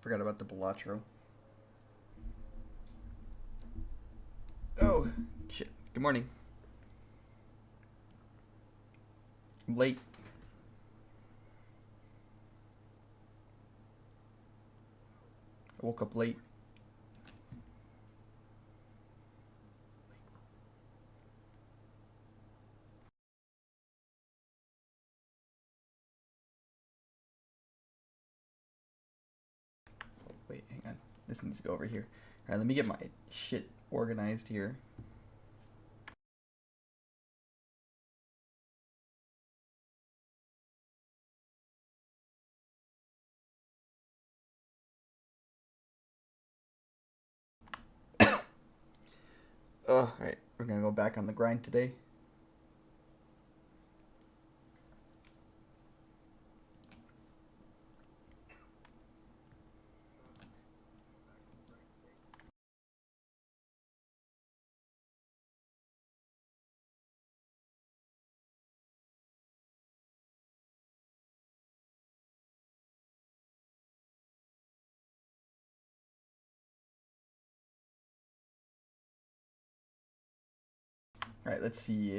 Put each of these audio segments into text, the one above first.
Forgot about the Balatro. Oh, shit. Good morning. I'm late. I woke up late. Oh, wait, hang on. This needs to go over here. Alright, let me get my shit organized here. Oh, alright. We're gonna go back on the grind today. Alright, let's see.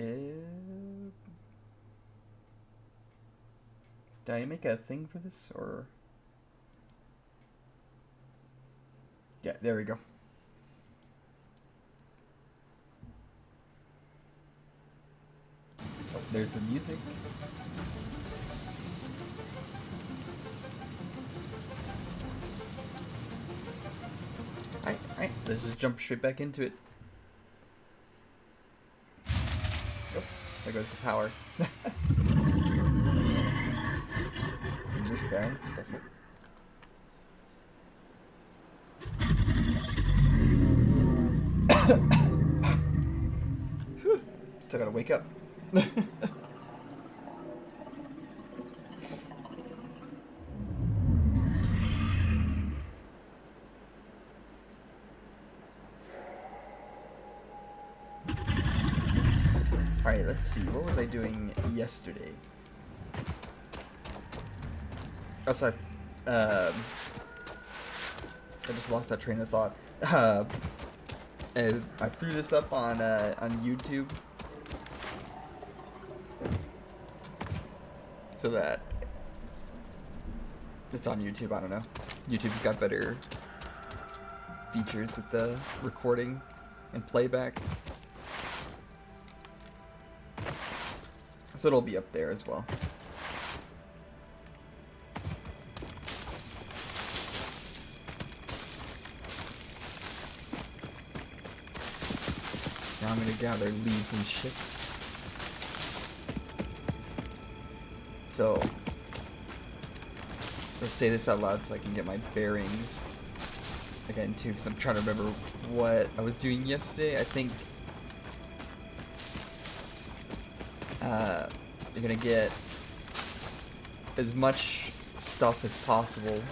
Did I make a thing for this, or... Yeah, there we go. Oh, there's the music. Alright, let's just jump straight back into it. Oh, there goes the power. And this guy, definitely. Still gotta wake up. Alright, let's see. What was I doing yesterday? Oh, sorry. I just lost that train of thought. And I threw this up on YouTube. So that it's on YouTube, I don't know. YouTube's got better features with the recording and playback. So it'll be up there as well. Now I'm gonna gather leaves and shit. So, let's say this out loud so I can get my bearings again too, because I'm trying to remember what I was doing yesterday. I think you're gonna get as much stuff as possible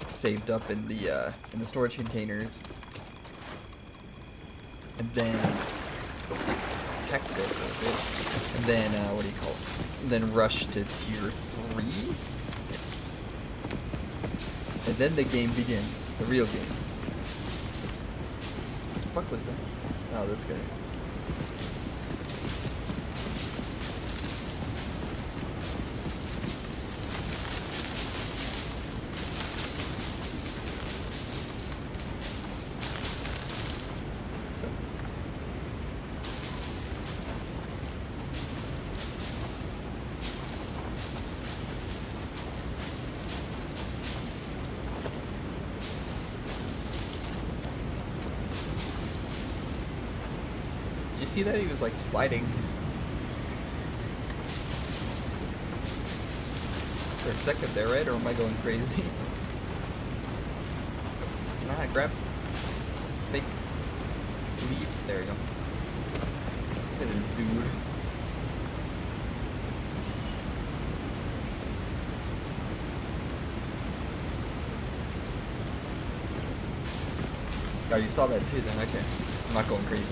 saved up in the storage containers, and then protect it a little bit, and then what do you call it? And then rush to tier 3, and then the game begins, the real game. What the fuck was that? Oh, this guy. See that? He was like sliding for a second there, right? Or am I going crazy? Can I grab this fake leaf? There we go. Look at this dude. Oh, you saw that too then, okay. I'm not going crazy.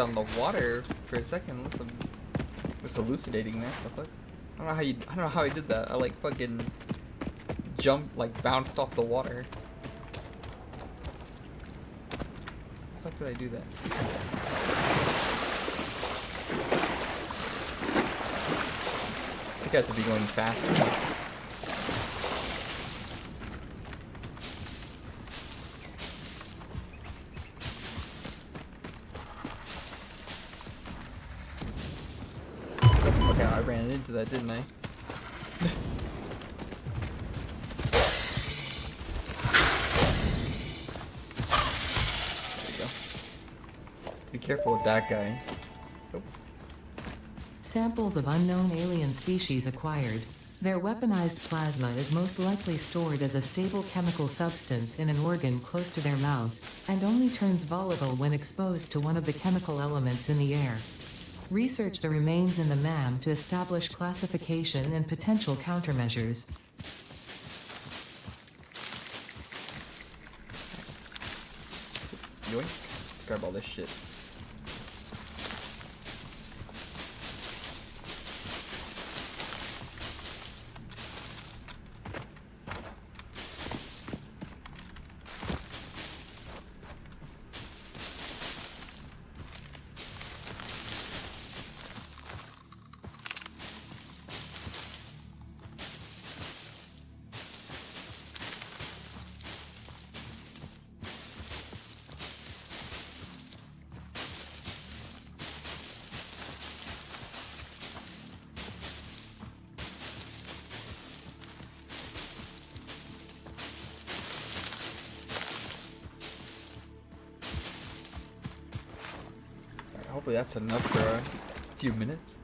on the water for a second. Was hallucinating there. What the fuck? I don't know how he did that. I like fucking jumped, like bounced off the water. How the fuck did I do that? I think I have to be going faster. I ran into that, didn't I? There you go. Be careful with that guy. Oh. Samples of unknown alien species acquired. Their weaponized plasma is most likely stored as a stable chemical substance in an organ close to their mouth, and only turns volatile when exposed to one of the chemical elements in the air. Research the remains in the MAM to establish classification and potential countermeasures. Yoink. Grab all this shit. Hopefully that's enough for a few minutes.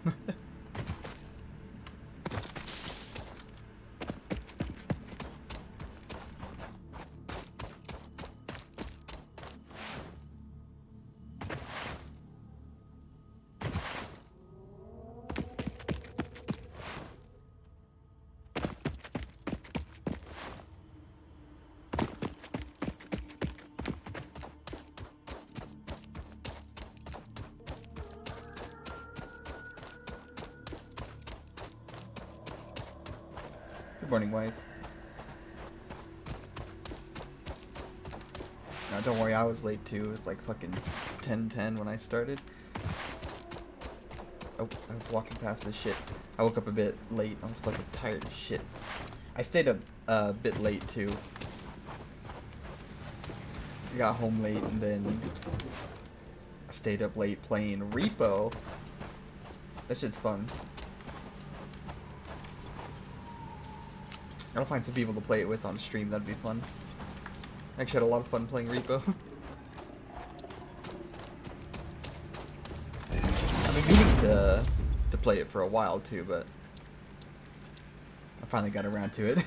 Good morning, Wise. No, don't worry, I was late too. It was like fucking 10:10 when I started. Oh, I was walking past this shit. I woke up a bit late. I was fucking tired as shit. I stayed up a bit late too. I got home late and then I stayed up late playing Repo. That shit's fun. I'll find some people to play it with on stream. That'd be fun. I actually had a lot of fun playing Repo. I've been meaning to play it for a while too, but I finally got around to it.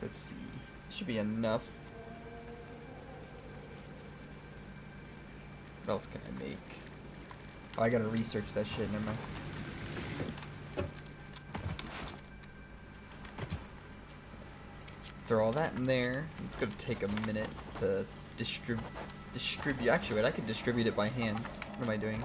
Let's see. Should be enough. What else can I make? Oh, I gotta research that shit, never mind. Throw all that in there. It's gonna take a minute to distribute. Actually, wait, I can distribute it by hand. What am I doing?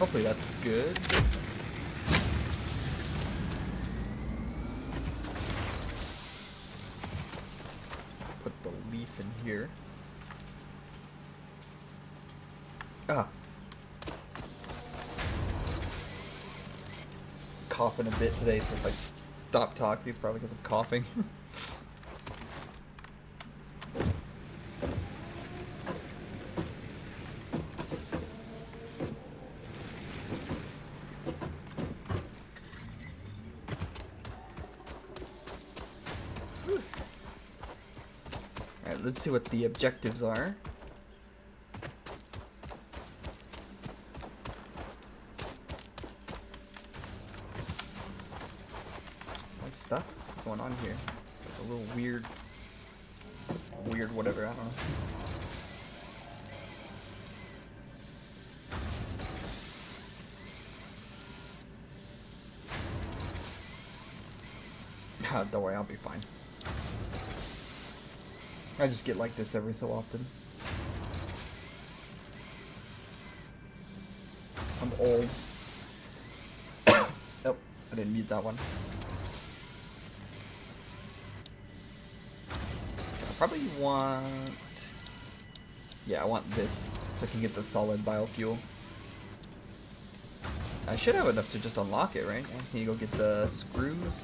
Hopefully that's good. Put the leaf in here. Ah. Coughing a bit today, so if I stop talking, it's probably because I'm coughing. let's see what the objectives are. What stuff? What's going on here? It's a little weird whatever, I don't know. Don't worry, I'll be fine. I just get like this every so often. I'm old. Oh, I didn't mute that one. I probably want... Yeah, I want this so I can get the solid biofuel. I should have enough to just unlock it, right? I just need to go get the screws.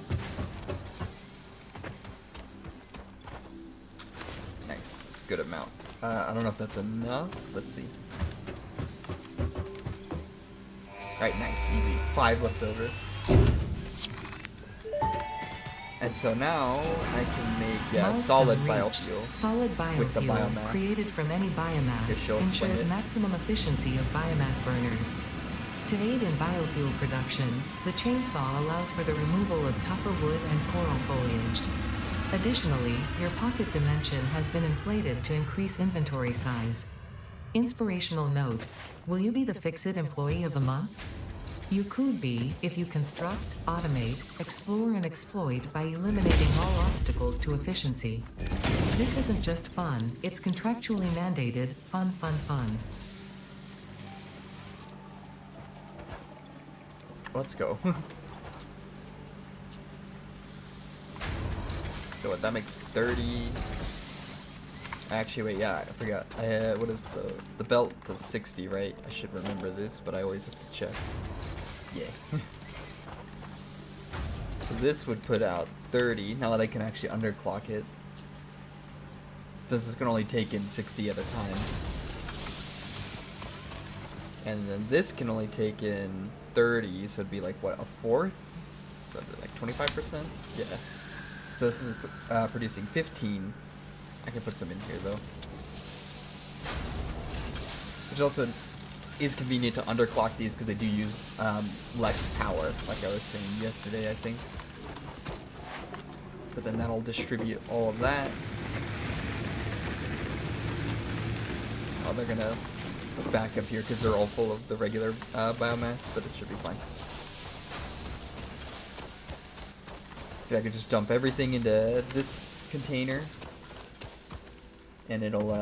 Nice, that's a good amount. I don't know if that's enough. Let's see. Alright, nice, easy. 5 left over. And so now I can make solid biofuel. Solid with the biofuel biomass. created from any biomass ensures maximum efficiency of biomass burners. To aid in biofuel production, the chainsaw allows for the removal of tougher wood and coral foliage. Additionally, your pocket dimension has been inflated to increase inventory size. Inspirational note: will you be the Fix-It Employee of the Month? You could be if you construct, automate, explore and exploit by eliminating all obstacles to efficiency. This isn't just fun, it's contractually mandated, fun. Let's go. So what, that makes 30. Actually, wait, yeah, I forgot. What is the belt? The 60, right? I should remember this, but I always have to check. Yeah. So this would put out 30, now that I can actually underclock it. Since it's gonna only take in 60 at a time. And then this can only take in 30, so it'd be like, what, a fourth? So it'd be like 25%? Yeah. So this is producing 15. I can put some in here, though. Which also is convenient to underclock these because they do use less power, like I was saying yesterday, I think. But then that'll distribute all of that. Oh, they're gonna back up here because they're all full of the regular biomass, but it should be fine. Yeah, I could just dump everything into this container, and it'll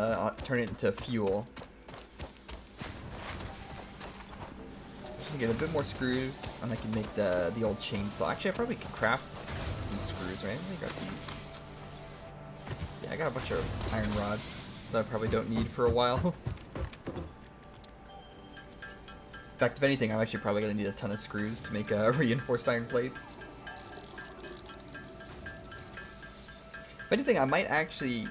turn it into fuel. Get a bit more screws, and I can make the old chainsaw. Actually, I probably could craft some screws, right? I got these. Yeah, I got a bunch of iron rods that I probably don't need for a while. In fact, if anything, I'm actually probably gonna need a ton of screws to make reinforced iron plates. If anything, I might actually...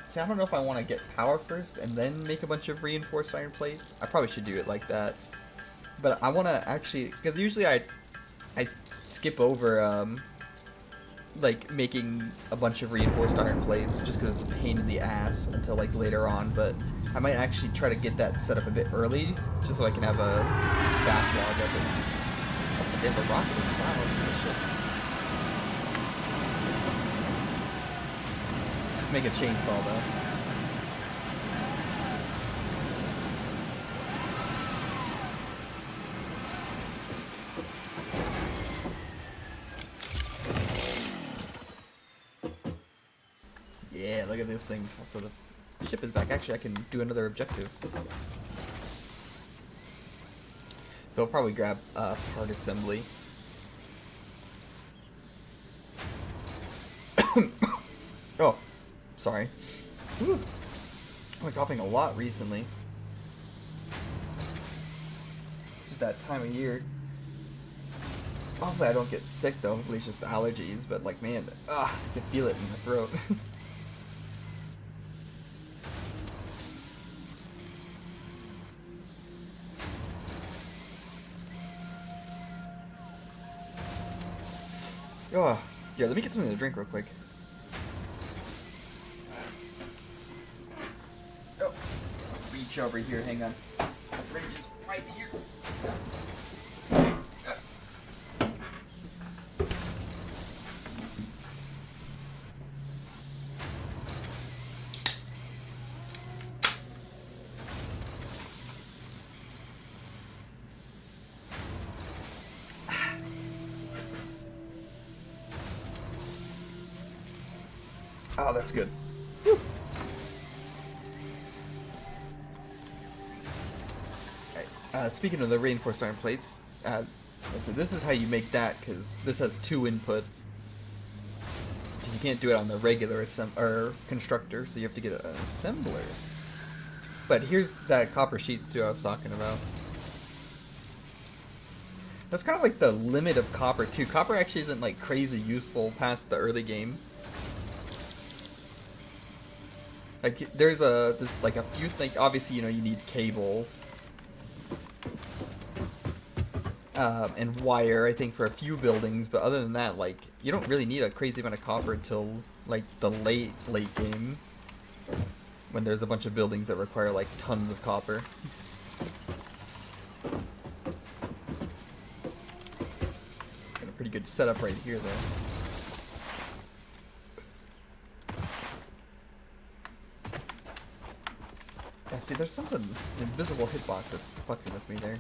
See, I don't know if I want to get power first and then make a bunch of reinforced iron plates. I probably should do it like that. But I want to actually... Because usually I skip over, like, making a bunch of reinforced iron plates just because it's a pain in the ass until, like, later on. But I might actually try to get that set up a bit early just so I can have a backlog of it. Also, they have a rocket in the cloud. Oh, shit. Make a chainsaw, though. Yeah, look at this thing. Also, the ship is back. Actually, I can do another objective. So I'll probably grab part assembly. Oh, sorry. Whew. I've been coughing a lot recently. It's that time of year. Hopefully I don't get sick though. Hopefully it's just allergies. But like, man, I can feel it in my throat. Oh, yeah, let me get something to drink real quick. fridge over here. Hang on. The fridge is right here. Oh, that's good. Whew. Speaking of the reinforced iron plates, so this is how you make that, because this has 2 inputs. You can't do it on the regular constructor, so you have to get an assembler. But here's that copper sheet too I was talking about. That's kind of like the limit of copper too. Copper actually isn't like crazy useful past the early game. Like there's like a few things. Obviously, you know, you need cable and wire, I think, for a few buildings. But other than that, like, you don't really need a crazy amount of copper until like the late game, when there's a bunch of buildings that require like tons of copper. Got a pretty good setup right here, though. Yeah, see, there's something, an invisible hitbox that's fucking with me there.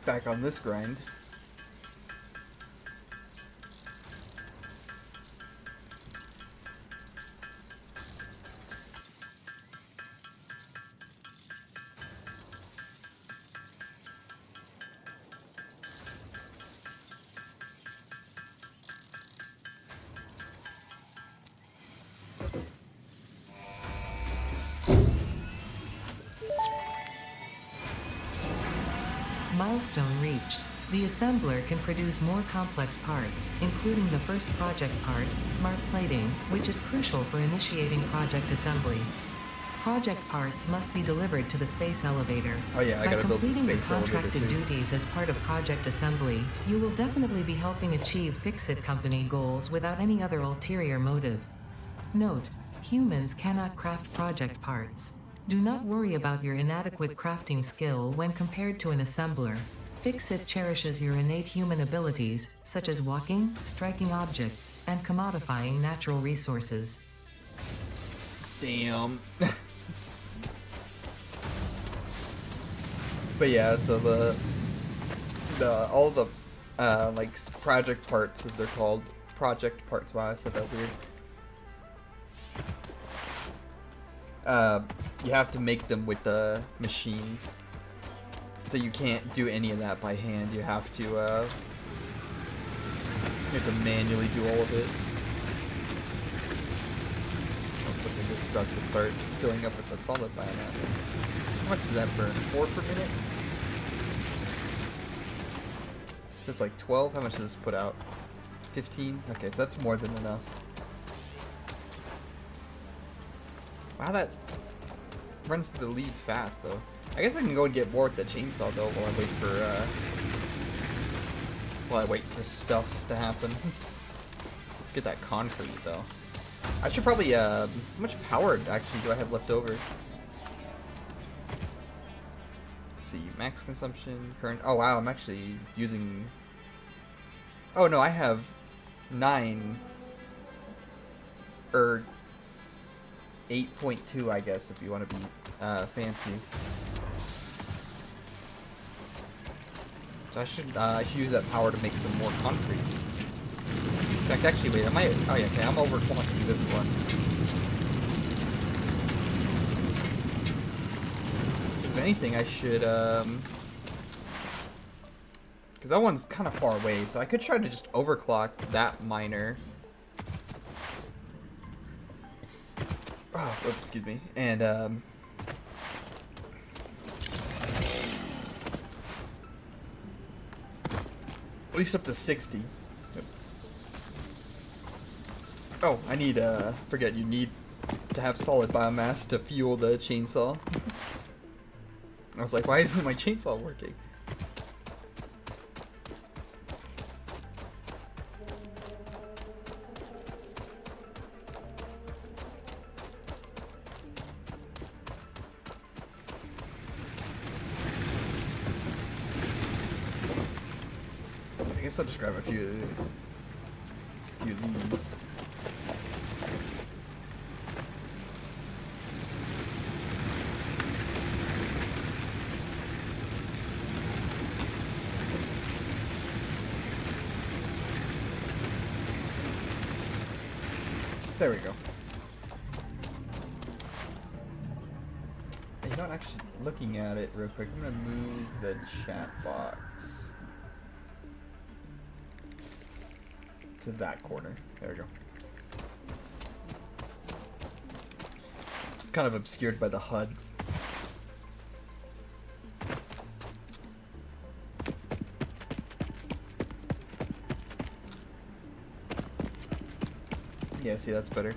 Back on this grind. Milestone reached. The assembler can produce more complex parts, including the first project part, smart plating, which is crucial for initiating project assembly. Project parts must be delivered to the space elevator. Oh yeah, I By gotta build the completing the space elevator contracted too. duties as part of project assembly, you will definitely be helping achieve Fix-It Company goals without any other ulterior motive. Note: humans cannot craft project parts. Do not worry about your inadequate crafting skill when compared to an assembler. Fix-It cherishes your innate human abilities, such as walking, striking objects, and commodifying natural resources. Damn. But yeah, so all the like project parts, as they're called, project parts. Wow, I said that weird. You have to make them with the machines, so you can't do any of that by hand. You have to manually do all of it. I'm pushing this stuff to start filling up with the solid biomass. How much does that burn? 4 per minute? It's like 12. How much does this put out? 15? Okay, so that's more than enough. Wow, that runs through the leaves fast, though. I guess I can go and get more with the chainsaw, though, while I wait for stuff to happen. Let's get that concrete, though. I should probably, how much power actually do I have left over? Let's see, max consumption, current, oh wow, I'm actually using, oh no, I have 9, or 8.2, I guess, if you want to be fancy. So I should use that power to make some more concrete. In fact, actually, wait, oh yeah, okay, I'm overclocking this one. If anything, I should, because that one's kind of far away, so I could try to just overclock that miner. Oh, oops, excuse me. And, at least up to 60. Yep. Oh, I need, forget, you need to have solid biomass to fuel the chainsaw. I was like, why isn't my chainsaw working? I guess I'll just grab a few of these. There we go. Hey, you know what, actually, looking at it real quick, I'm gonna move the chat box to that corner. There we go. Kind of obscured by the HUD. Yeah, see, that's better.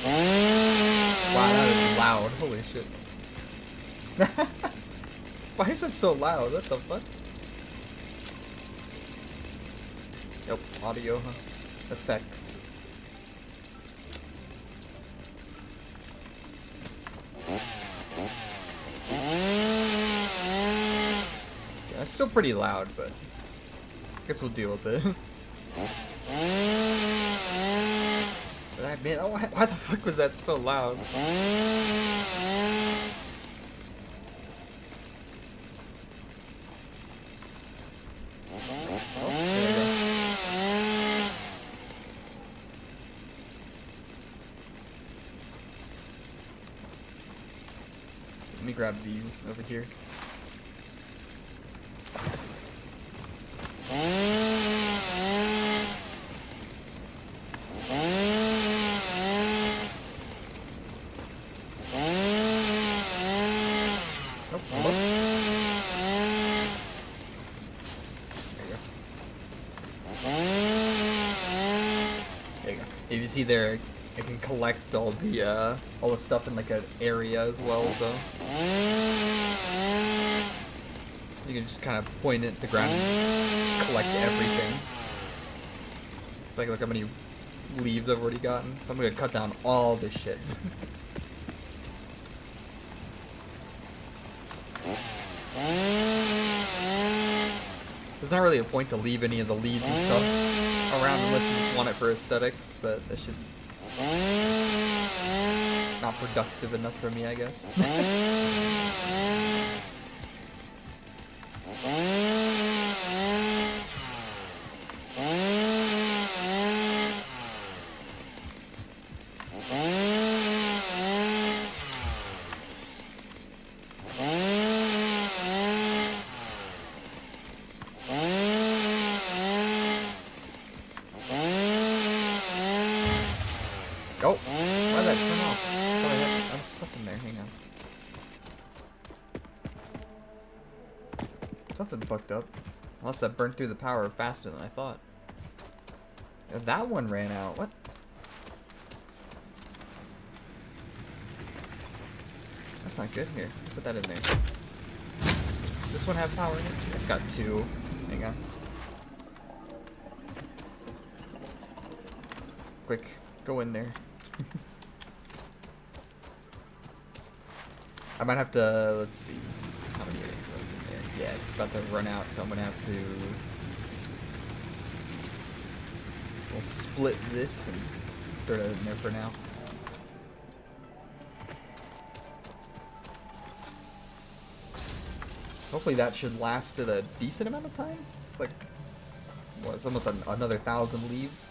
Wow, that is loud. Holy shit. Why is it so loud? What the fuck? Yep, audio, huh? Effects. Yeah, it's still pretty loud, but I guess we'll deal with it. But I mean, oh, why the fuck was that so loud? Let me grab these over here. If you see there, I can collect all the stuff in like an area as well, so you can just kind of point it at the ground and collect everything. Like, look how many leaves I've already gotten. So I'm gonna cut down all this shit. There's not really a point to leave any of the leaves and stuff around unless you just want it for aesthetics, but this shit's not productive enough for me, I guess. Oh, why did that turn off? Oh, I had stuff in there, hang on. Something fucked up. Unless that burnt through the power faster than I thought. Yeah, that one ran out, what? That's not good, here, put that in there. Does this one have power in it? It's got 2, hang on. Quick, go in there. I might have to, let's see, how many are in there? Yeah, it's about to run out, so I'm gonna have to, we'll split this and throw it in there for now. Hopefully that should last it a decent amount of time. Like, what, it's almost another 1,000 leaves.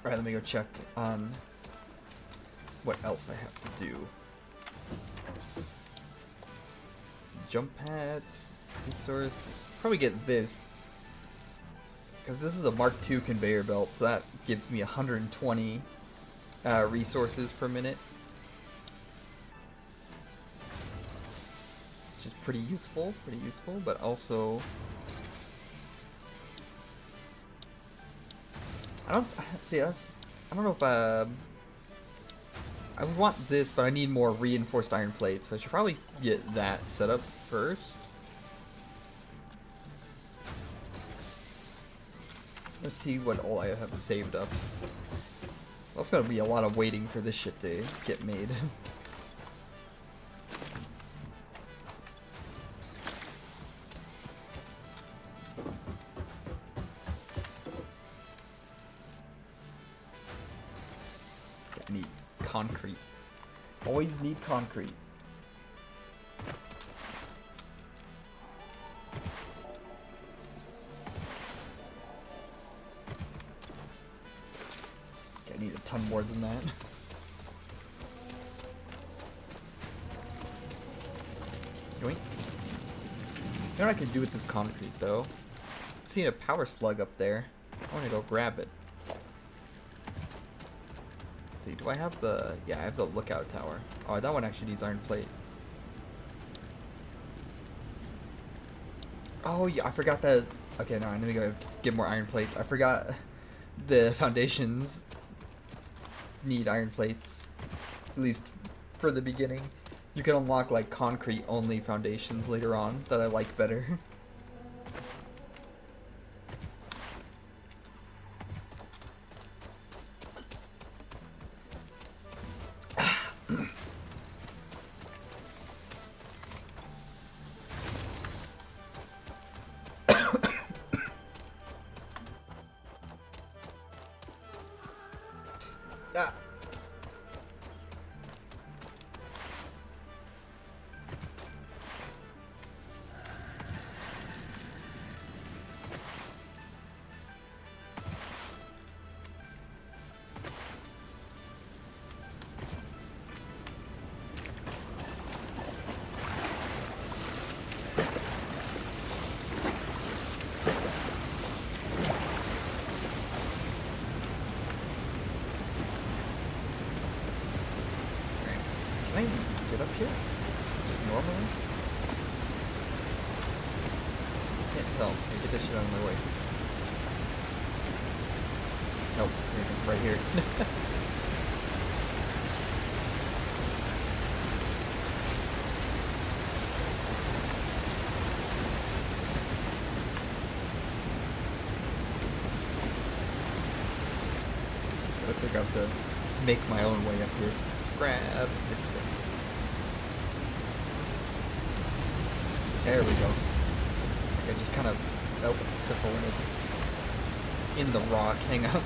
Alright, let me go check on what else I have to do. Jump pads, resource. Probably get this. Because this is a Mark II conveyor belt, so that gives me 120 resources per minute. Which is pretty useful, but also... I don't know if I would want this, but I need more reinforced iron plates, so I should probably get that set up first. Let's see what all I have saved up. Well, it's gonna be a lot of waiting for this shit to get made. I need concrete. Always need concrete. I need a ton more than that. Yoink. You know what I can do with this concrete though? I'm seeing a power slug up there. I want to go grab it. Let's see, do I have the... Yeah, I have the lookout tower. Oh, that one actually needs iron plate. Oh yeah, I forgot that... Okay, no, I need to go get more iron plates. I forgot the foundations need iron plates, at least for the beginning. You can unlock like concrete only foundations later on that I like better. Ah. Can I get up here? Just normally? Can't tell. Let me get this shit out of my way. Nope, right here. Looks like I have to make my own way up here. Let's grab this thing. There we go. I just kind of... Nope, except for when it's in the rock. Hang on.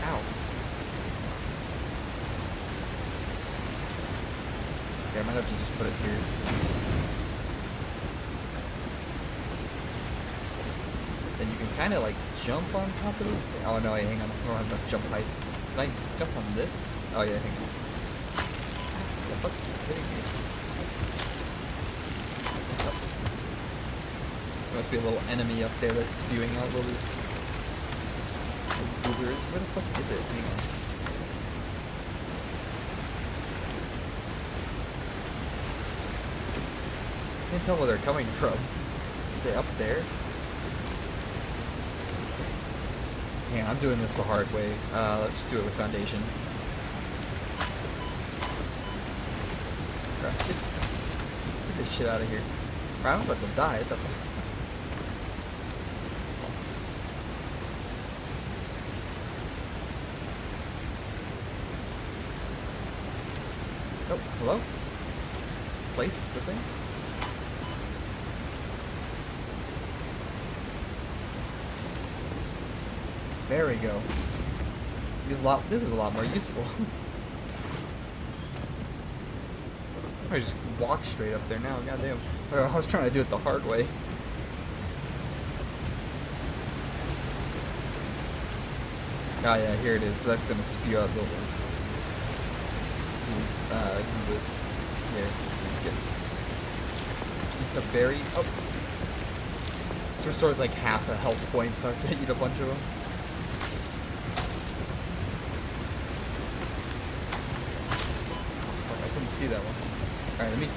Ow. Okay, I might have to just put it here. Then you can kind of like jump on top of this thing. Oh no, hang on. I don't have enough jump height. Can I jump on this? Oh yeah, hang on. What the fuck is hitting me? There must be a little enemy up there that's spewing out little boogers. Where the fuck is it? Hang on. I can't tell where they're coming from. Are they up there? Hang on, I'm doing this the hard way. Let's just do it with foundations. Crap, get this shit out of here. I'm about to die. What the fuck? Oh, hello? Place the thing? There we go. This is a lot more useful. I just walk straight up there now, goddamn. I was trying to do it the hard way. Oh yeah, here it is. So that's gonna spew out little this. Here, get the berry. Oh, this restores like half a health point, so I have to eat a bunch of them. Oh, I couldn't see that one. All right, let me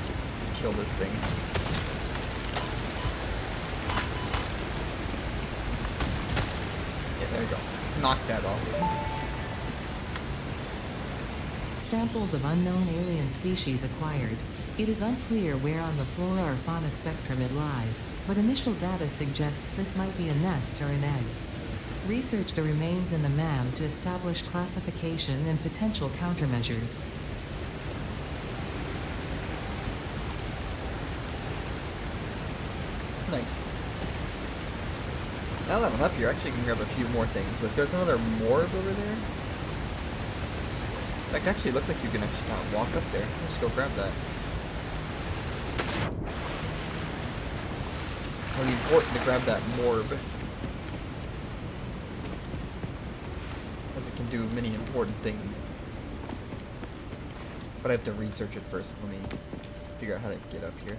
kill this thing. Yeah, there we go. Knock that off. Samples of unknown alien species acquired. It is unclear where on the flora or fauna spectrum it lies, but initial data suggests this might be a nest or an egg. Research the remains in the MAM to establish classification and potential countermeasures. Nice. Now that I'm up here, I actually can grab a few more things. Like, there's another morb over there. Like, actually, it looks like you can actually kind of walk up there. Let's go grab that. It'll be important to grab that morb, as it can do many important things. But I have to research it first. Let me figure out how to get up here.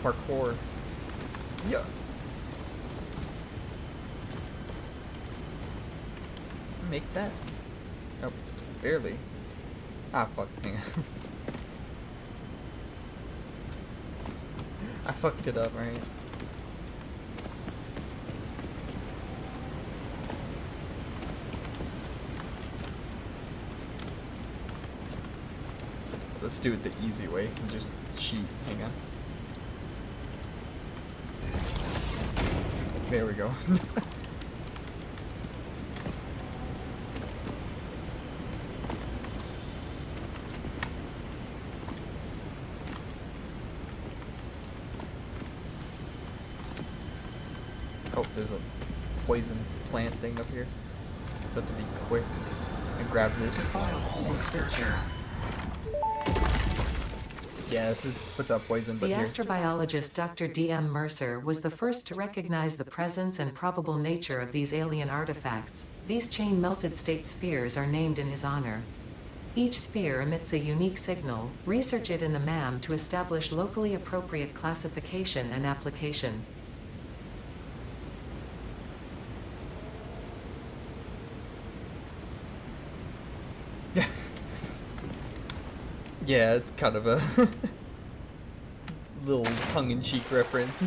Parkour. Yeah. Make that. Oh, barely. Ah, fuck. Hang on. I fucked it up, right? Let's do it the easy way and just cheat. Hang on. There we go. Oh, there's a poison plant thing up here. Have to be quick and grab this. Yeah, this is, puts out poison, but The here. astrobiologist Dr. D.M. Mercer was the first to recognize the presence and probable nature of these alien artifacts. These chain-melted state spheres are named in his honor. Each sphere emits a unique signal. Research it in the MAM to establish locally appropriate classification and application. Yeah, it's kind of a little tongue-in-cheek reference.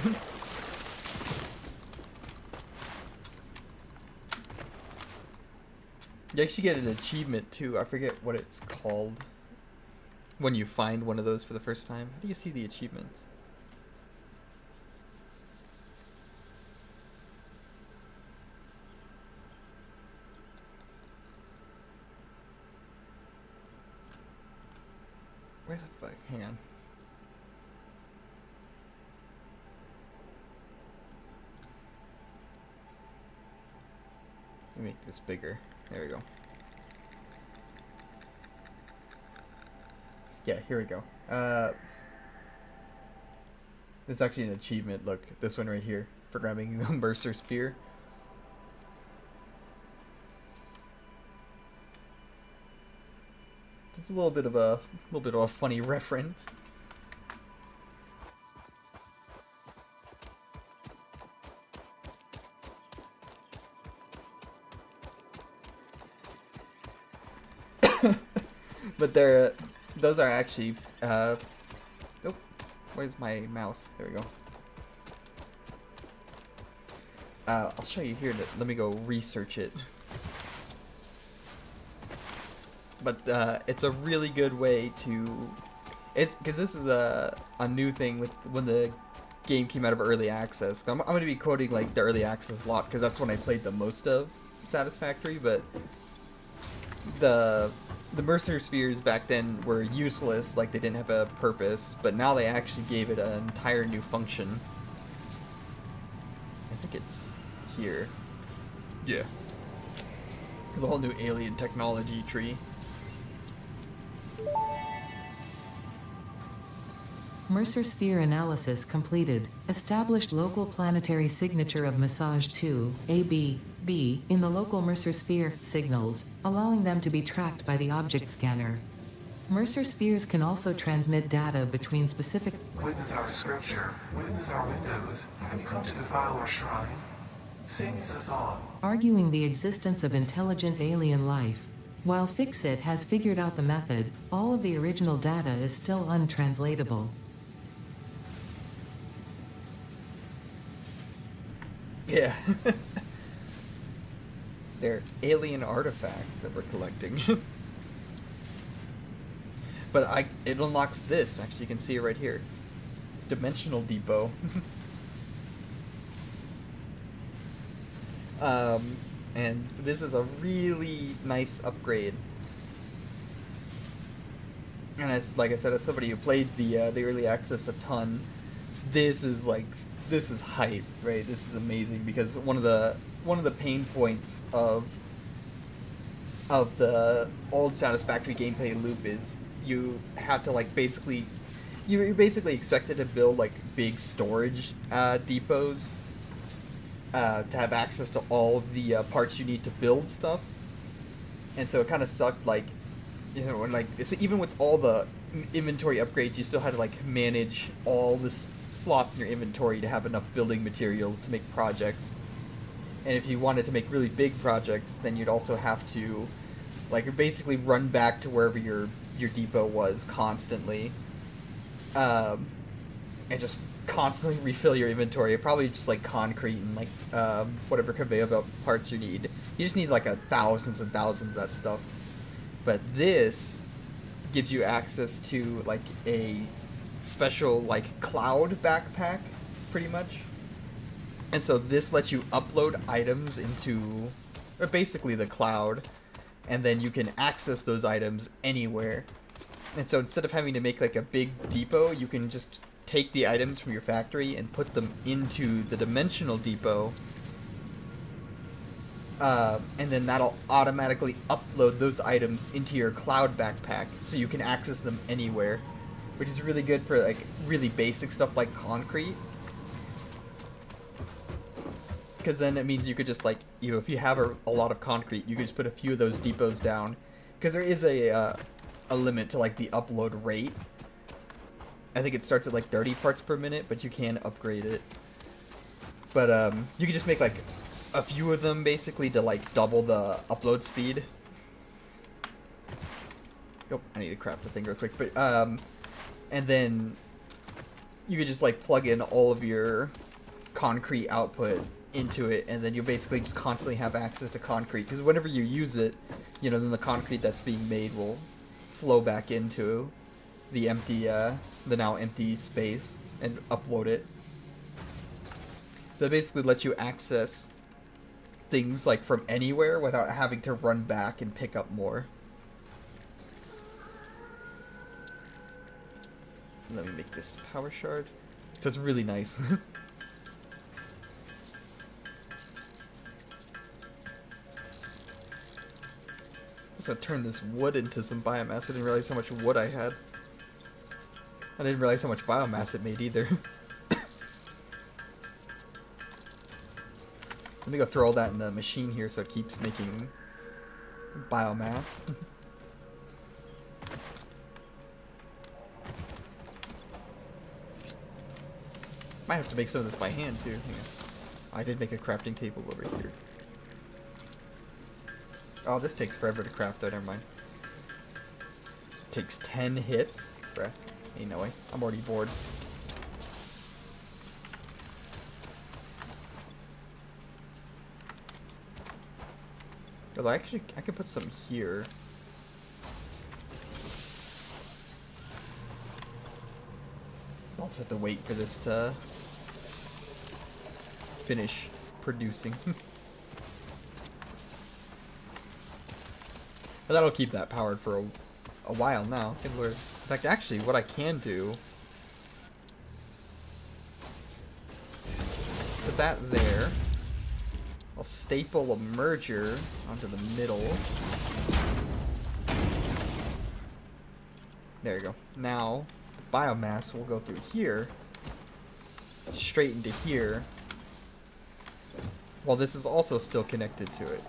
You actually get an achievement too. I forget what it's called when you find one of those for the first time. How do you see the achievements? Where the fuck? Hang on. Let me make this bigger. There we go. Yeah, here we go. There's actually an achievement. Look, this one right here for grabbing the Mercer Spear. It's a little bit of a funny reference. But those are actually oh, where's my mouse? There we go. I'll show you here. Let me go research it. But it's a really good way to, it's because this is a new thing with when the game came out of early access. I'm going to be quoting like the early access a lot because that's when I played the most of Satisfactory. But the Mercer Spheres back then were useless, like they didn't have a purpose. But now they actually gave it an entire new function. I think it's here. Yeah. There's a whole new alien technology tree. Mercer sphere analysis completed. Established local planetary signature of massage 2, AB, B, in the local Mercer sphere signals, allowing them to be tracked by the object scanner. Mercer spheres can also transmit data between specific. Witness our scripture, witness our windows. Have you come to defile our shrine? Sings us all. Arguing the existence of intelligent alien life. While Fixit has figured out the method, all of the original data is still untranslatable. Yeah. They're alien artifacts that we're collecting. But it unlocks this. Actually, you can see it right here. Dimensional Depot. And this is a really nice upgrade. And as like I said, as somebody who played the early access a ton, this is hype, right? This is amazing because one of the pain points of the old Satisfactory gameplay loop is you have to like basically you're basically expected to build like big storage depots to have access to all of the parts you need to build stuff, and so it kind of sucked. Like, you know, when like even with all the inventory upgrades, you still had to like manage all the slots in your inventory to have enough building materials to make projects. And if you wanted to make really big projects, then you'd also have to like basically run back to wherever your depot was constantly, and just constantly refill your inventory. Probably just like concrete and like whatever conveyor belt parts you need. You just need like thousands and thousands of that stuff. But this gives you access to like a special like cloud backpack, pretty much. And so this lets you upload items into basically the cloud, and then you can access those items anywhere. And so instead of having to make like a big depot, you can just take the items from your factory and put them into the dimensional depot, and then that'll automatically upload those items into your cloud backpack so you can access them anywhere, which is really good for like really basic stuff like concrete, because then it means you could just like, you know, if you have a lot of concrete, you could just put a few of those depots down, because there is a limit to like the upload rate. I think it starts at like 30 parts per minute, but you can upgrade it. But you can just make like a few of them basically to like double the upload speed. Oh, I need to craft the thing real quick. But and then you could just like plug in all of your concrete output into it, and then you basically just constantly have access to concrete, because whenever you use it, you know, then the concrete that's being made will flow back into the empty, the now empty space and upload it. So it basically lets you access things like from anywhere without having to run back and pick up more. Let me make this power shard. So it's really nice. So turn this wood into some biomass. I didn't realize how much wood I had. I didn't realize how much biomass it made either. Let me go throw all that in the machine here so it keeps making biomass. Might have to make some of this by hand too. I did make a crafting table over here. Oh, this takes forever to craft though, never mind. Takes 10 hits. Bruh. Ain't no way. I'm already bored. Cause I could put some here. I'll just have to wait for this to finish producing. But that'll keep that powered for a while now. In fact, actually, what I can do, put that there. I'll staple a merger onto the middle. There you go. Now, biomass will go through here, straight into here, while this is also still connected to it.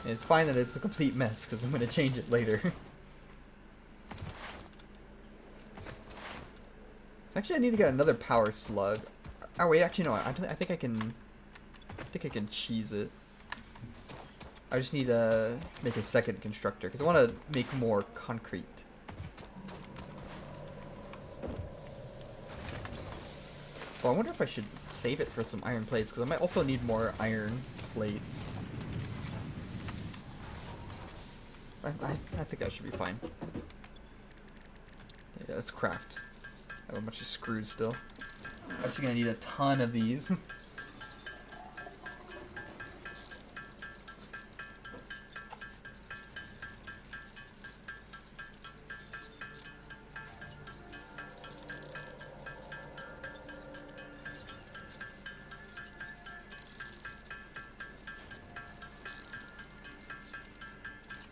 And it's fine that it's a complete mess, because I'm going to change it later. Actually, I need to get another power slug. Oh wait, actually no, I think I can cheese it. I just need to make a second constructor, because I want to make more concrete. Well, I wonder if I should save it for some iron plates, because I might also need more iron plates. I think that should be fine. Yeah, let's craft. I have a bunch of screws still. I'm actually gonna need a ton of these.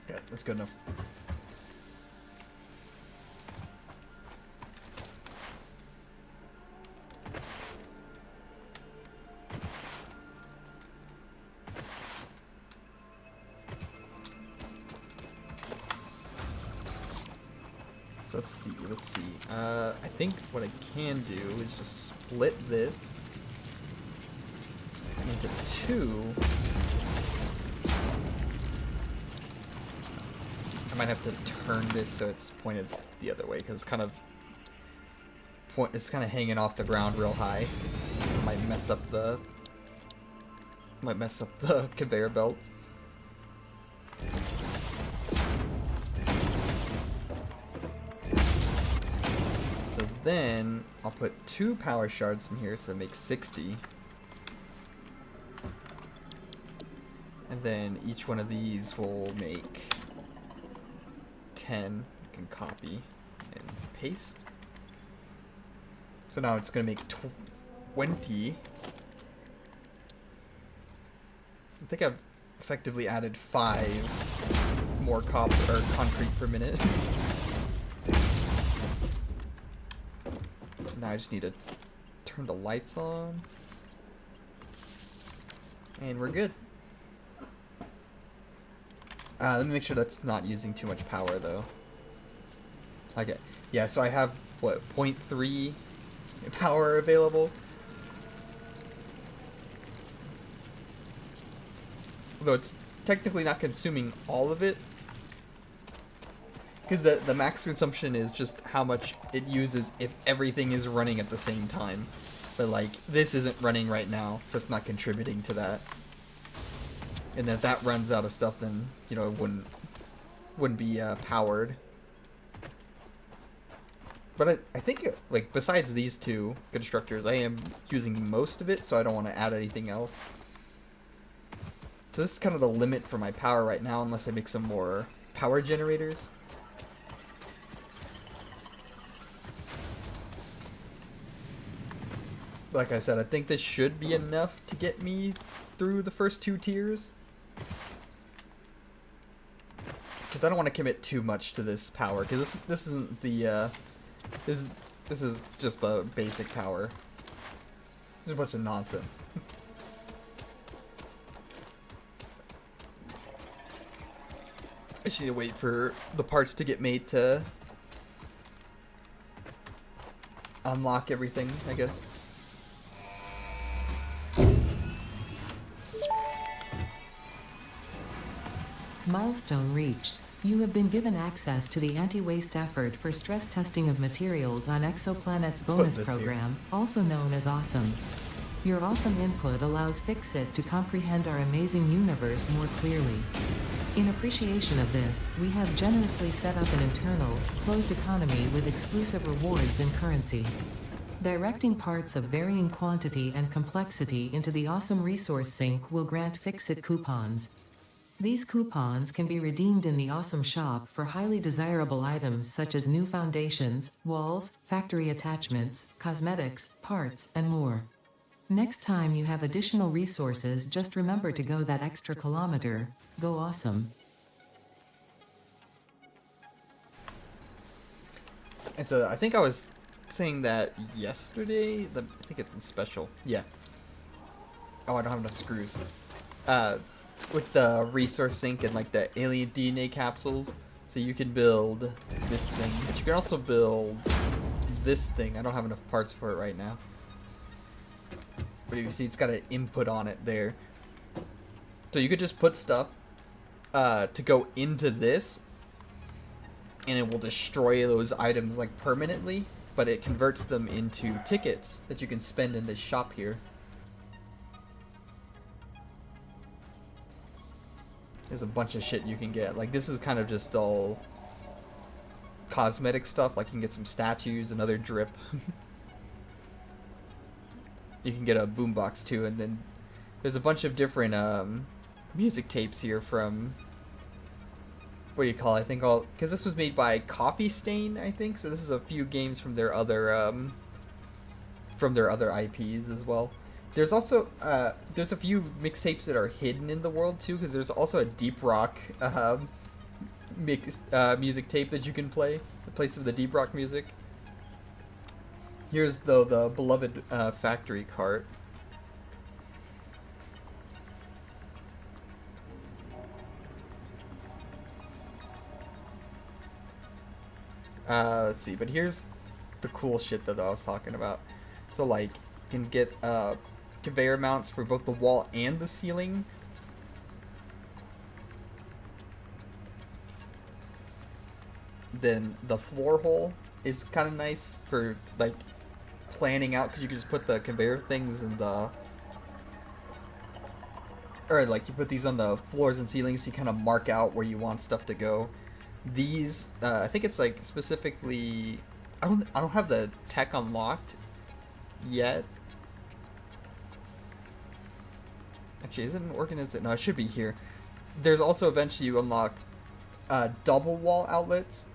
Okay, that's good enough. So let's see. I think what I can do is just split this into two. I might have to turn this so it's pointed the other way, because it's kind of hanging off the ground real high. It might mess up the conveyor belt. So then I'll put 2 power shards in here, so it makes 60. And then each one of these will make 10. I can copy and paste. So now it's going to make 20. I think I've effectively added 5 more copper or concrete per minute. Now I just need to turn the lights on. And we're good. Let me make sure that's not using too much power though. Okay. Yeah, so I have, what, 0.3 power available? Although it's technically not consuming all of it. Because the max consumption is just how much it uses if everything is running at the same time. But like, this isn't running right now, so it's not contributing to that. And if that runs out of stuff, then, you know, it wouldn't be powered. But I think, like, besides these 2 constructors, I am using most of it, so I don't want to add anything else. So this is kind of the limit for my power right now, unless I make some more power generators. Like I said, I think this should be enough to get me through the first 2 tiers. Because I don't want to commit too much to this power, because this isn't the this is just the basic power. There's a bunch of nonsense. I just need to wait for the parts to get made to unlock everything, I guess. Milestone reached. You have been given access to the anti-waste effort for stress testing of materials on Exoplanet's bonus program, also known as Awesome. Your awesome input allows Fixit to comprehend our amazing universe more clearly. In appreciation of this, we have generously set up an internal, closed economy with exclusive rewards and currency. Directing parts of varying quantity and complexity into the Awesome Resource Sink will grant Fixit coupons. These coupons can be redeemed in the Awesome Shop for highly desirable items such as new foundations, walls, factory attachments, cosmetics, parts, and more. Next time you have additional resources, just remember to go that extra kilometer. Go awesome. It's a. I think I was saying that yesterday. I think it's special. Yeah. Oh, I don't have enough screws. With the resource sink and like the alien DNA capsules, so you can build this thing. But you can also build this thing. I don't have enough parts for it right now. But you see, it's got an input on it there. So you could just put stuff to go into this, and it will destroy those items like permanently. But it converts them into tickets that you can spend in this shop here. There's a bunch of shit you can get. Like, this is kind of just all cosmetic stuff. Like, you can get some statues, another drip. You can get a boombox too, and then there's a bunch of different music tapes here from, what do you call it? I think all, because this was made by Coffee Stain, I think. So this is a few games from their other IPs as well. There's also there's a few mixtapes that are hidden in the world too, because there's also a deep rock music tape that you can play, the place of the deep rock music. Here's the beloved factory cart. Let's see, but here's the cool shit that I was talking about. So like, you can get conveyor mounts for both the wall and the ceiling. Then the floor hole is kind of nice for like planning out, because you can just put the conveyor things in the, or like you put these on the floors and ceilings, so you kind of mark out where you want stuff to go. These I think it's like specifically, I don't have the tech unlocked yet. Actually, is it an organization? No, it should be here. There's also eventually you unlock double wall outlets.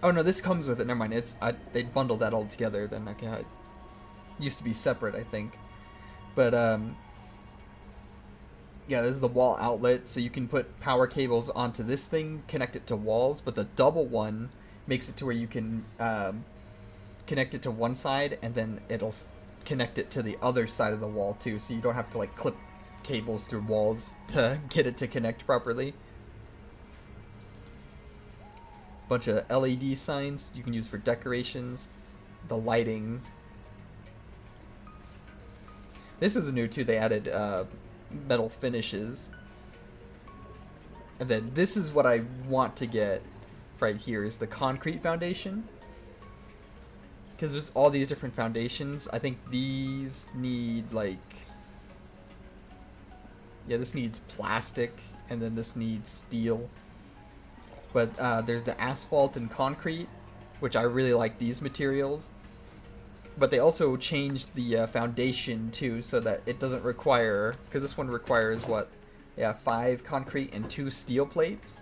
Oh no, this comes with it. Never mind. They bundled that all together. Then okay, it used to be separate, I think. But yeah, this is the wall outlet, so you can put power cables onto this thing, connect it to walls. But the double one makes it to where you can connect it to one side, and then it'll connect it to the other side of the wall too. So you don't have to like clip cables through walls to get it to connect properly. Bunch of LED signs you can use for decorations, the lighting. This is new too. They added metal finishes. And then this is what I want to get right here, is the concrete foundation. Because there's all these different foundations. I think these need like, yeah, this needs plastic, and then this needs steel. But there's the asphalt and concrete, which I really like these materials. But they also changed the foundation too, so that it doesn't require, because this one requires what? Yeah, 5 concrete and 2 steel plates.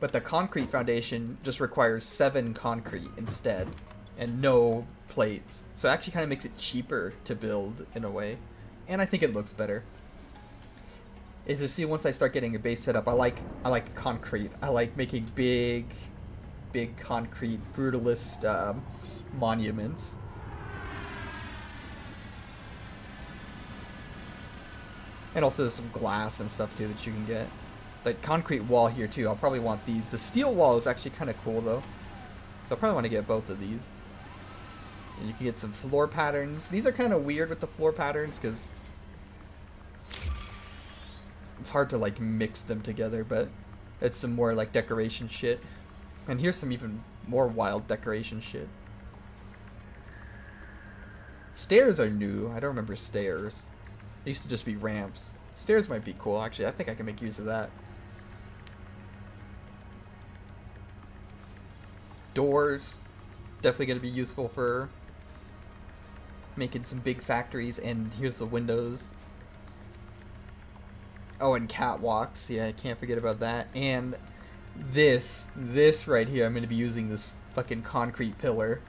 But the concrete foundation just requires 7 concrete instead, and no plates. So it actually kind of makes it cheaper to build in a way. And I think it looks better. As you see, once I start getting a base set up, I like concrete. I like making big concrete brutalist monuments. And also there's some glass and stuff too that you can get. Like concrete wall here too. I'll probably want these. The steel wall is actually kind of cool though, so I'll probably want to get both of these. And you can get some floor patterns. These are kind of weird with the floor patterns because it's hard to like mix them together, but it's some more like decoration shit. And here's some even more wild decoration shit. Stairs are new. I don't remember stairs. They used to just be ramps. Stairs might be cool, actually. I think I can make use of that. Doors. Definitely going to be useful for making some big factories. And here's the windows. Oh, and catwalks. Yeah, I can't forget about that. And this right here, I'm going to be using this fucking concrete pillar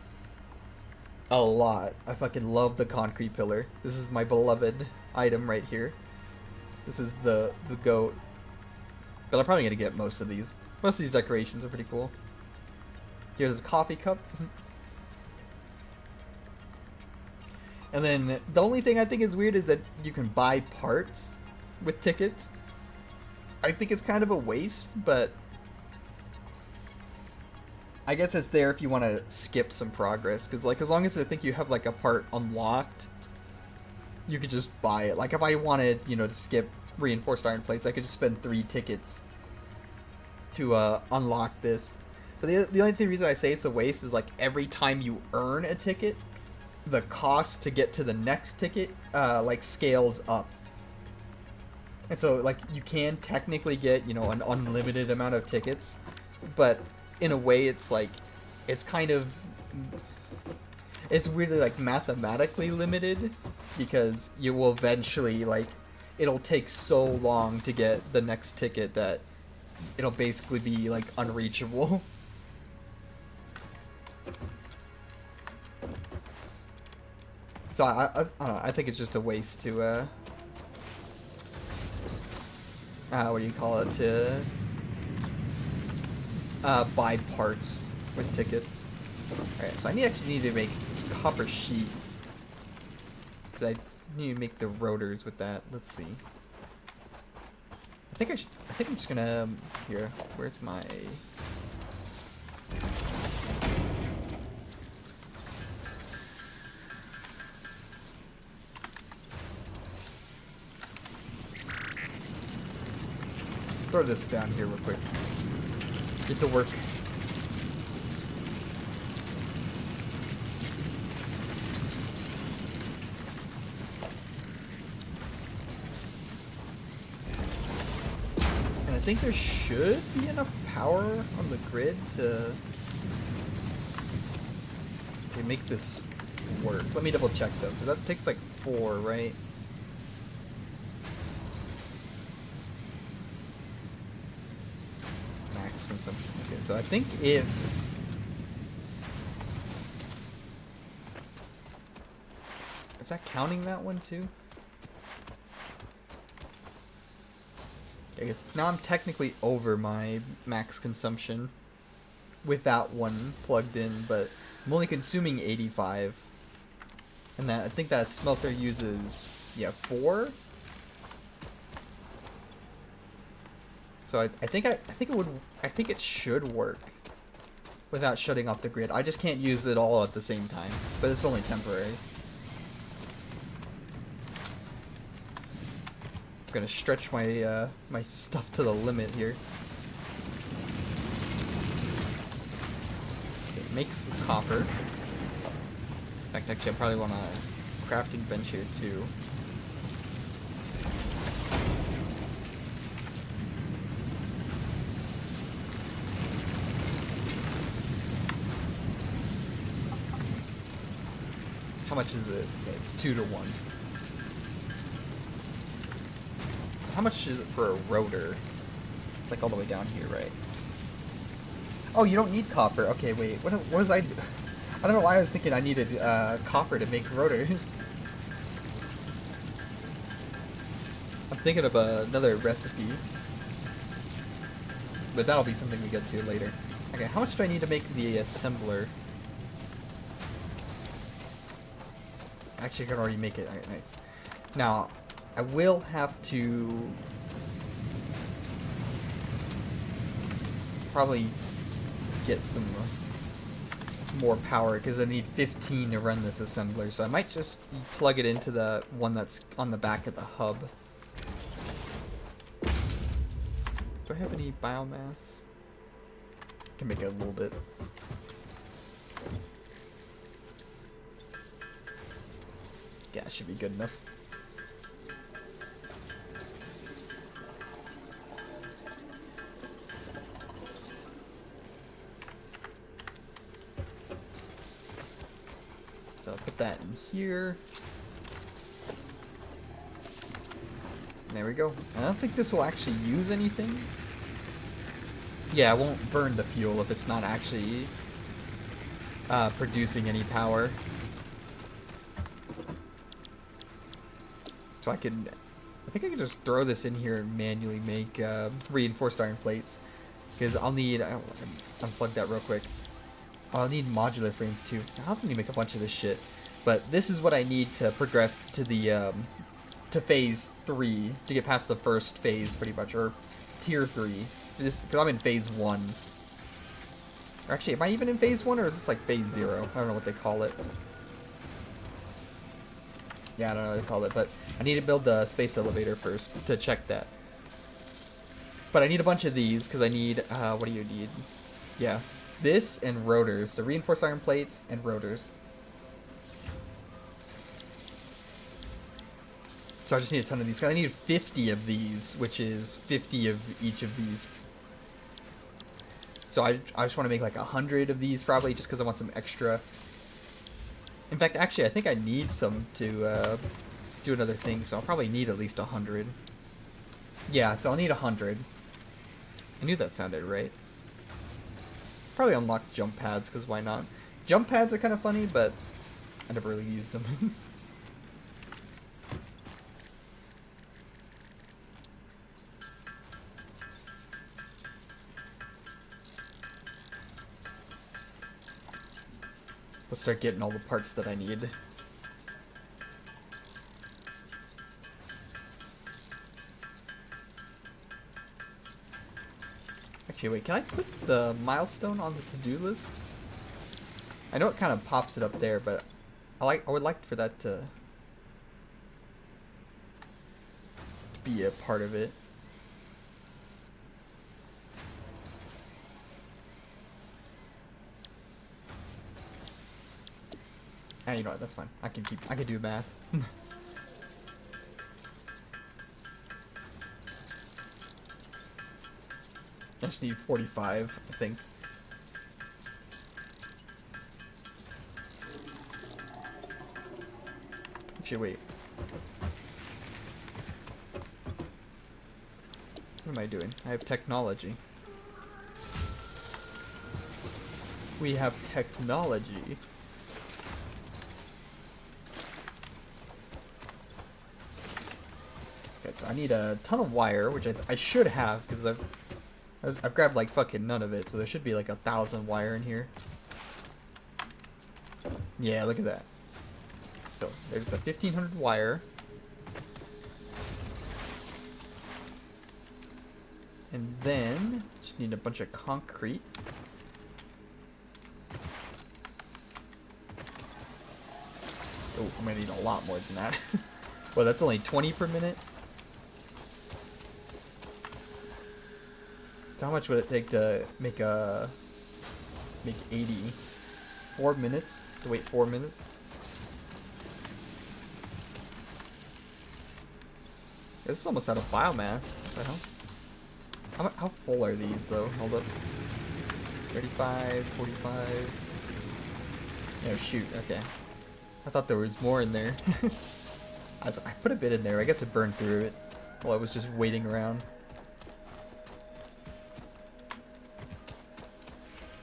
a lot. I fucking love the concrete pillar. This is my beloved item right here. This is the goat. But I'm probably going to get most of these. Most of these decorations are pretty cool. Here's a coffee cup. And then the only thing I think is weird is that you can buy parts with tickets. I think it's kind of a waste, but I guess it's there if you want to skip some progress. Because, like, as long as I think you have, like, a part unlocked, you could just buy it. Like, if I wanted, you know, to skip reinforced iron plates, I could just spend 3 tickets to unlock this. But the only reason I say it's a waste is, like, every time you earn a ticket, the cost to get to the next ticket, like, scales up. And so, like, you can technically get, you know, an unlimited amount of tickets, but in a way it's, like, it's kind of, it's weirdly, like, mathematically limited, because you will eventually, like, it'll take so long to get the next ticket that it'll basically be, like, unreachable. So I don't know, I think it's just a waste to, what do you call it, to buy parts with tickets. Alright, so I actually need to make copper sheets. Because I need to make the rotors with that. Let's see. I think I'm just gonna, here, where's my... Throw this down here real quick. Get to work. And I think there should be enough power on the grid to make this work. Let me double check though, because that takes like 4, right? Consumption. Okay, so I think if is that counting that one too? I guess now I'm technically over my max consumption with that one plugged in, but I'm only consuming 85, and that I think that smelter uses 4. So I think it should work without shutting off the grid. I just can't use it all at the same time, but it's only temporary. I'm gonna stretch my my stuff to the limit here. Okay, make some copper. In fact, actually, I probably want a crafting bench here too. How much is it? It's 2 to 1. How much is it for a rotor? It's like all the way down here, right? Oh, you don't need copper. Okay, wait. What was I? I don't know why I was thinking I needed copper to make rotors. I'm thinking of another recipe, but that'll be something we get to later. Okay, how much do I need to make the assembler? Actually, I can already make it. Alright, nice. Now, I will have to probably get some more power because I need 15 to run this assembler. So I might just plug it into the one that's on the back of the hub. Do I have any biomass? I can make it a little bit. Yeah, should be good enough. So I'll put that in here. There we go. I don't think this will actually use anything. Yeah, it won't burn the fuel if it's not actually producing any power. So I think I can just throw this in here and manually make reinforced iron plates. Because I'll need, unplug that real quick. I'll need modular frames too. I'll have to make a bunch of this shit. But this is what I need to progress to the to phase 3 to get past the first phase, pretty much, or tier 3. Because I'm in phase 1. Or actually, am I even in phase 1, or is this like phase 0? I don't know what they call it. Yeah, I don't know what they call it, but I need to build the space elevator first to check that. But I need a bunch of these because I need, what do you need? Yeah, this and rotors. So reinforced iron plates and rotors. So I just need a ton of these. 'Cause I need 50 of these, which is 50 of each of these. So I just want to make like 100 of these probably just because I want some extra. In fact, actually, I think I need some to do another thing. So I'll probably need at least 100. Yeah, so I'll need 100. I knew that sounded right. Probably unlock jump pads, because why not? Jump pads are kind of funny, but I never really used them. Let's start getting all the parts that I need. Actually, wait, can I put the milestone on the to-do list? I know it kind of pops it up there, but I would like for that to be a part of it. Ah, you know what, that's fine. I can do math. I just need 45, I think. Actually, wait. What am I doing? I have technology. We have technology. Okay, so I need a ton of wire, which I should have, because I've grabbed like fucking none of it, so there should be like 1,000 wire in here. Yeah, look at that. So there's a 1,500 wire. And then just need a bunch of concrete. Oh, I'm gonna need a lot more than that. Well, that's only 20 per minute. So how much would it take to make 80? 4 minutes? To wait 4 minutes? This is almost out of biomass. What the hell? How full are these though? Hold up. 35, 45. No, shoot. Okay. I thought there was more in there. I put a bit in there. I guess it burned through it while I was just waiting around.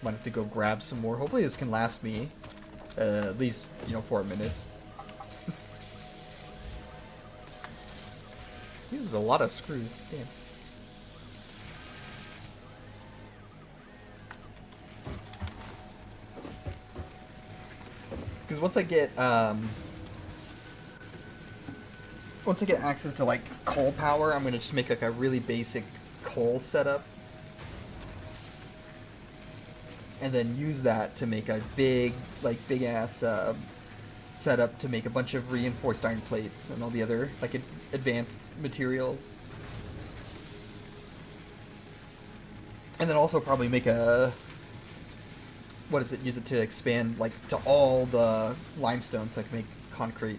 Might have to go grab some more. Hopefully this can last me at least, 4 minutes. Uses a lot of screws. Damn. Because once I get access to like coal power, I'm gonna just make like a really basic coal setup. And then use that to make a big ass setup to make a bunch of reinforced iron plates and all the other like advanced materials. And then also probably make a use it to expand like to all the limestone so I can make concrete.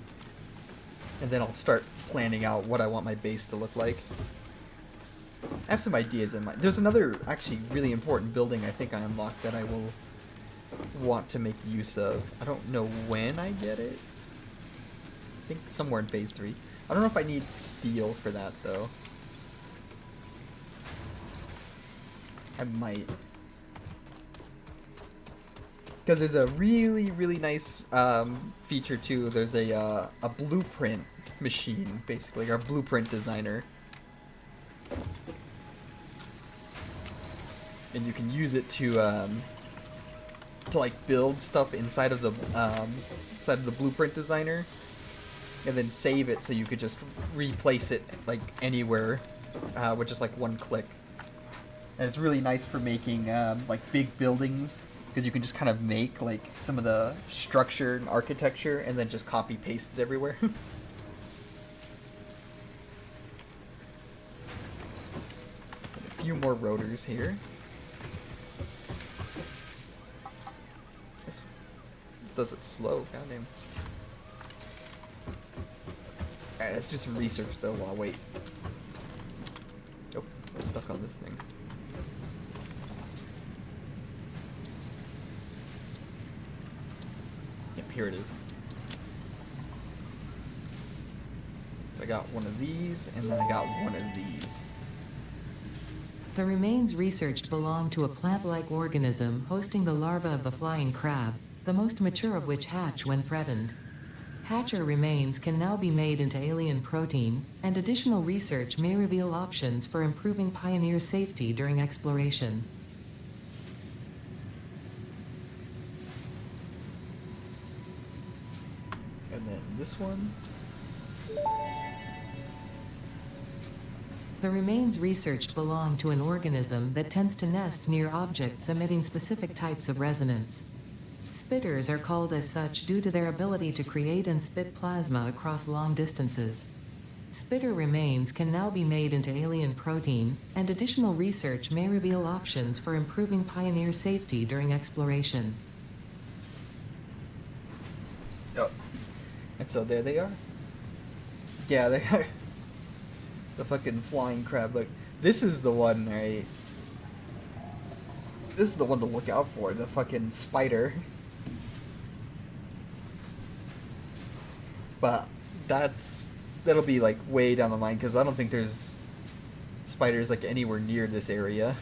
And then I'll start planning out what I want my base to look like. I have some ideas in mind. There's another actually really important building I think I unlocked that I will want to make use of. I don't know when I get it. I think somewhere in phase 3. I don't know if I need steel for that though. I might. Because there's a really, really nice feature too. There's a blueprint machine, basically, or a blueprint designer. And you can use it to to like build stuff inside of the blueprint designer, and then save it so you could just replace it like anywhere with just like one click. And it's really nice for making like big buildings, because you can just kind of make like some of the structure and architecture and then just copy paste it everywhere. A few more rotors here. This does it slow, goddamn. Alright, let's do some research though while I wait. Oh, I'm stuck on this thing. Yep, here it is. So I got one of these, and then I got one of these. The remains researched belong to a plant-like organism hosting the larva of the flying crab, the most mature of which hatch when threatened. Hatcher remains can now be made into alien protein, and additional research may reveal options for improving Pioneer safety during exploration. And then this one. The remains researched belong to an organism that tends to nest near objects emitting specific types of resonance. Spitters are called as such due to their ability to create and spit plasma across long distances. Spitter remains can now be made into alien protein, and additional research may reveal options for improving Pioneer safety during exploration. Oh. And so there they are. Yeah, they are. The fucking flying crab. Like, this is the one, right? This is the one to look out for. The fucking spider. But that'll be like way down the line, because I don't think there's spiders like anywhere near this area.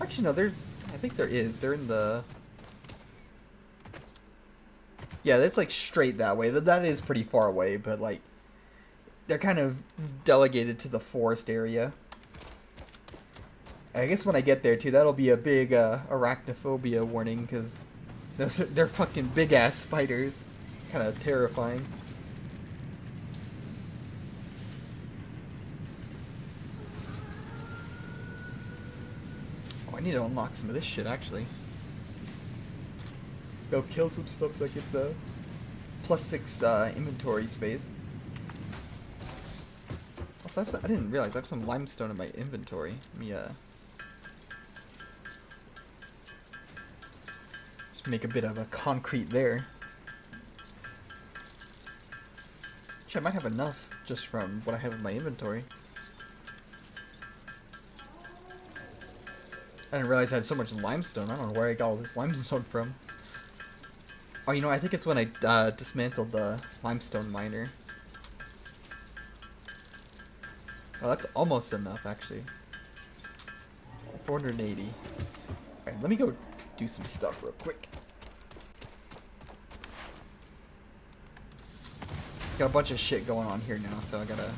Actually, no, I think there is. They're in the... Yeah, that's like straight that way. That is pretty far away, but like they're kind of delegated to the forest area. I guess when I get there too, that'll be a big arachnophobia warning, because they're fucking big ass spiders, kind of terrifying. Oh, I need to unlock some of this shit actually. Go kill some stuff so I get the +6 inventory space. Also, I didn't realize I have some limestone in my inventory. Let me just make a bit of a concrete there. Actually, I might have enough just from what I have in my inventory. I didn't realize I had so much limestone. I don't know where I got all this limestone from. Oh, you know, I think it's when I dismantled the limestone miner. Oh, that's almost enough, actually. 480. Alright, let me go do some stuff real quick. Got a bunch of shit going on here now, so I gotta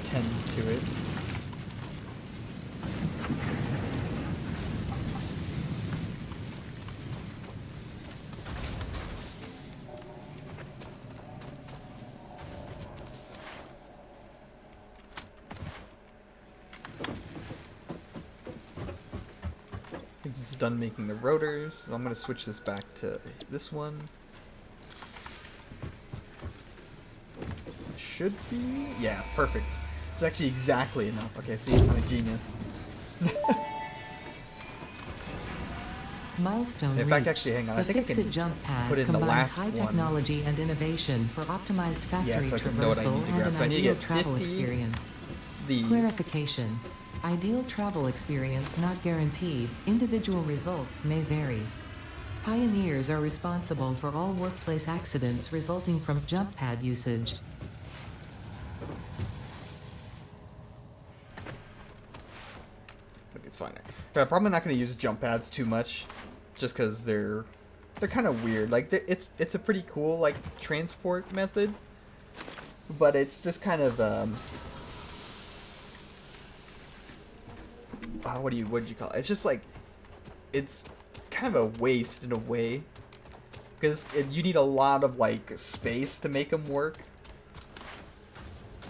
tend to it. Done making the rotors, so I'm going to switch this back to this one. Should be, yeah, perfect. It's actually exactly enough. Okay, see, I'm a genius. Milestone In fact, reached. actually, hang on. The I think I Fix-It can jump pad put it in the combines last high one. technology and innovation for optimized factory so I can know what I traversal need to and grab. an So I need to ideal get travel 50 experience. These. Clarification. Ideal travel experience not guaranteed. Individual results may vary. Pioneers are responsible for all workplace accidents resulting from jump pad usage. Look, it's fine. But I'm probably not going to use jump pads too much, just because they're kind of weird. Like, it's a pretty cool like transport method, but it's just kind of what do you call it? It's just like, it's kind of a waste in a way. Because you need a lot of, like, space to make them work.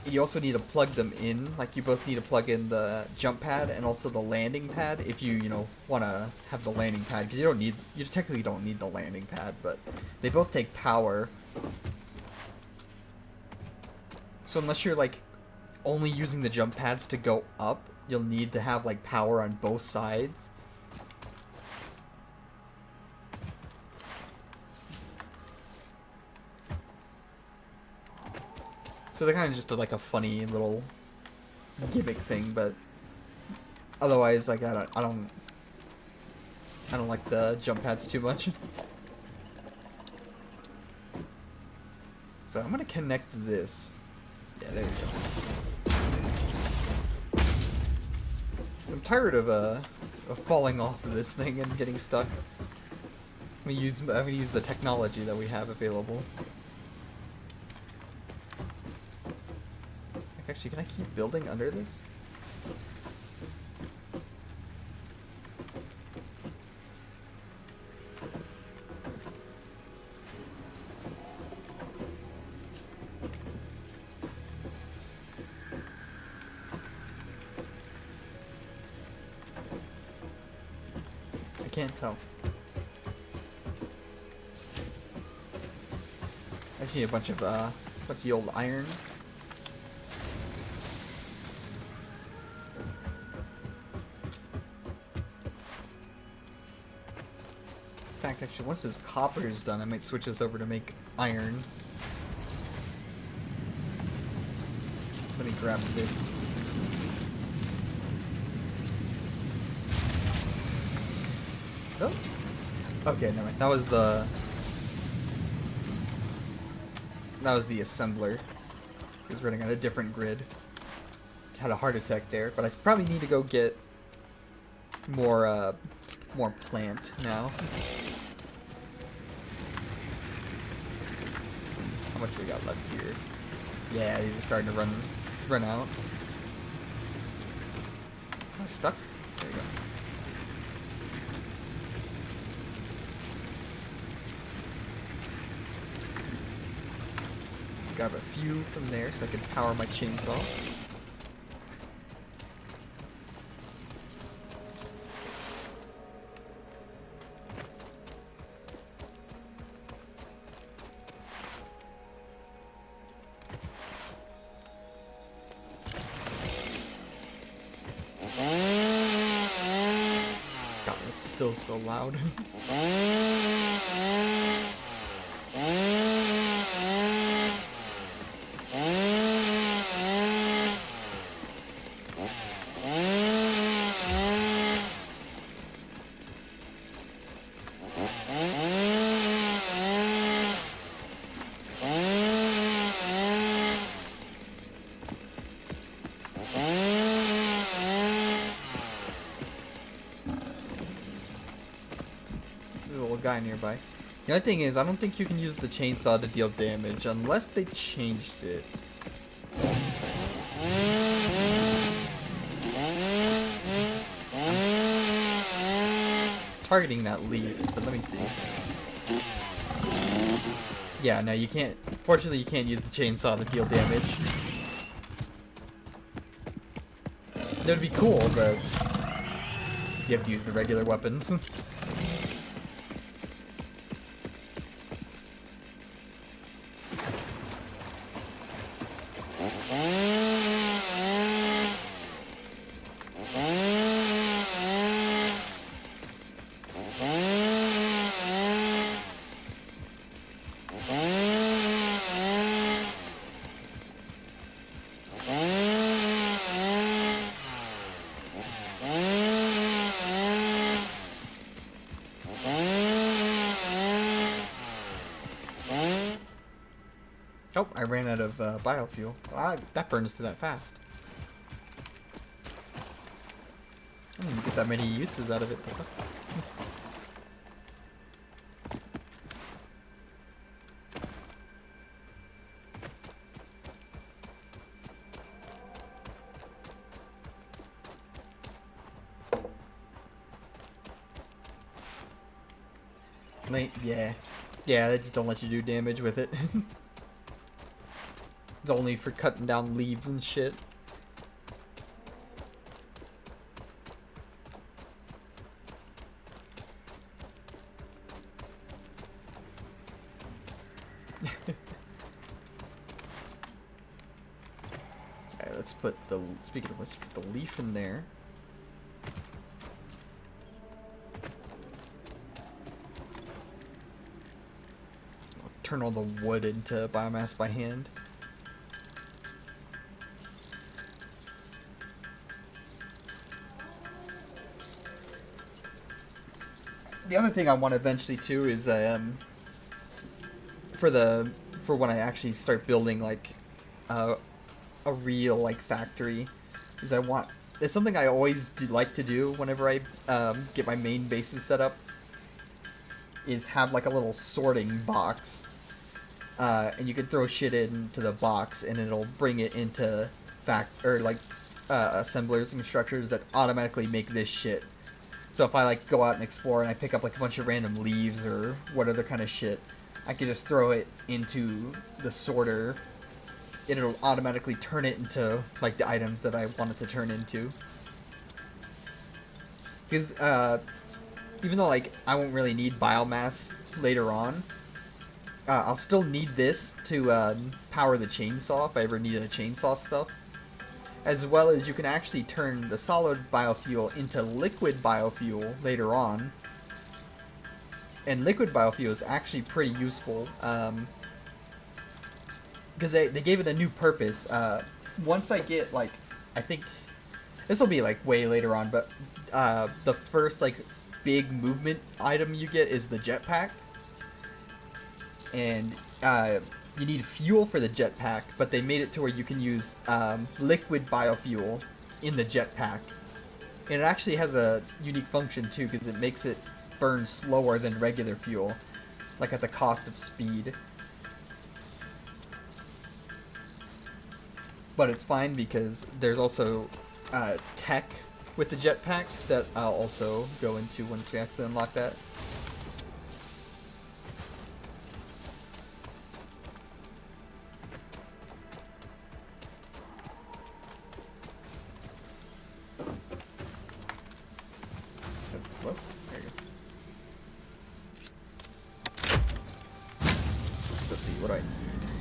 You also need to plug them in. Like, you both need to plug in the jump pad and also the landing pad if you, you know, want to have the landing pad. Because you technically don't need the landing pad, but they both take power. So unless you're, like, only using the jump pads to go up, you'll need to have, like, power on both sides. So they're kind of just like a funny little gimmick thing, but otherwise, like, I don't like the jump pads too much. So I'm gonna connect this. Yeah, there we go. I'm tired of falling off of this thing and getting stuck. I'm gonna use the technology that we have available. Actually, can I keep building under this? I can't tell. I just need a bunch of the old iron. Actually, once this copper is done, I might switch this over to make iron. Let me grab this. Oh. Okay, never mind. That was the assembler. He was running on a different grid. Had a heart attack there, but I probably need to go get more plant now. How much we got left here? Yeah, these are starting to run out. Am I stuck? There you go. Grab a few from there so I can power my chainsaw. God, it's still so loud. Guy nearby. The other thing is, I don't think you can use the chainsaw to deal damage unless they changed it. It's targeting that leaf, but let me see. Yeah, no, you can't. Fortunately, you can't use the chainsaw to deal damage. That would be cool, but you have to use the regular weapons. Oh, I ran out of biofuel. That burns through that fast. I didn't even get that many uses out of it. Yeah. Yeah, they just don't let you do damage with it. It's only for cutting down leaves and shit. Okay, let's put the, speaking of which, put the leaf in there. I'll turn all the wood into biomass by hand. The other thing I want eventually too is for when I actually start building like a real like factory, is it's something I always like to do whenever I get my main bases set up, is have like a little sorting box, and you can throw shit into the box and it'll bring it into assemblers and structures that automatically make this shit. So if I like go out and explore and I pick up like a bunch of random leaves or what other kind of shit, I can just throw it into the sorter and it'll automatically turn it into like the items that I want it to turn into. Because even though like I won't really need biomass later on, I'll still need this to power the chainsaw if I ever needed a chainsaw stuff. As well as you can actually turn the solid biofuel into liquid biofuel later on. And liquid biofuel is actually pretty useful, because they gave it a new purpose. Once I get, like, I think, this will be, like, way later on, but the first, like, big movement item you get is the jetpack. And, you need fuel for the jetpack, but they made it to where you can use liquid biofuel in the jetpack. And it actually has a unique function too, because it makes it burn slower than regular fuel, like at the cost of speed. But it's fine because there's also tech with the jetpack that I'll also go into once we actually unlock that.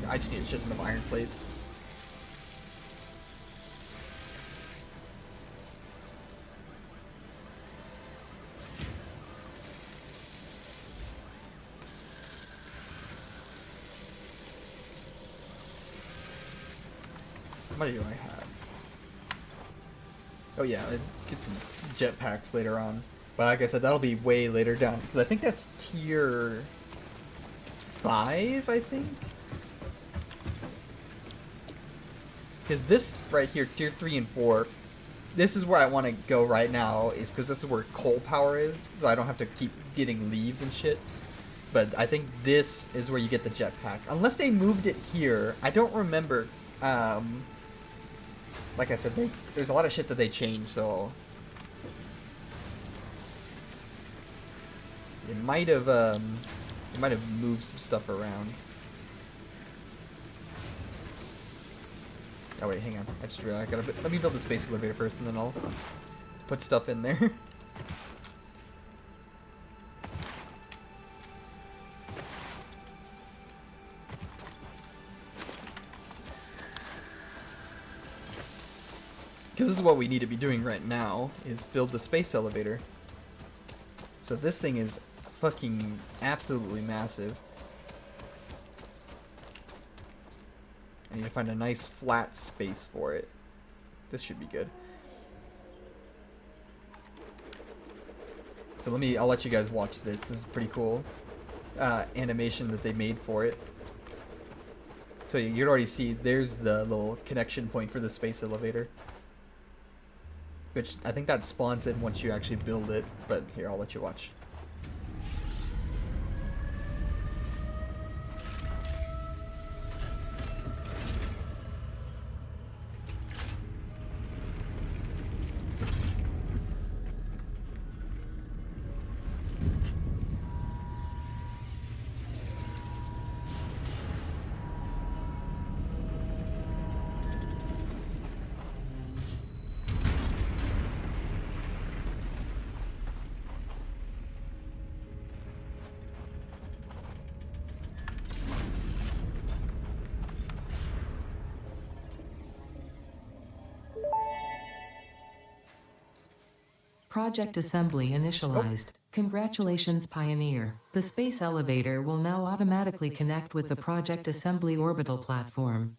I just need a shit ton of iron plates. How many do I have? Oh yeah, I get some jetpacks later on. But like I said, that'll be way later down. Because I think that's tier 5, I think? Because this right here, tier 3 and 4, this is where I want to go right now, is because this is where coal power is, so I don't have to keep getting leaves and shit. But I think this is where you get the jetpack. Unless they moved it here, I don't remember. Like I said, there's a lot of shit that they changed, so it might have moved some stuff around. Oh wait, hang on. I just realized let me build the space elevator first, and then I'll put stuff in there. Because this is what we need to be doing right now, is build the space elevator. So this thing is fucking absolutely massive. I need to find a nice flat space for it. This should be good. So I'll let you guys watch this. This is pretty cool animation that they made for it. So you can already see there's the little connection point for the space elevator. Which I think that spawns in once you actually build it, but here, I'll let you watch. Project assembly initialized. Congratulations, Pioneer. The space elevator will now automatically connect with the Project Assembly orbital platform.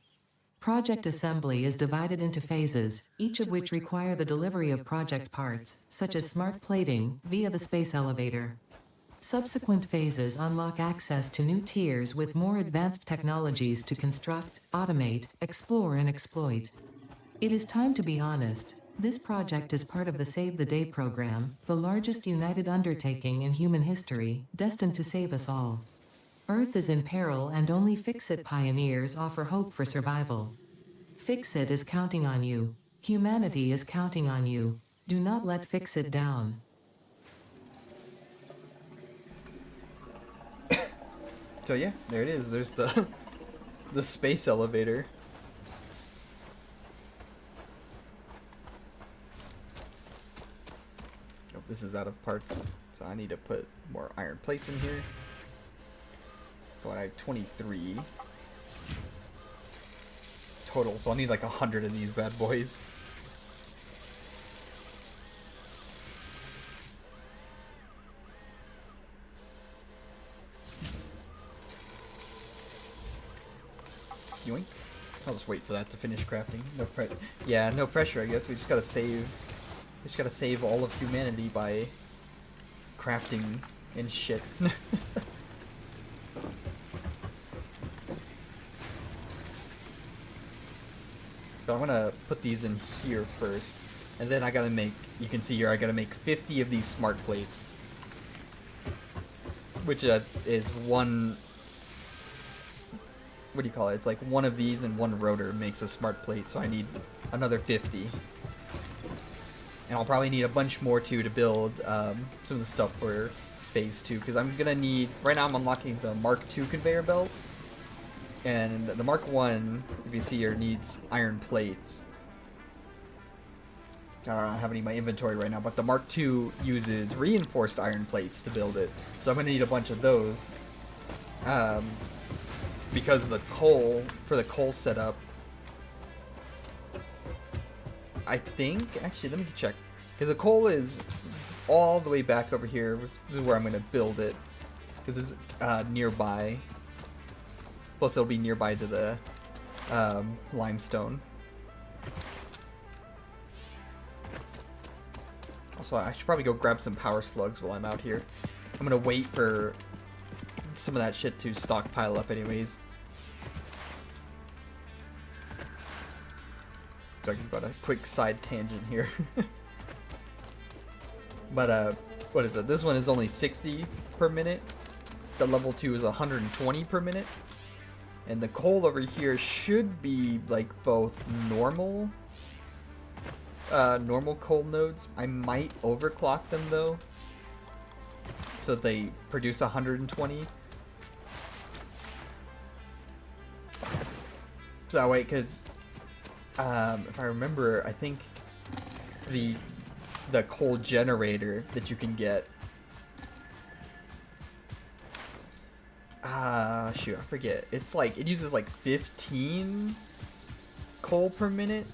Project assembly is divided into phases, each of which require the delivery of project parts, such as smart plating, via the space elevator. Subsequent phases unlock access to new tiers with more advanced technologies to construct, automate, explore, and exploit. It is time to be honest. This project is part of the Save the Day program, the largest united undertaking in human history, destined to save us all. Earth is in peril and only Fix-It pioneers offer hope for survival. Fix-It is counting on you. Humanity is counting on you. Do not let Fix-It down. So yeah, there it is. There's the the space elevator. Oh, this is out of parts, so I need to put more iron plates in here. So I have 23 total, so I'll need like 100 of these bad boys. Yoink. I'll just wait for that to finish crafting. No pressure, I guess. We just gotta save all of humanity by crafting and shit. So I'm gonna put these in here first, and then I gotta make, you can see here, I gotta make 50 of these smart plates. Which is one, what do you call it? It's like one of these and one rotor makes a smart plate, so I need another 50. And I'll probably need a bunch more too to build some of the stuff for phase 2, because I'm gonna need, right now I'm unlocking the Mark II conveyor belt. And the Mark 1, if you see here, needs iron plates. I don't have any in my inventory right now, but the Mark II uses reinforced iron plates to build it. So I'm going to need a bunch of those. Because the coal, for the coal setup, I think, actually, let me check. Because the coal is all the way back over here. This is where I'm going to build it. Because it's nearby. Plus, it'll be nearby to the limestone. Also, I should probably go grab some power slugs while I'm out here. I'm gonna wait for some of that shit to stockpile up anyways. So I can go on a quick side tangent here. But, what is it? This one is only 60 per minute. The level 2 is 120 per minute. And the coal over here should be like both normal coal nodes. I might overclock them though, so that they produce 120. So that way, because if I remember, I think the coal generator that you can get. Shoot, I forget. It's like, it uses like 15 coal per minute.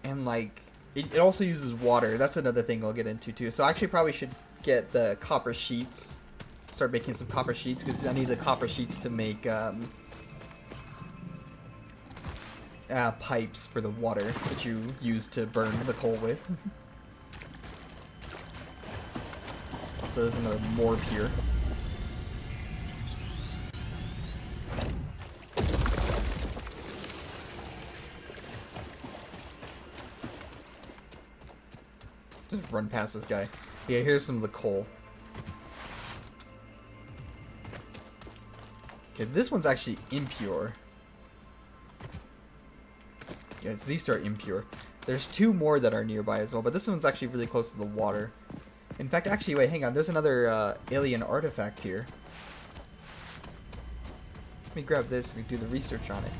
And like, it also uses water. That's another thing I'll get into too. So I actually probably should get the copper sheets. Start making some copper sheets, because I need the copper sheets to make pipes for the water that you use to burn the coal with. So there's another morph here. Just run past this guy. Yeah, here's some of the coal. Okay, this one's actually impure. Yeah, so these two are impure. There's 2 more that are nearby as well, but this one's actually really close to the water. In fact, actually, wait, hang on. There's another alien artifact here. Let me grab this and we do the research on it.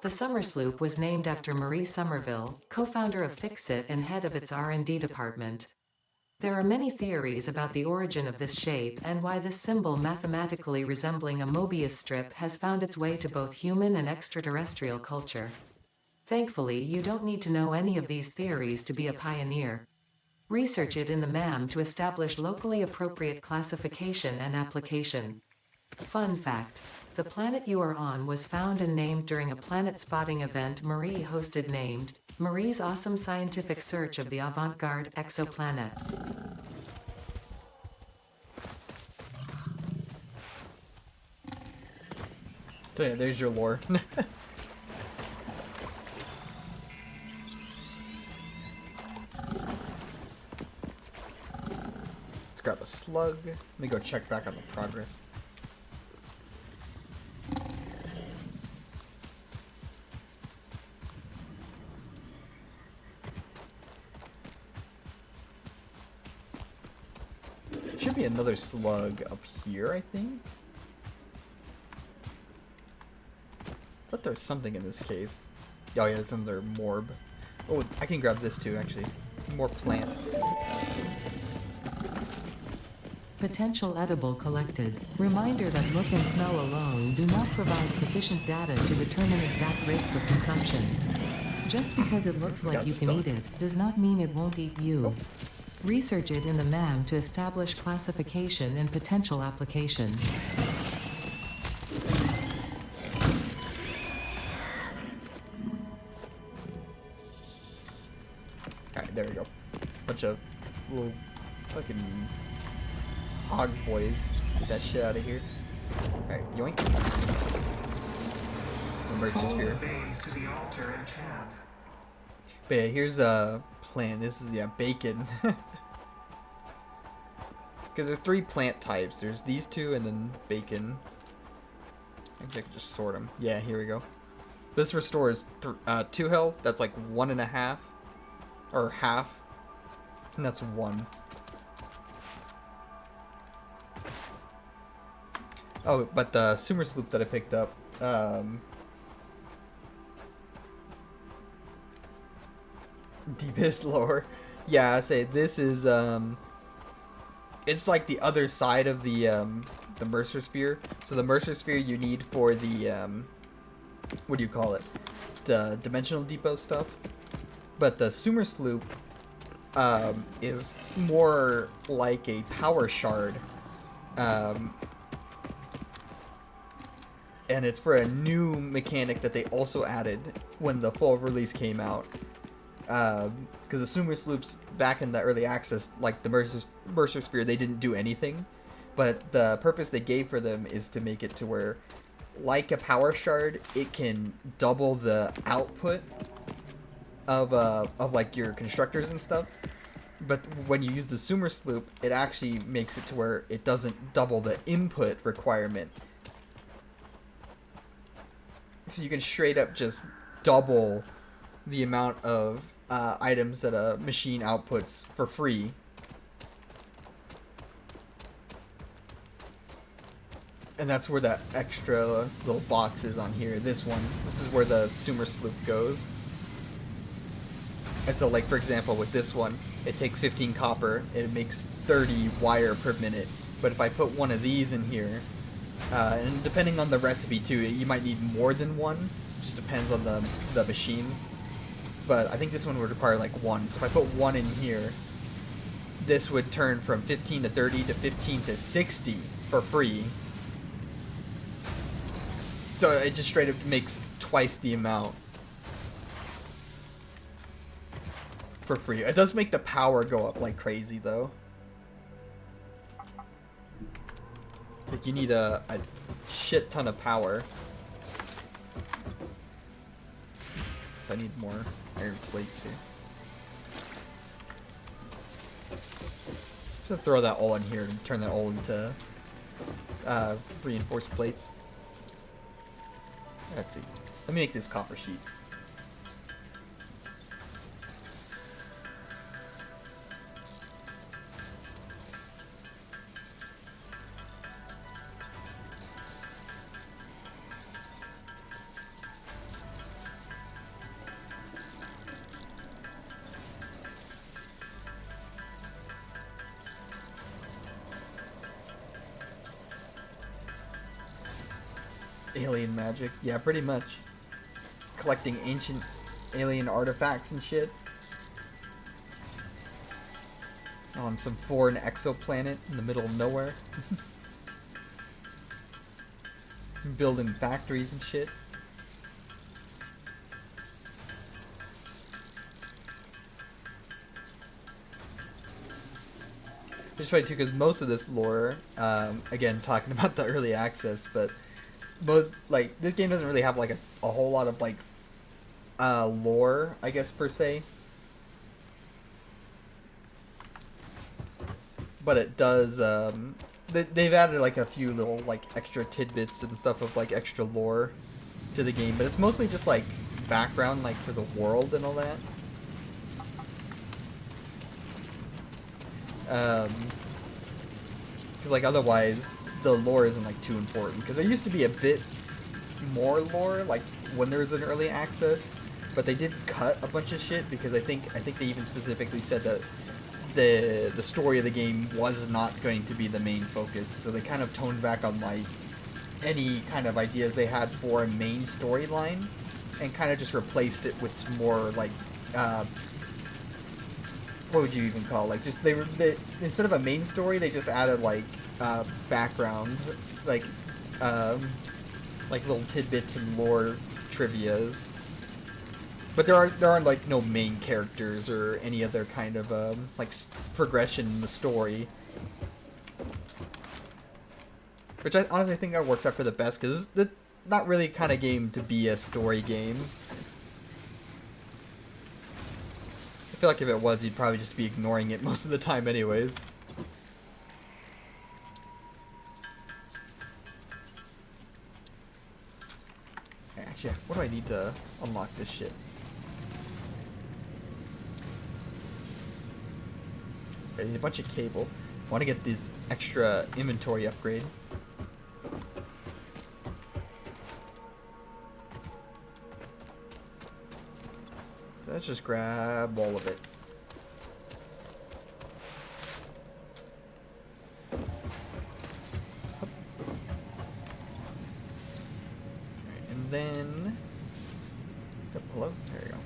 The Summer Sloop was named after Marie Somerville, co-founder of Fix-It and head of its R&D department. There are many theories about the origin of this shape and why this symbol mathematically resembling a Mobius strip has found its way to both human and extraterrestrial culture. Thankfully, you don't need to know any of these theories to be a pioneer. Research it in the MAM to establish locally appropriate classification and application. Fun fact: the planet you are on was found and named during a planet spotting event Marie hosted named Marie's Awesome Scientific Search of the Avant-Garde Exoplanets. So yeah, there's your lore. Let's grab a slug. Let me go check back on the progress. Should be another slug up here, I think. I thought there was something in this cave. Oh yeah, it's another morb. Oh, I can grab this too, actually. More plant. Potential edible collected. Reminder that look and smell alone do not provide sufficient data to determine exact risk of consumption. Just because it looks like you can eat it does not mean it won't eat you. Research it in the MAM to establish classification and potential application. Alright, there we go. Bunch of little fucking hog boys. Get that shit out of here. Alright, yoink. Emergency Follow spear. the veins to the altar and camp. But yeah, here's a plant. This is, yeah, bacon. Because there's 3 plant types. There's these 2 and then bacon. I think I can just sort them. Yeah, here we go. This restores 2 health. That's like 1.5. Or half. And that's 1. Oh, but the Sumer Sloop that I picked up, deepest lore. Yeah, I say this is it's like the other side of the Mercer Sphere. So the Mercer Sphere you need for the what do you call it? The Dimensional Depot stuff. But the Sumer Sloop is more like a power shard. And it's for a new mechanic that they also added when the full release came out. Because the Sumer Sloops back in the early access, like the Mercer Sphere, they didn't do anything. But the purpose they gave for them is to make it to where, like a power shard, it can double the output of like your constructors and stuff. But when you use the Sumer Sloop, it actually makes it to where it doesn't double the input requirement. So you can straight up just double the amount of items that a machine outputs for free. And that's where that extra little box is on here. This one. This is where the Sumer Sloop goes. And so, like, for example, with this one, it takes 15 copper, and it makes 30 wire per minute. But if I put one of these in here, and depending on the recipe too, you might need more than one. It just depends on the machine. But I think this one would require like 1. So if I put 1 in here, this would turn from 15 to 30 to 15 to 60 for free. So it just straight up makes twice the amount for free. It does make the power go up like crazy though. Like you need a shit ton of power. So I need more iron plates here. Just gonna throw that all in here and turn that all into reinforced plates. Let's see. Let me make this copper sheet. Alien magic. Yeah, pretty much. Collecting ancient alien artifacts and shit. On some foreign exoplanet in the middle of nowhere. Building factories and shit. It's funny too, because most of this lore, again, talking about the early access, but both, like, this game doesn't really have, like, a whole lot of, like, lore, I guess, per se. But it does, they've added, like, a few little, like, extra tidbits and stuff of, like, extra lore to the game, but it's mostly just, like, background, like, for the world and all that. Because, like, otherwise, the lore isn't, like, too important. Because there used to be a bit more lore, like, when there was an early access, but they did cut a bunch of shit, because I think they even specifically said that the story of the game was not going to be the main focus, so they kind of toned back on, like, any kind of ideas they had for a main storyline, and kind of just replaced it with some more, like, what would you even call it? Like, just they instead of a main story, they just added, like, background, like little tidbits and lore trivias. But there aren't like no main characters or any other kind of like progression in the story. Which I honestly think that works out for the best, because it's not really kind of game to be a story game. I feel like if it was, you'd probably just be ignoring it most of the time anyways. Actually, what do I need to unlock this shit? I need a bunch of cable. I want to get this extra inventory upgrade. So let's just grab all of it. Alright, and then... Oh, hello? There you go.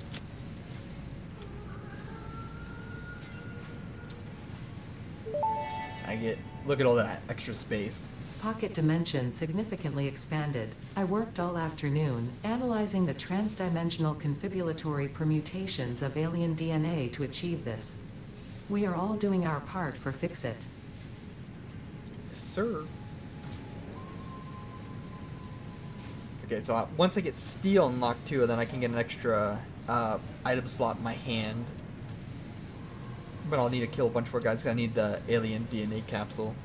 I get... Look at all that extra space. Pocket dimension significantly expanded. I worked all afternoon, analyzing the transdimensional confibulatory permutations of alien DNA to achieve this. We are all doing our part for Fix-It. Yes, sir. Okay, so once I get steel unlocked too, then I can get an extra item slot in my hand. But I'll need to kill a bunch more guys, because I need the alien DNA capsule.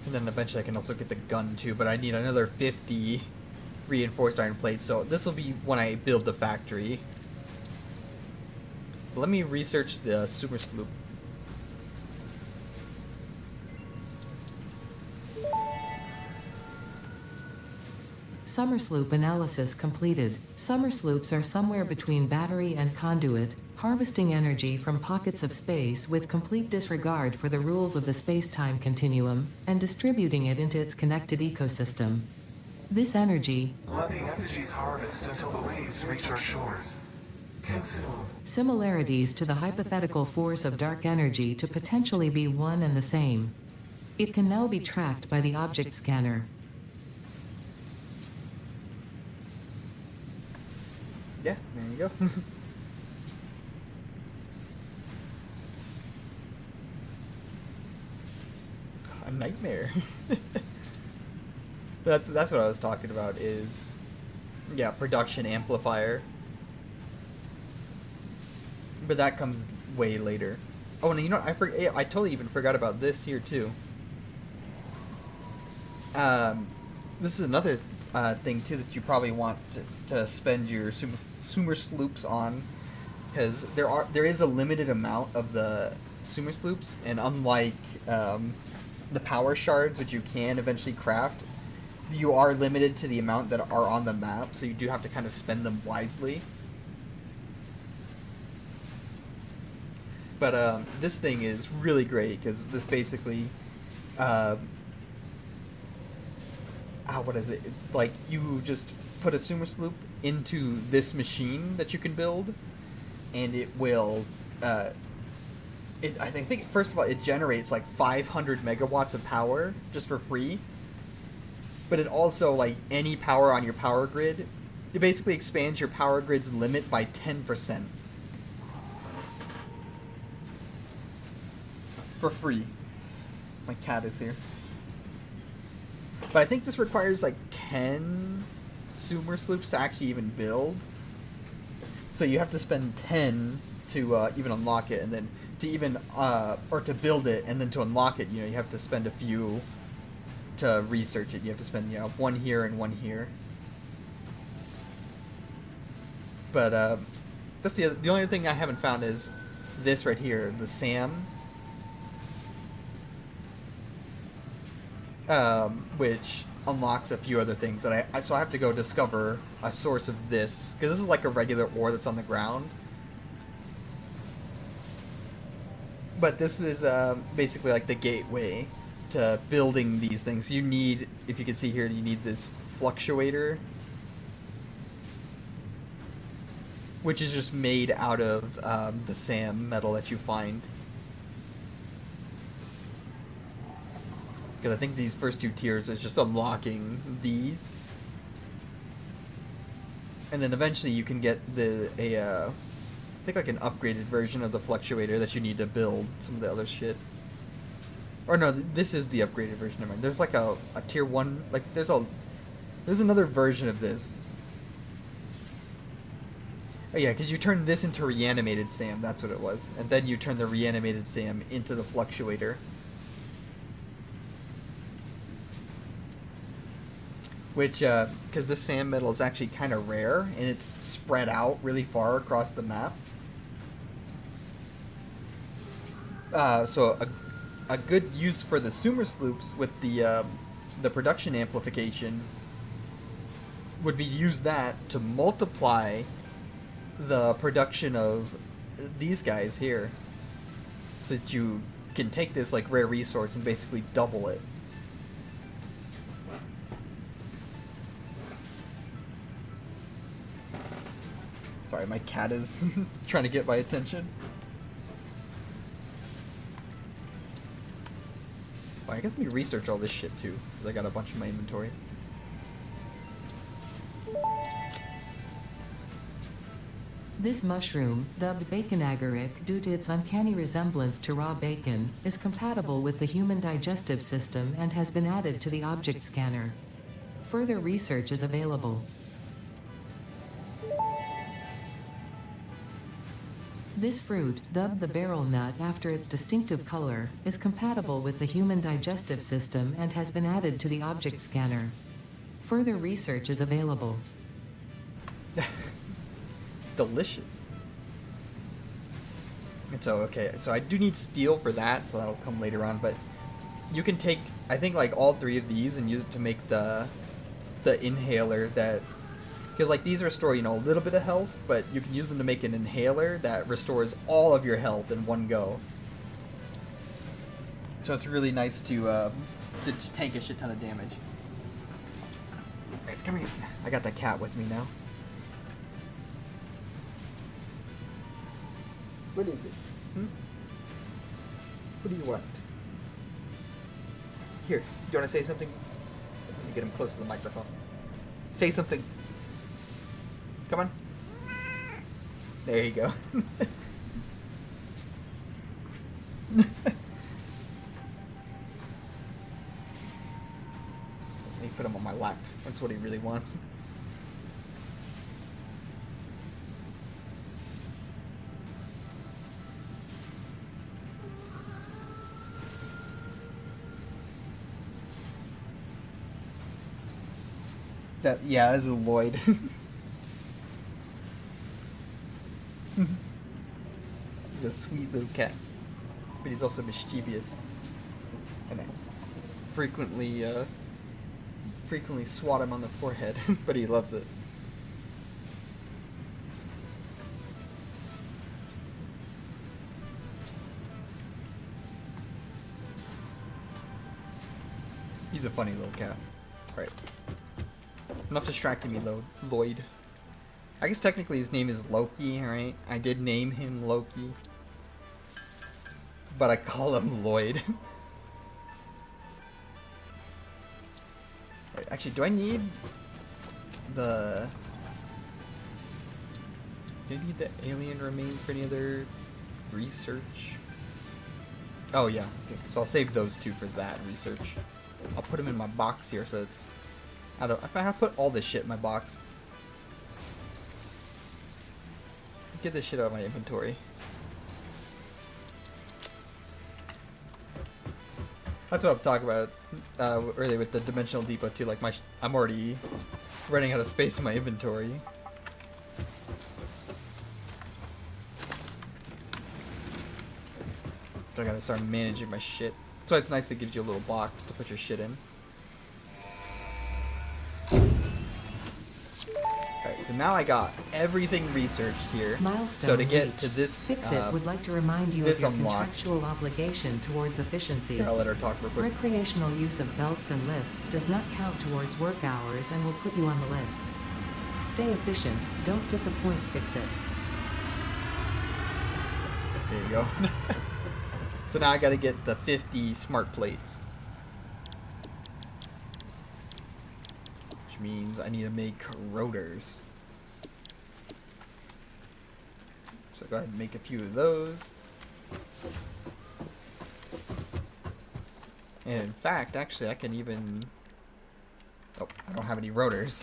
And then eventually I can also get the gun too, but I need another 50 reinforced iron plates, so this will be when I build the factory. Let me research the super sloop. Summer sloop analysis completed. Summer sloops are somewhere between battery and conduit, harvesting energy from pockets of space with complete disregard for the rules of the space-time continuum, and distributing it into its connected ecosystem. This energy, Let the effigies harvest until the waves reach our shores. Consume. similarities to the hypothetical force of dark energy to potentially be one and the same. It can now be tracked by the object scanner. Yeah, there you go. A nightmare. That's what I was talking about, is, yeah, production amplifier. But that comes way later. Oh, and you know what, I totally even forgot about this here too. This is another thing too that you probably want to spend your Sumer sloops on, because there is a limited amount of the Sumer sloops, and unlike the power shards, which you can eventually craft, you are limited to the amount that are on the map, so you do have to kind of spend them wisely. But this thing is really great because this basically, what is it? Like you just put a sumo sloop into this machine that you can build, and it will. I think first of all it generates like 500 megawatts of power just for free. But it also, like any power on your power grid, it basically expands your power grid's limit by 10%. For free. My cat is here. But I think this requires like 10 sumo sloops to actually even build. So you have to spend 10 to even unlock it, and then to even, or to build it, and then to unlock it, you know, you have to spend a few to research it. You have to spend, you know, one here and one here. But that's the only thing I haven't found is this right here, the SAM. Which unlocks a few other things that so I have to go discover a source of this, because this is like a regular ore that's on the ground. But this is basically like the gateway to building these things. You need, if you can see here, you need this fluctuator, which is just made out of the SAM metal that you find. Because I think these first two tiers is just unlocking these, and then eventually you can get I think like an upgraded version of the fluctuator that you need to build some of the other shit. Or no, this is the upgraded version of it. There's like a tier 1, like there's another version of this. Oh yeah, because you turn this into reanimated SAM, that's what it was. And then you turn the reanimated SAM into the fluctuator. Which, because this SAM metal is actually kind of rare, and it's spread out really far across the map. So a good use for the sumo sloops with the production amplification would be use that to multiply the production of these guys here, so that you can take this like rare resource and basically double it. Sorry, my cat is trying to get my attention. Well, I guess let me research all this shit too, because I got a bunch in my inventory. This mushroom, dubbed bacon agaric due to its uncanny resemblance to raw bacon, is compatible with the human digestive system and has been added to the object scanner. Further research is available. This fruit, dubbed the barrel nut after its distinctive color, is compatible with the human digestive system and has been added to the object scanner. Further research is available. Delicious. And so, okay, so I do need steel for that, so that'll come later on, but you can take, I think, like, all three of these and use it to make the inhaler that, because, like, these restore, you know, a little bit of health, but you can use them to make an inhaler that restores all of your health in one go. So it's really nice to just take a shit ton of damage. Hey, come here. I got that cat with me now. What is it? What do you want? Here, do you want to say something? Let me get him close to the microphone. Say something. Come on. There you go. Let me put him on my lap. That's what he really wants. Yeah, this is Lloyd. He's a sweet little cat, but he's also mischievous, and I frequently swat him on the forehead, but he loves it. He's a funny little cat. Right. Enough distracting me, Lloyd. I guess technically his name is Loki, right? I did name him Loki. But I call him Lloyd. Right, actually, do I need the... Do I need the alien remains for any other research? Oh yeah, okay. So I'll save those two for that research. I'll put them in my box here so it's... I have to put all this shit in my box. Get this shit out of my inventory. That's what I'm talking about earlier with the dimensional depot too. Like I'm already running out of space in my inventory. So I gotta start managing my shit. That's why it's nice that it gives you a little box to put your shit in. Alright, so now I got everything researched here. Milestone so to get reached. to this, Fix-It would like to remind you of this your unlocked. contractual obligation towards efficiency. Here, I'll let her talk real quick. Recreational use of belts and lifts does not count towards work hours and will put you on the list. Stay efficient, don't disappoint, Fix-It. There you go. So now I gotta get the 50 smart plates. Which means I need to make rotors. So go ahead and make a few of those. And in fact, actually I can even... Oh, I don't have any rotors.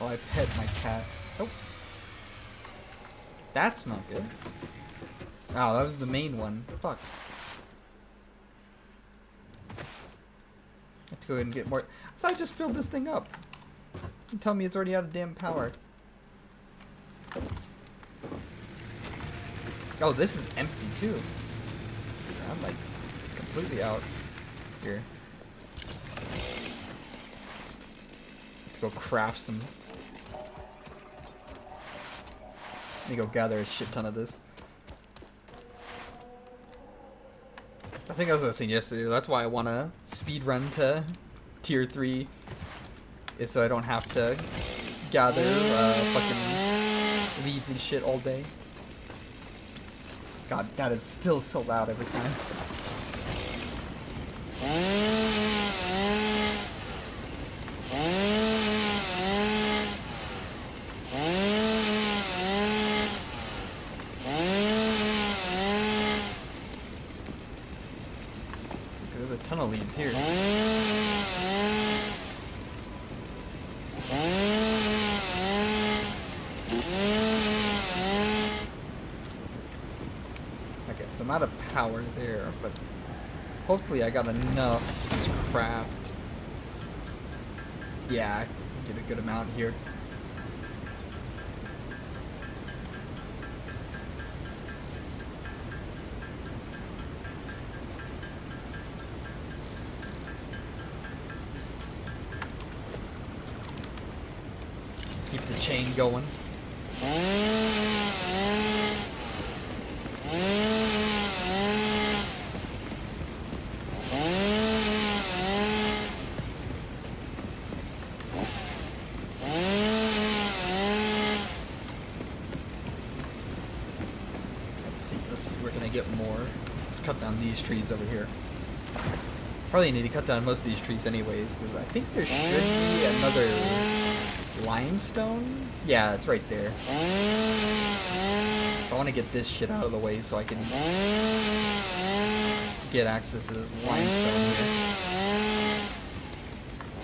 Oh, I pet my cat. Oh. That's not good. Oh, that was the main one. Fuck. I have to go ahead and get more. I thought I just filled this thing up. You tell me it's already out of damn power. Oh, this is empty too. I'm like completely out here. Let's go craft some. Let me go gather a shit ton of this. I think I was saying yesterday, that's why I want to speed run to tier 3. Is so I don't have to gather fucking leaves and shit all day. God, that is still so loud every time. There's a ton of leaves here. Okay, so I'm out of power there, but hopefully I got enough to craft. Yeah, I can get a good amount here. Keep the chain going. Let's see, where can I get more? Cut down these trees over here. Probably need to cut down most of these trees anyways, because I think there should be another limestone? Yeah, it's right there. I want to get this shit out of the way so I can get access to this limestone here.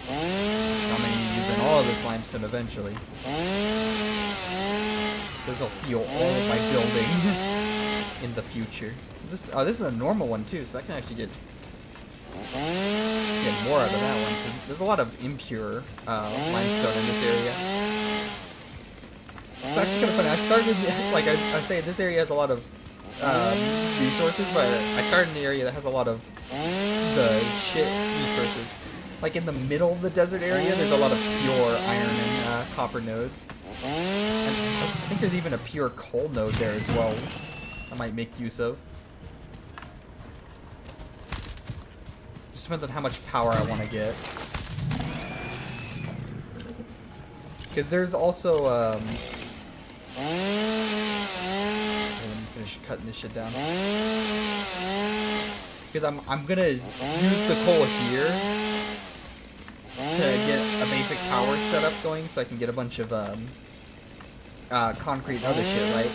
I'm going to be using all of this limestone eventually. This will fuel all of my building in the future. This is a normal one too, so I can actually get more out of that one. There's a lot of impure limestone in this area. It's actually kind of funny. I started, like, I say this area has a lot of resources, but I started in the area that has a lot of the shit resources. Like in the middle of the desert area, there's a lot of pure iron and copper nodes. And I think there's even a pure coal node there as well. I might make use of. Just depends on how much power I want to get. Because there's also, let me finish cutting this shit down. Because I'm gonna use the coal here to get a basic power setup going, so I can get a bunch of concrete and other shit, right?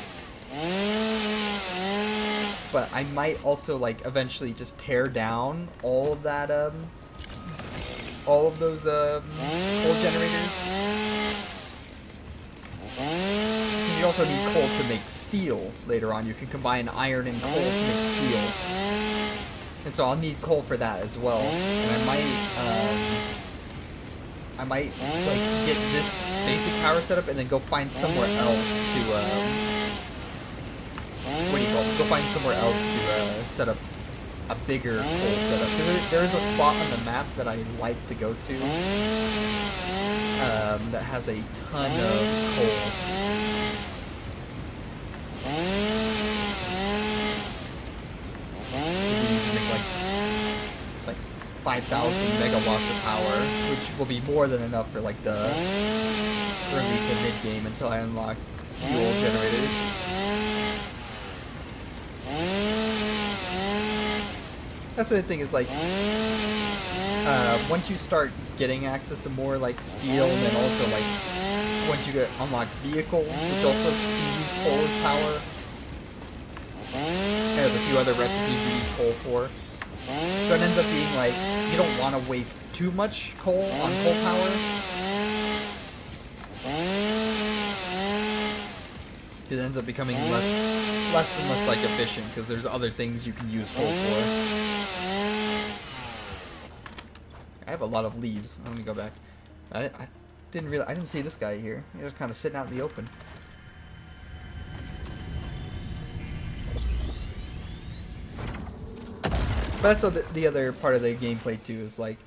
But I might also like eventually just tear down all of that, all of those coal generators. You also need coal to make steel later on. You can combine iron and coal to make steel. And so I'll need coal for that as well. And I might like get this basic power setup and then go find somewhere else to what do you call it? Go find somewhere else to set up a bigger coal setup. There is a spot on the map that I like to go to that has a ton of coal. Like 5,000 megawatts of power, which will be more than enough for like the early to mid game until I unlock fuel generators. That's the thing is like once you start getting access to more like steel, and then also like once you get unlock vehicles, which also use coal as power. There's a few other recipes you need coal for. So it ends up being like, you don't want to waste too much coal on coal power. It ends up becoming less and less like efficient because there's other things you can use coal for. I have a lot of leaves. Let me go back. I didn't see this guy here. He was kind of sitting out in the open. But that's the other part of the gameplay too, is like,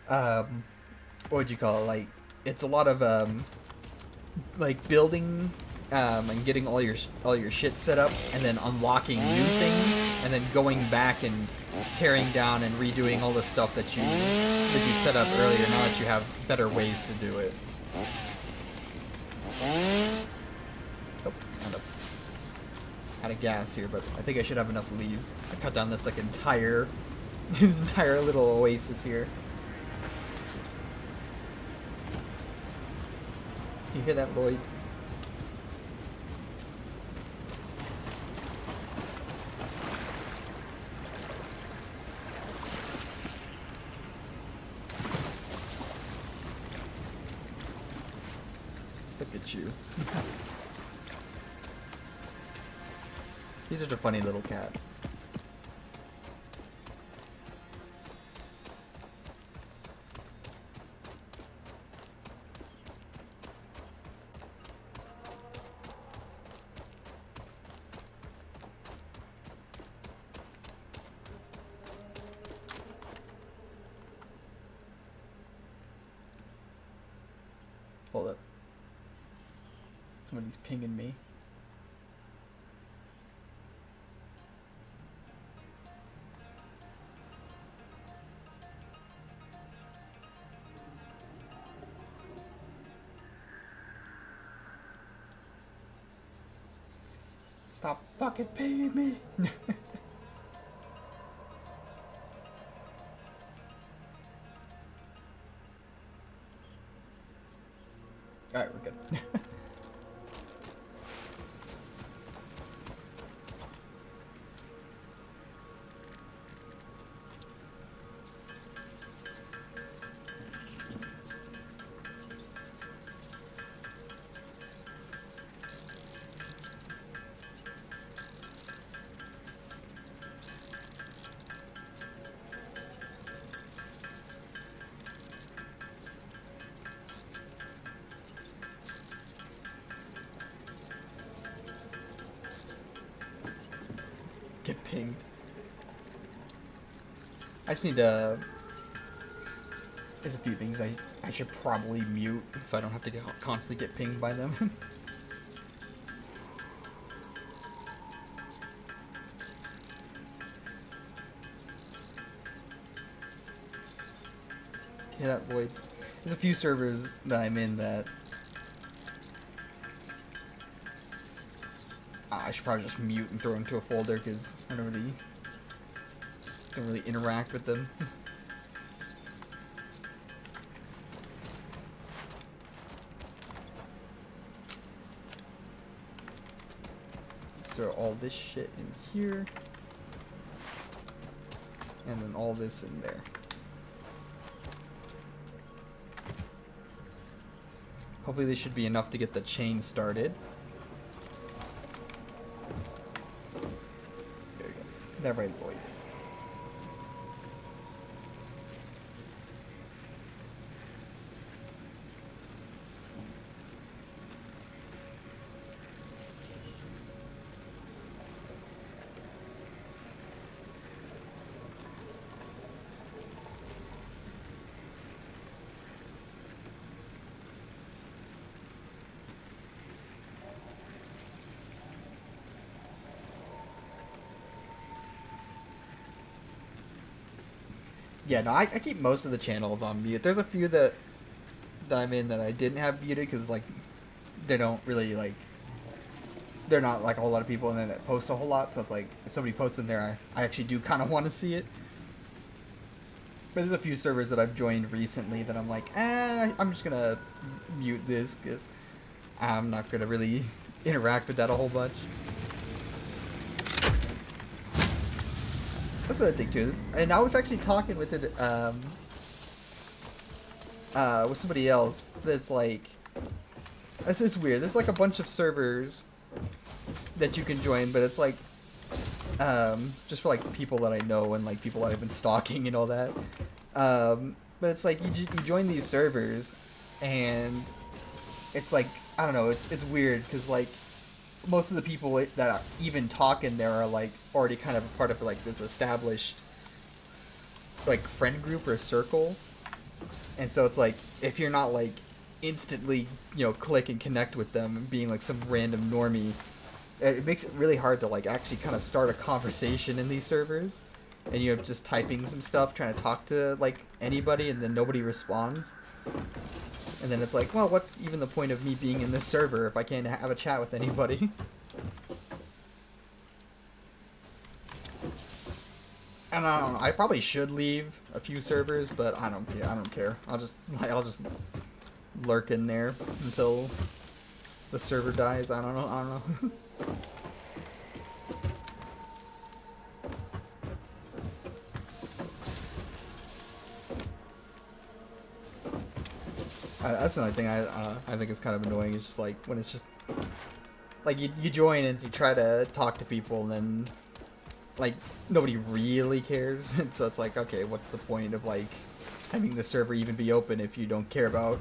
what would you call it? Like, it's a lot of like building and getting all your shit set up, and then unlocking new things, and then going back and tearing down and redoing all the stuff that you set up earlier. Now that you have better ways to do it. Oh, kind of out of gas here, but I think I should have enough leaves. I cut down this like entire little oasis here. You hear that, Lloyd? Look at you. He's such a funny little cat. Hold up. Somebody's pinging me. Stop fucking paying me. Alright, we're good. pinged. I just need to... There's a few things I should probably mute so I don't have to constantly get pinged by them. Yeah, that void. There's a few servers that I'm in that I should probably just mute and throw into a folder because I don't really interact with them. Let's throw all this shit in here, and then all this in there. Hopefully this should be enough to get the chain started. There we go. That right, Lloyd. Yeah, no, I keep most of the channels on mute. There's a few that I'm in that I didn't have muted because, like, they don't really, like, they're not, like, a whole lot of people in there that post a whole lot, so it's like, if somebody posts in there, I actually do kind of want to see it. But there's a few servers that I've joined recently that I'm like, I'm just going to mute this because I'm not going to really interact with that a whole bunch. That's what I think too. And I was actually talking with it, with somebody else that's like, it's just weird. There's like a bunch of servers that you can join, but it's like, just for like people that I know and like people that I've been stalking and all that. But it's like you join these servers and it's like, I don't know, it's weird because like most of the people that are even talking there are like already kind of a part of like this established like friend group or circle, and so it's like if you're not like instantly, you know, click and connect with them and being like some random normie, it makes it really hard to like actually kind of start a conversation in these servers, and you're just typing some stuff trying to talk to like anybody and then nobody responds. And then it's like, well, what's even the point of me being in this server if I can't have a chat with anybody? And I don't know, I probably should leave a few servers, but I don't care. I'll just lurk in there until the server dies. I don't know. That's another thing I think is kind of annoying. It's just like when it's just like you join and you try to talk to people and then like nobody really cares, and so it's like, okay, what's the point of like having the server even be open if you don't care about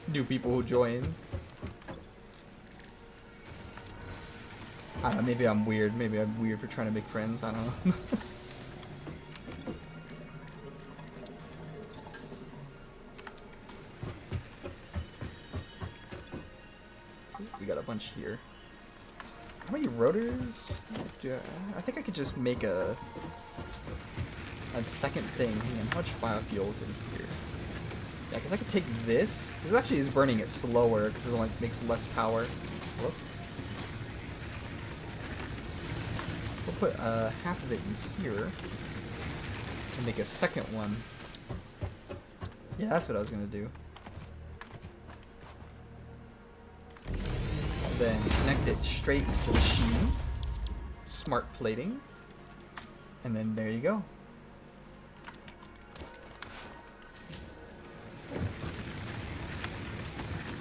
new people who join? I don't know, maybe I'm weird. Maybe I'm weird for trying to make friends. I don't know. We got a bunch here. How many rotors? I think I could just make a second thing. Hang on, how much biofuel is in here? Yeah, because I could take this. This actually is burning it slower because it like makes less power. Whoop. We'll put half of it in here and make a second one. Yeah, that's what I was gonna do. Then connect it straight to the machine. Smart plating. And then there you go.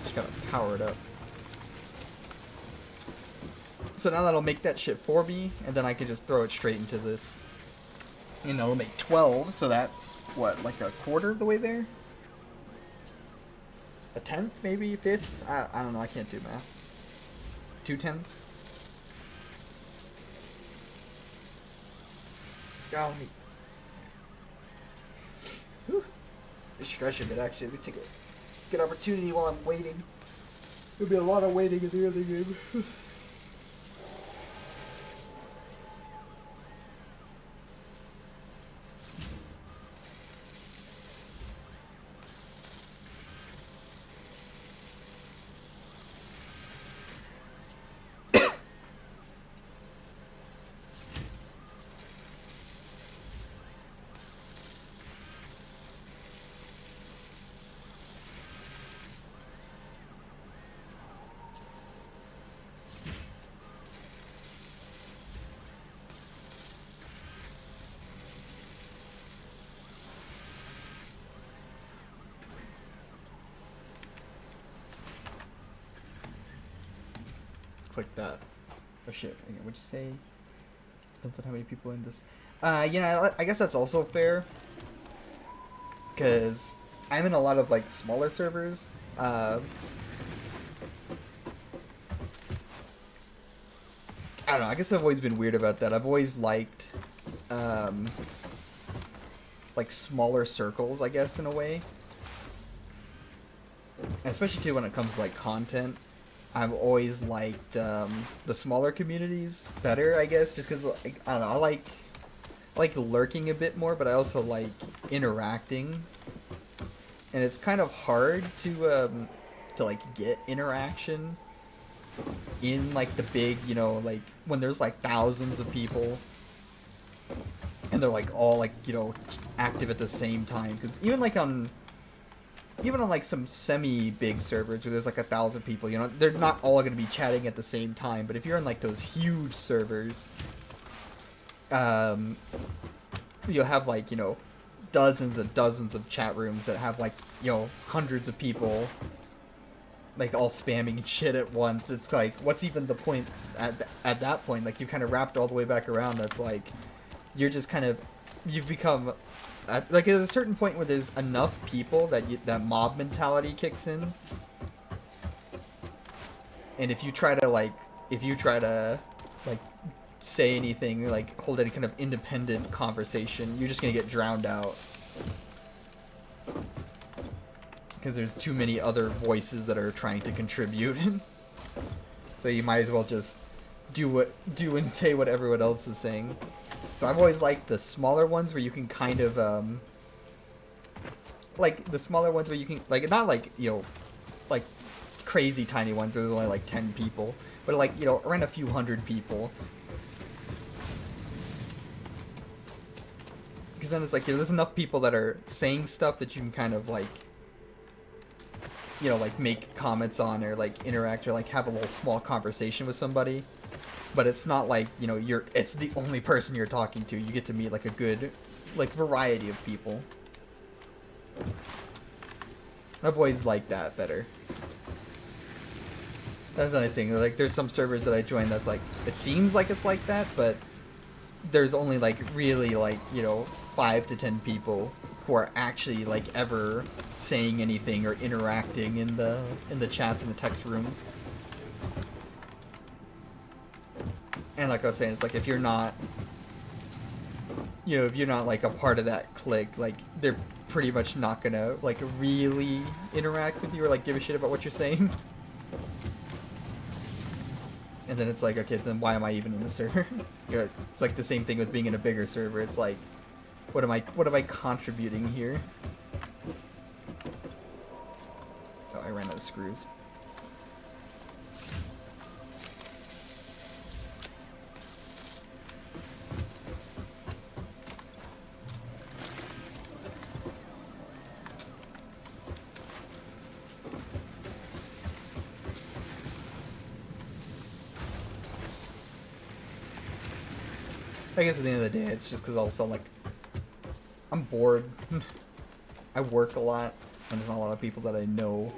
Just gotta power it up. So now that'll make that shit for me, and then I can just throw it straight into this. You know, it'll make 12, so that's, what, like a quarter of the way there? A tenth, maybe? A fifth? I don't know, I can't do math. 2/10? Got me. Whew. Just stretch a bit actually. Let me take a good opportunity while I'm waiting. There'll be a lot of waiting in the early game. Click that. Oh shit. What'd you say? Depends on how many people in this. I guess that's also fair. Because I'm in a lot of, like, smaller servers. I don't know. I guess I've always been weird about that. I've always liked, like, smaller circles, I guess, in a way. Especially, too, when it comes to, like, content. I've always liked the smaller communities better, I guess, just because, like, I don't know, I like lurking a bit more, but I also like interacting, and it's kind of hard to like get interaction in like the big, you know, like when there's like thousands of people and they're like all like, you know, active at the same time, because even on like some semi-big servers where there's like 1,000 people, you know, they're not all going to be chatting at the same time. But if you're in like those huge servers, you'll have like, you know, dozens and dozens of chat rooms that have like, you know, hundreds of people like all spamming shit at once. It's like, what's even the point at that point? Like, you kind of wrapped all the way back around. That's like, you're just kind of, you've become like, there's a certain point where there's enough people that that mob mentality kicks in, and if you try to like say anything, like hold any kind of independent conversation, you're just gonna get drowned out because there's too many other voices that are trying to contribute. So you might as well just do and say what everyone else is saying. So I've always liked the smaller ones where you can kind of, like, the smaller ones where you can, like, not like, you know, like, crazy tiny ones where there's only, like, 10 people, but, like, you know, around a few hundred people. Because then it's like, you know, there's enough people that are saying stuff that you can kind of, like, you know, like, make comments on or, like, interact or, like, have a little small conversation with somebody. But it's not like, you know, it's the only person you're talking to. You get to meet, like, a good, like, variety of people. I've always liked that better. That's the nice thing. Like, there's some servers that I join that's, like, it seems like it's like that, but there's only, like, really, like, you know, 5 to 10 people who are actually, like, ever saying anything or interacting in the chats and the text rooms. And like I was saying, it's like, if you're not, you know, if you're not, like, a part of that clique, like, they're pretty much not gonna, like, really interact with you or, like, give a shit about what you're saying. And then it's like, okay, then why am I even in the server? You know, it's like the same thing with being in a bigger server. It's like, what am I contributing here? Oh, I ran out of screws. I guess at the end of the day, it's just because also, like, I'm bored. I work a lot, and there's not a lot of people that I know.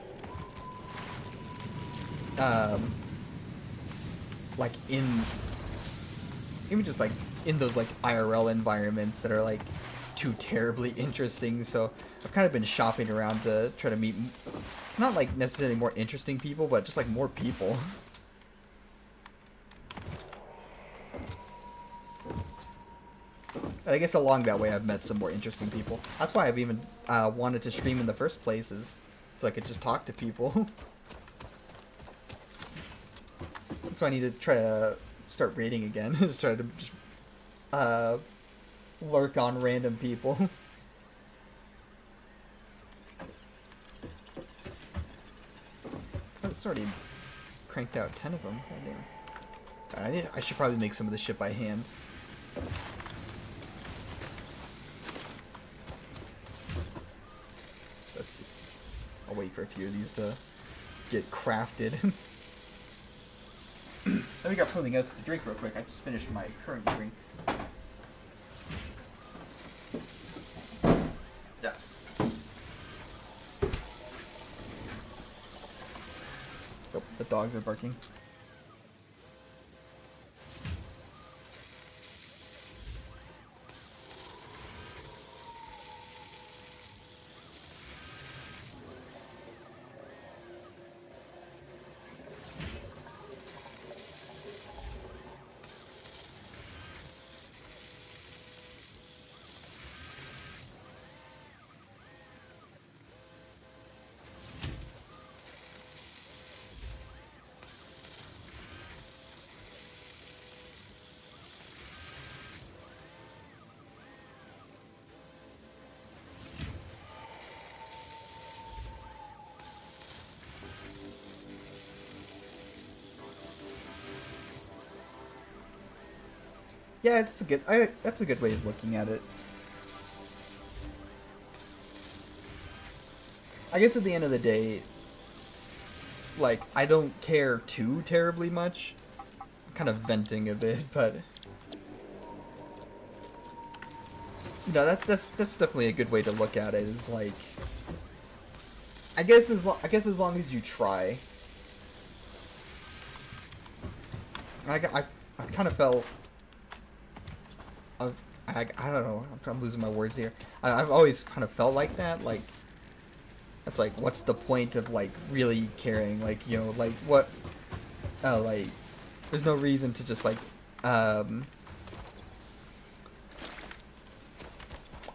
Like, even just, like, in those, like, IRL environments that are, like, too terribly interesting, so I've kind of been shopping around to try to meet, not, like, necessarily more interesting people, but just, like, more people. And I guess along that way I've met some more interesting people. That's why I've even wanted to stream in the first place, is so I could just talk to people. So I need to try to start raiding again. Just try to just lurk on random people. Oh, it's already cranked out 10 of them. Goddamn. I should probably make some of this shit by hand. Let's see. I'll wait for a few of these to get crafted. Let me grab something else to drink real quick. I just finished my current drink. Yeah. Oh, the dogs are barking. Yeah, that's a good way of looking at it. I guess at the end of the day, like, I don't care too terribly much. I'm kind of venting a bit, but you know, that's definitely a good way to look at it. Is like, I guess as long as you try. I kind of felt. I don't know. I'm losing my words here. I've always kind of felt like that. Like, it's like, what's the point of like really caring? Like, you know, like what? Like, there's no reason to just like,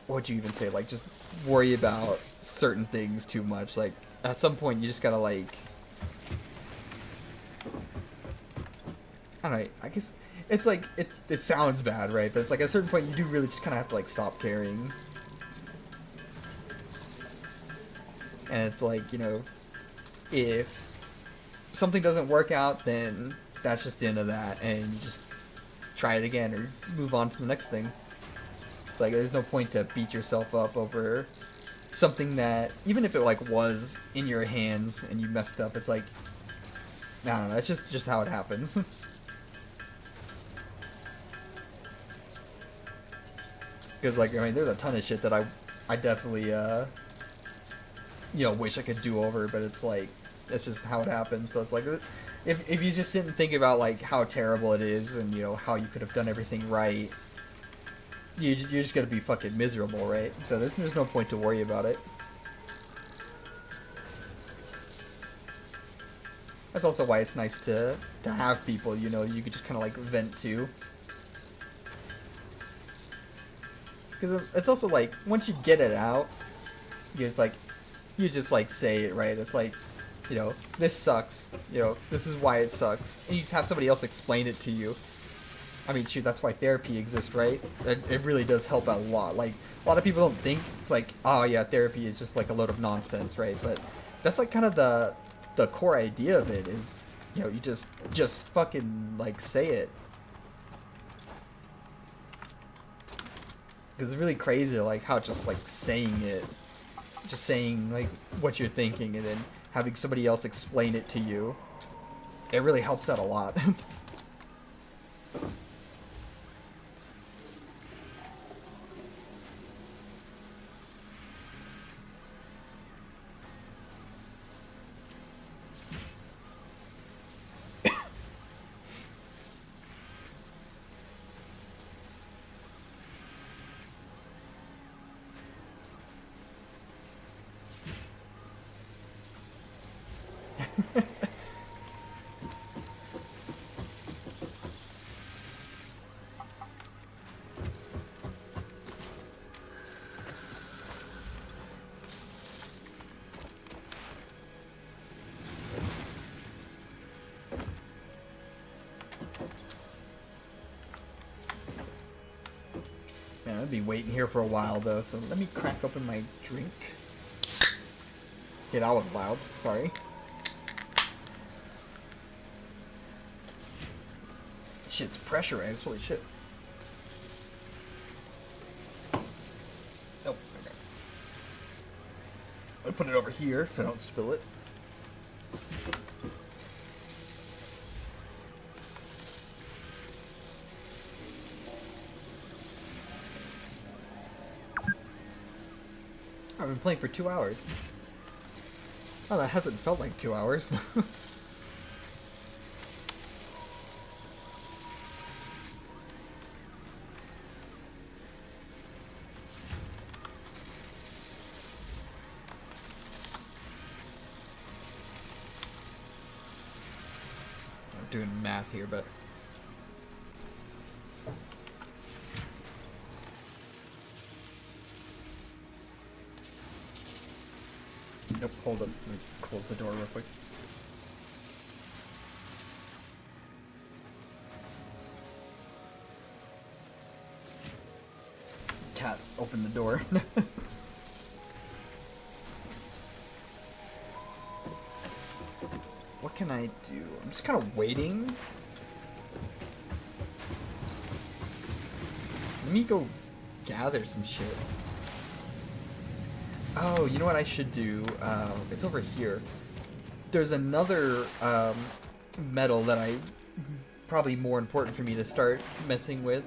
what'd you even say? Like, just worry about certain things too much. Like, at some point, you just gotta like, I don't know. I guess. It's like, it sounds bad, right? But it's like at a certain point you do really just kind of have to like stop caring. And it's like, you know, if something doesn't work out, then that's just the end of that. And you just try it again or move on to the next thing. It's like there's no point to beat yourself up over something that, even if it like was in your hands and you messed up, it's like, I don't know, that's just how it happens. Because, like, I mean, there's a ton of shit that I definitely, you know, wish I could do over, but it's like, that's just how it happens. So it's like, if you just sit and think about, like, how terrible it is and, you know, how you could have done everything right, you're just gonna be fucking miserable, right? So there's no point to worry about it. That's also why it's nice to have people, you know, you could just kind of, like, vent to. Because it's also like, once you get it out, you just like say it, right? It's like, you know, this sucks, you know, this is why it sucks. And you just have somebody else explain it to you. I mean, shoot, that's why therapy exists, right? It really does help out a lot. Like, a lot of people don't think it's like, oh yeah, therapy is just like a load of nonsense, right? But that's like kind of the core idea of it is, you know, you just fucking like say it. Because it's really crazy, like, how just, like, saying it, just saying, like, what you're thinking and then having somebody else explain it to you, it really helps out a lot. I'll be waiting here for a while though, so let me crack open my drink. Okay, that was loud. Sorry. Shit's pressurized. Holy shit. Oh, okay. I'll put it over here so I don't spill it. I've been playing for 2 hours. Oh, that hasn't felt like 2 hours. I'm doing math here, but... Nope, hold up. Let me close the door real quick. Cat, open the door. What can I do? I'm just kind of waiting. Let me go gather some shit. Oh, you know what I should do? It's over here. There's another metal that probably more important for me to start messing with.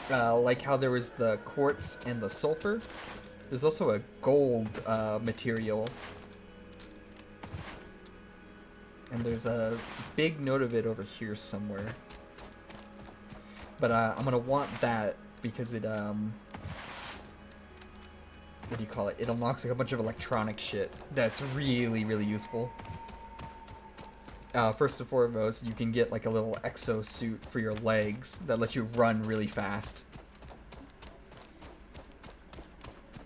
Like how there was the quartz and the sulfur. There's also a gold material. And there's a big note of it over here somewhere. But I'm gonna want that because it what do you call it? It unlocks like a bunch of electronic shit that's really, really useful. First and foremost, you can get like a little exosuit for your legs that lets you run really fast.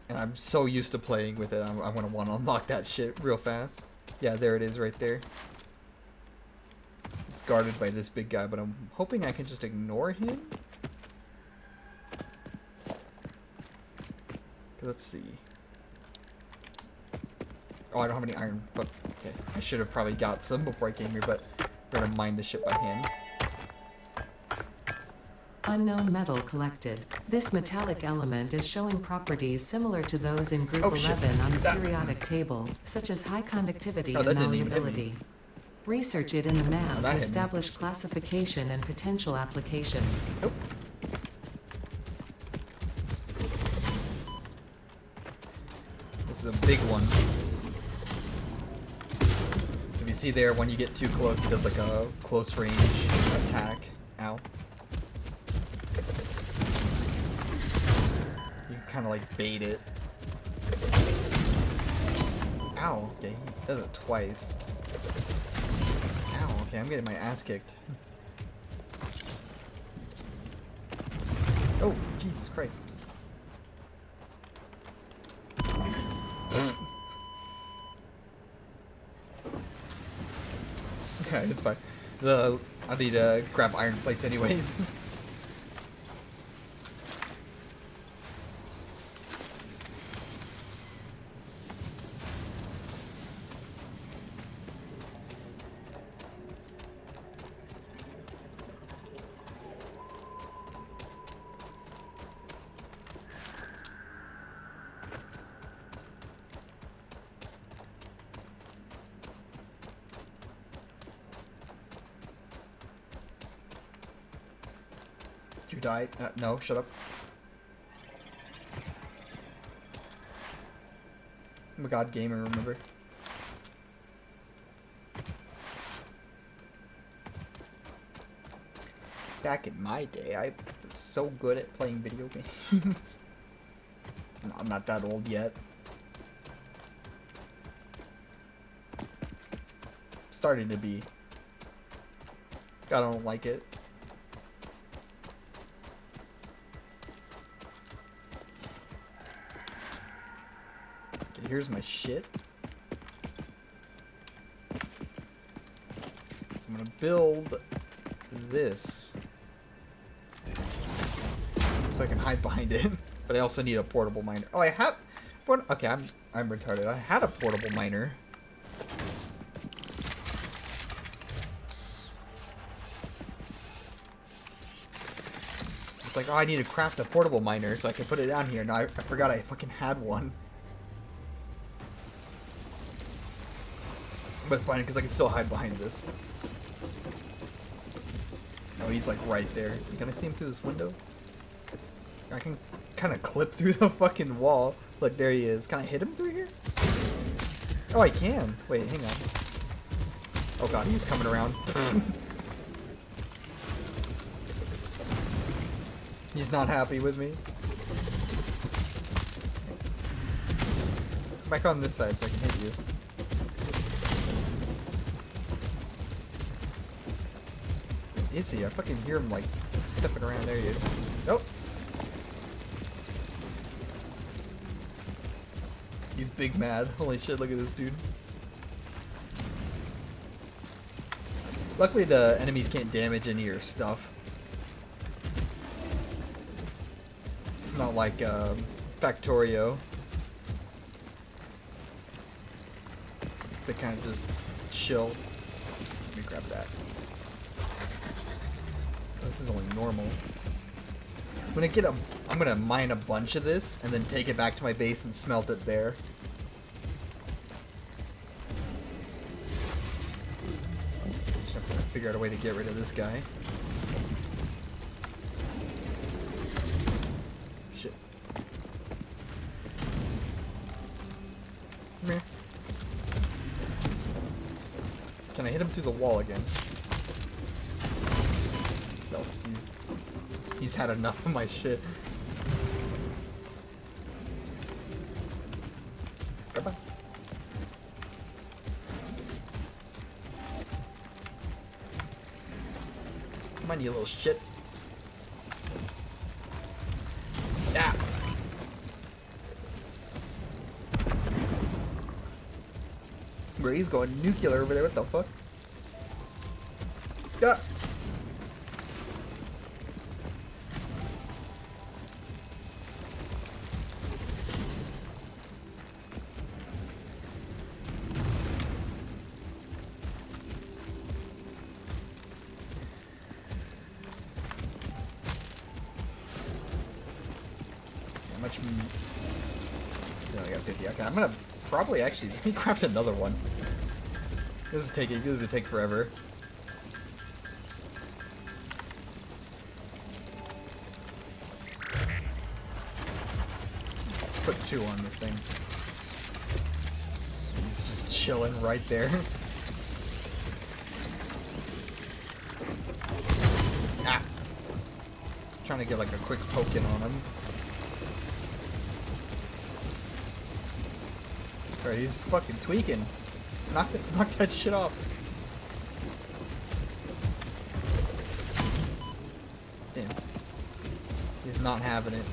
And I'm so used to playing with it, I'm gonna want to unlock that shit real fast. Yeah, there it is right there. It's guarded by this big guy, but I'm hoping I can just ignore him. Let's see. Oh, I don't have any iron, but okay. I should have probably got some before I came here, but we're gonna mine the shit by hand. Unknown metal collected. This metallic element is showing properties similar to those in Group 11 on the periodic table, such as high conductivity and malleability. Research it in a map to establish classification and potential application. Nope. This is a big one. If you see there, when you get too close, it does like a close range attack. Ow. You kind of like bait it. Ow, okay, he does it twice. Ow, okay, I'm getting my ass kicked. Oh, Jesus Christ. Okay, it's fine. I need to grab iron plates anyways. You died? No, shut up. I'm a god gamer, remember? Back in my day, I was so good at playing video games. No, I'm not that old yet. Starting to be. God, I don't like it. Okay, here's my shit. So I'm gonna build this. so I can hide behind it. But I also need a portable miner. Oh, I have... Okay, I'm retarded. I had a portable miner. It's like, oh, I need to craft a portable miner so I can put it down here. No, I forgot I fucking had one. But it's fine because I can still hide behind this. Oh, he's like right there. Can I see him through this window? I can kind of clip through the fucking wall. Look, there he is. Can I hit him through here? Oh, I can. Wait, hang on. Oh god, he's coming around. He's not happy with me. Back on this side so I can hit you. Is he? I fucking hear him like stepping around. There he is. Nope. He's big mad. Holy shit, look at this dude. Luckily the enemies can't damage any of your stuff. It's not like Factorio. They kind of just chill. Let me grab that. This is only normal. I'm gonna mine a bunch of this and then take it back to my base and smelt it there. Just have to figure out a way to get rid of this guy. Shit. Come here. Can I hit him through the wall again? No, he's had enough of my shit. Goodbye. Come on, you little shit. Yeah. Where he's going nuclear over there, what the fuck? Yeah. Much. No, I got 50. Okay, I'm gonna probably actually let me craft another one. This is take forever. Put 2 on this thing. He's just chilling right there. Ah! Trying to get like a quick poke in on him. Alright, he's fucking tweaking. Knock that shit off. Damn. He's not having it.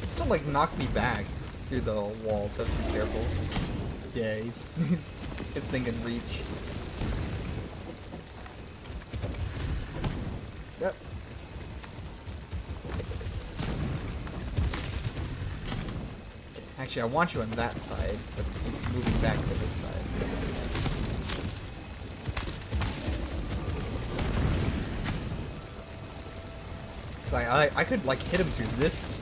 Still like knocked me back through the wall, so have to be careful. Yeah, he's thinking reach. Yep. Actually, I want you on that side, but he's moving back to this side. So I could like hit him through this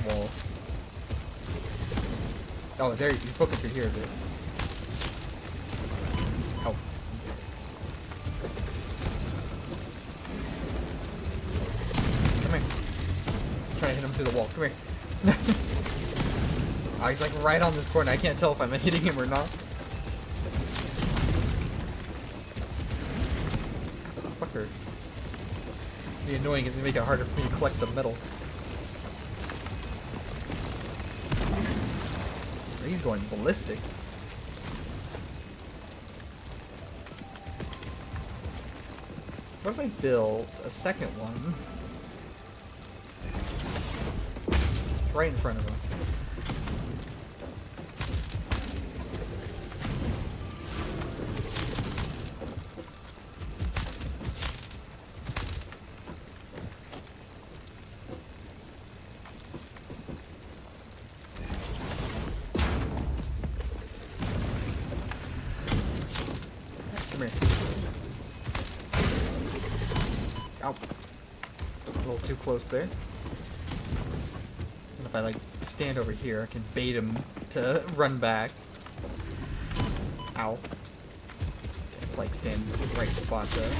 wall. Oh, there he's poking through here a bit. Oh. Come here. I'm trying to hit him through the wall. Come here. Oh, he's like right on this corner. I can't tell if I'm hitting him or not. Fucker. Be annoying is to make it harder for me to collect the metal. He's going ballistic. What if I build a second one? Right in front of him. Come here. Ow. A little too close there. And if I like stand over here, I can bait him to run back. Ow. Okay, like stand in the right spot there.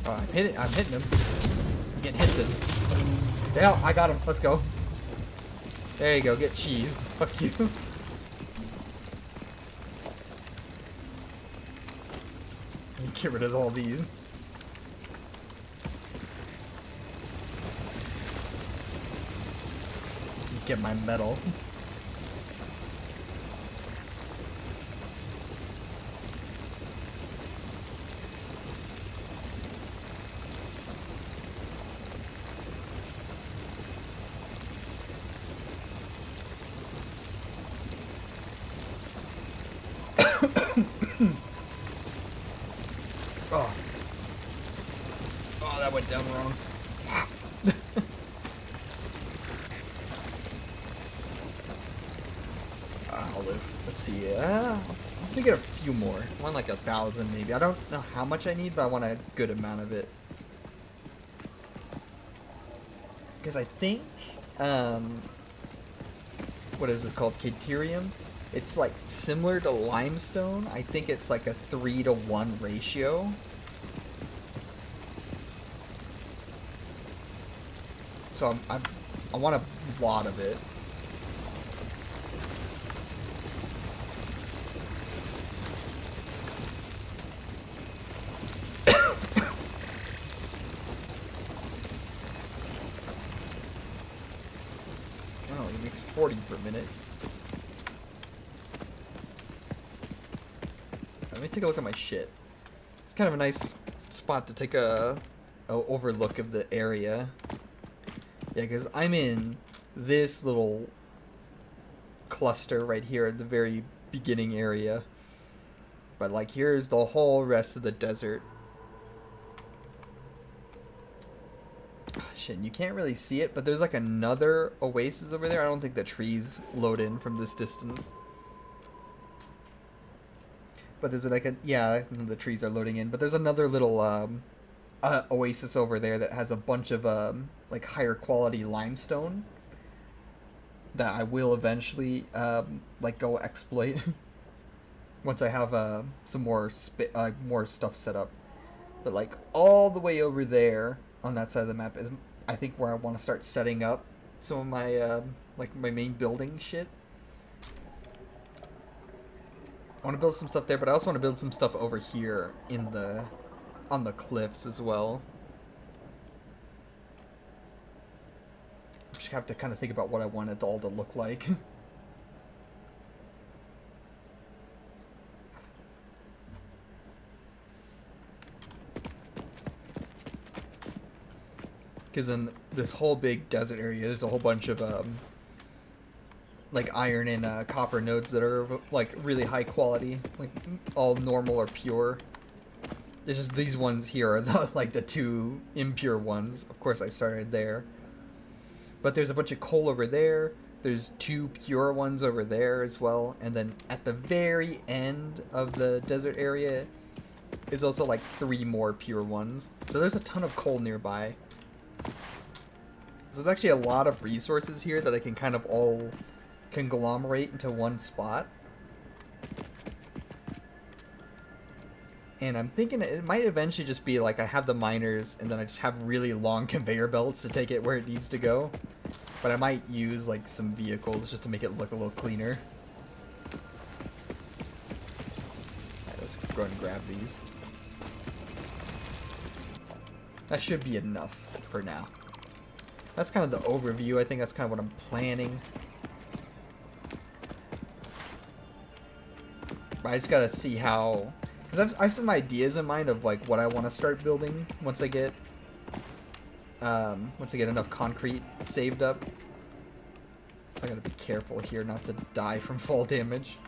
Oh, I'm hitting him. I'm getting hits in. Yeah, I got him. Let's go. There you go. Get cheese. Fuck you. Get rid of all these. Get my metal. Oh. Oh, that went down wrong. I'll live. Let's see. I'm gonna get a few more. I want like 1,000 maybe. I don't know how much I need, but I want a good amount of it. Because I think, what is this called? Caterium? It's like similar to limestone. I think it's like a 3-to-1 ratio. So I want a lot of it. Oh, he makes 40 per minute. Let me take a look at my shit. It's kind of a nice spot to take a overlook of the area. Yeah, because I'm in this little cluster right here at the very beginning area. But like here's the whole rest of the desert. Oh, shit, and you can't really see it, but there's like another oasis over there. I don't think the trees load in from this distance. But there's like a, yeah, the trees are loading in. But there's another little oasis over there that has a bunch of like higher quality limestone that I will eventually like go exploit once I have some more more stuff set up. But like all the way over there on that side of the map is, I think, where I want to start setting up some of my like my main building shit. I want to build some stuff there, but I also want to build some stuff over here in the on the cliffs as well. I just have to kind of think about what I want it all to look like. Because in this whole big desert area, there's a whole bunch of like iron and copper nodes that are like really high quality, like all normal or pure. It's just these ones here are the, like the two impure ones. Of course I started there. But there's a bunch of coal over there. There's 2 pure ones over there as well. And then at the very end of the desert area is also like 3 more pure ones. So there's a ton of coal nearby. So there's actually a lot of resources here that I can kind of all conglomerate into one spot. And I'm thinking it might eventually just be like I have the miners and then I just have really long conveyor belts to take it where it needs to go. But I might use like some vehicles just to make it look a little cleaner. Alright, let's go and grab these. That should be enough for now. That's kind of the overview. I think that's kind of what I'm planning. But I just gotta see how... Because I have some ideas in mind of like what I want to start building once I get enough concrete saved up. So I gotta be careful here not to die from fall damage.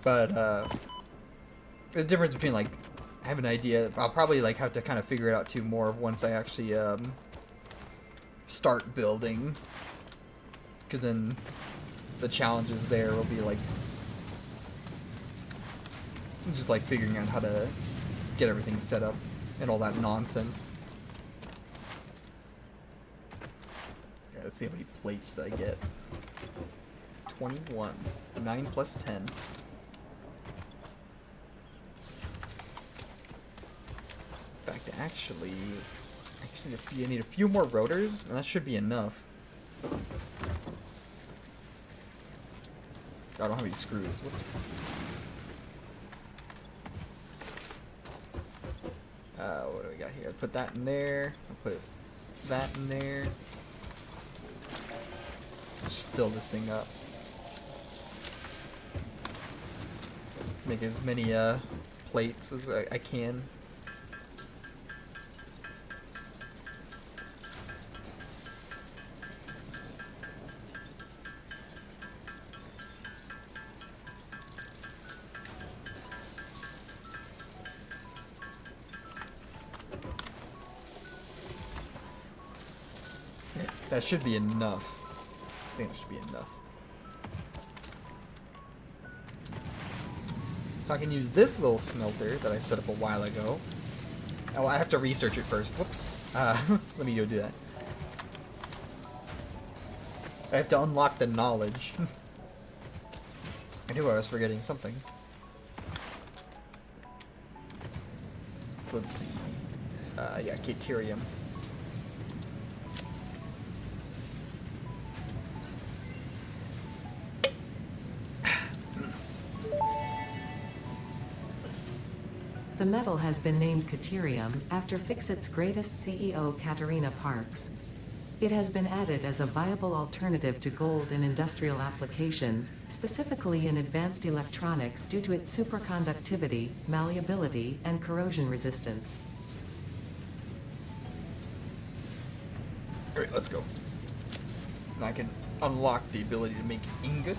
But the difference between like I have an idea, I'll probably like have to kind of figure it out too more once I actually start building. Because then the challenges there will be like just like figuring out how to get everything set up and all that nonsense. Yeah, let's see how many plates did I get. 21. 9 plus 10. In fact, actually, I need a few more rotors, and that should be enough. I don't have any screws. Whoops. What do we got here? I'll put that in there. I'll put that in there. Just fill this thing up. Make as many plates as I can. That should be enough. I think that should be enough. So I can use this little smelter that I set up a while ago. Oh, I have to research it first. Whoops. Let me go do that. I have to unlock the knowledge. I knew I was forgetting something. So let's see. Yeah, Caterium. The metal has been named Caterium after Fixit's greatest CEO Katerina Parks. It has been added as a viable alternative to gold in industrial applications, specifically in advanced electronics due to its superconductivity, malleability, and corrosion resistance. Alright, let's go. Now I can unlock the ability to make ingot.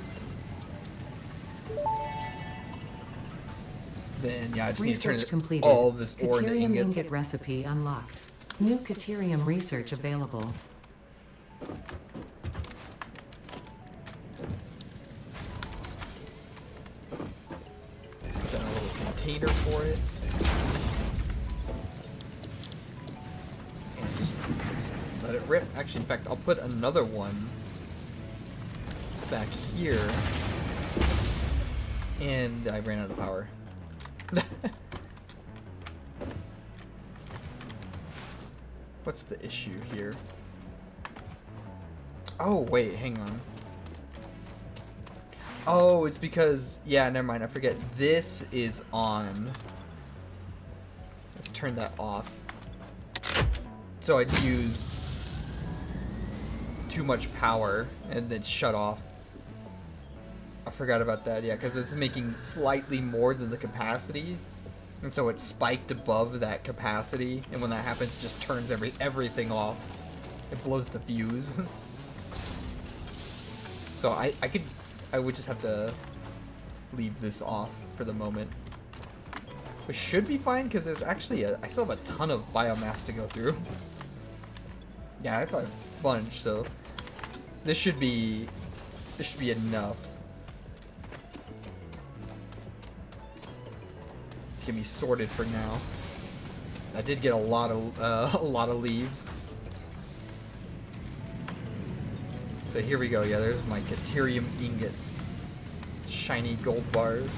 Then, yeah, I just Research need to turn completed. all of this ore into Caterium ingots. ingot recipe unlocked. New Caterium research available. Got a little container for it. And just let it rip. Actually, in fact, I'll put another one back here. And I ran out of power. What's the issue here? Oh, wait, hang on. Oh, it's because... Yeah, never mind, I forget. This is on. Let's turn that off. So I'd use too much power and then shut off. I forgot about that, yeah, because it's making slightly more than the capacity. And so it's spiked above that capacity, and when that happens, it just turns everything off. It blows the fuse. So I would just have to leave this off for the moment. Which should be fine, because there's actually I still have a ton of biomass to go through. Yeah, I have a bunch, so this should be enough. Get me sorted for now. I did get a lot of leaves. So here we go. Yeah, there's my Caterium ingots, shiny gold bars.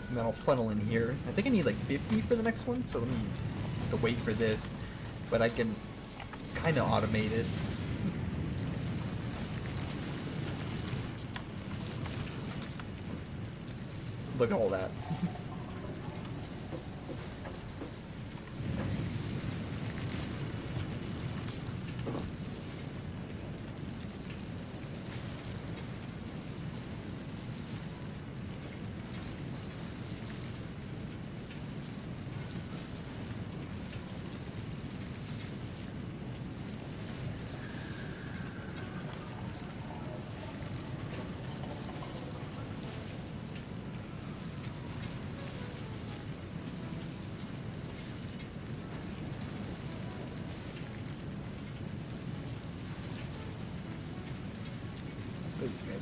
And then I'll funnel in here. I think I need like 50 for the next one, so let me have to wait for this. But I can kind of automate it. Look at all that.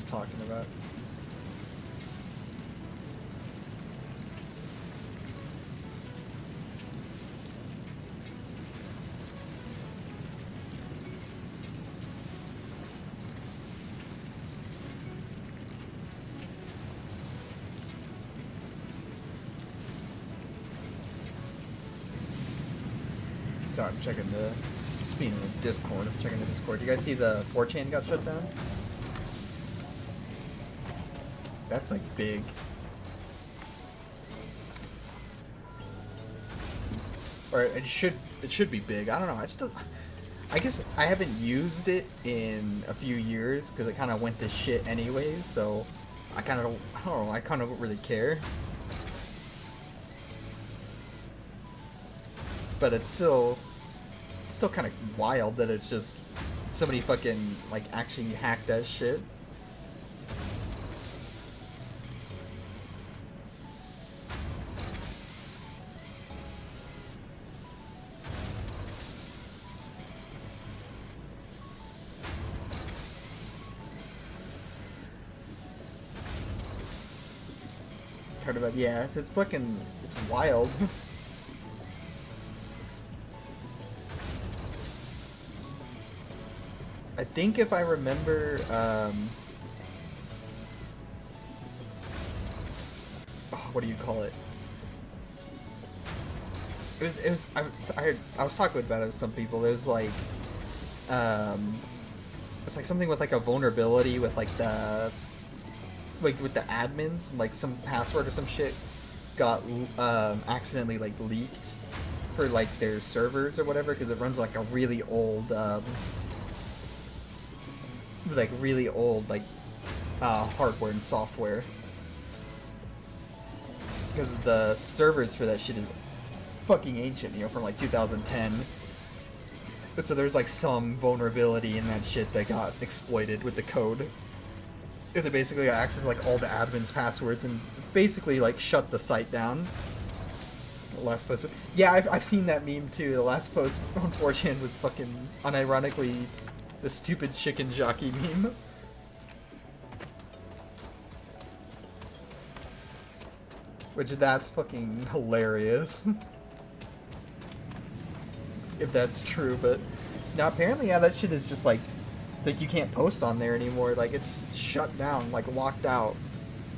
talking about. Sorry, I'm checking the, speaking of Discord, I'm checking the Discord. You guys see the 4chan got shut down? That's like big. Or it should be big. I don't know. I guess I haven't used it in a few years because it kind of went to shit anyways. So I kind of don't know. I kind of don't really care. But it's still kind of wild that it's just somebody fucking like actually hacked that shit. Heard about, yeah, it's fucking, it's wild. I think if I remember, what do you call it? I was talking about it with some people. There's like, it's like something with like a vulnerability with like with the admins, like some password or some shit got accidentally like leaked for like their servers or whatever, because it runs like a really old hardware and software, because the servers for that shit is fucking ancient, you know, from like 2010. So there's like some vulnerability in that shit that got exploited with the code. And they basically got access to like all the admin's passwords and basically like shut the site down. The last post, yeah, I've seen that meme too. The last post on 4chan was fucking unironically the stupid chicken jockey meme. Which, that's fucking hilarious. If that's true, but now apparently, yeah, that shit is just like, it's like you can't post on there anymore. Like, it's shut down, like locked out.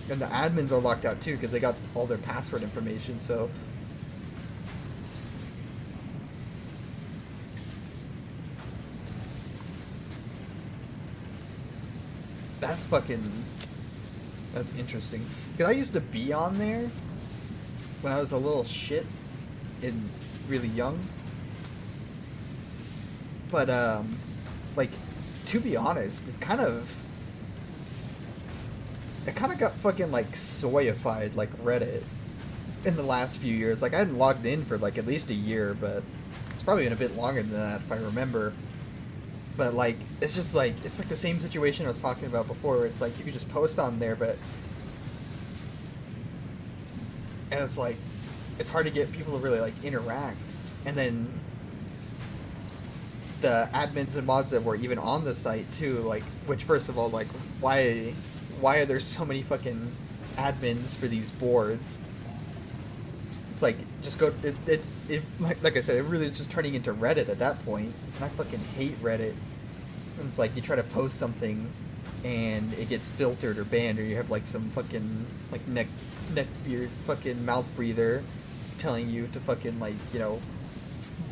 And the admins are locked out too, because they got all their password information, so. That's fucking, that's interesting. Because I used to be on there when I was a little shit and really young. But, like, to be honest, it kind of got fucking, like, soyified, like Reddit, in the last few years. Like, I hadn't logged in for, like, at least a year, but it's probably been a bit longer than that, if I remember. But, like, it's just, like, it's like the same situation I was talking about before, where it's like, you could just post on there, but... And it's, like, it's hard to get people to really, like, interact. And then... the admins and mods that were even on the site, too, like, which, first of all, like, why are there so many fucking admins for these boards? It's like, just go, like I said, it really is just turning into Reddit at that point, and I fucking hate Reddit. And it's like, you try to post something, and it gets filtered or banned, or you have, like, some fucking, like, neck beard fucking mouth breather telling you to fucking, like, you know,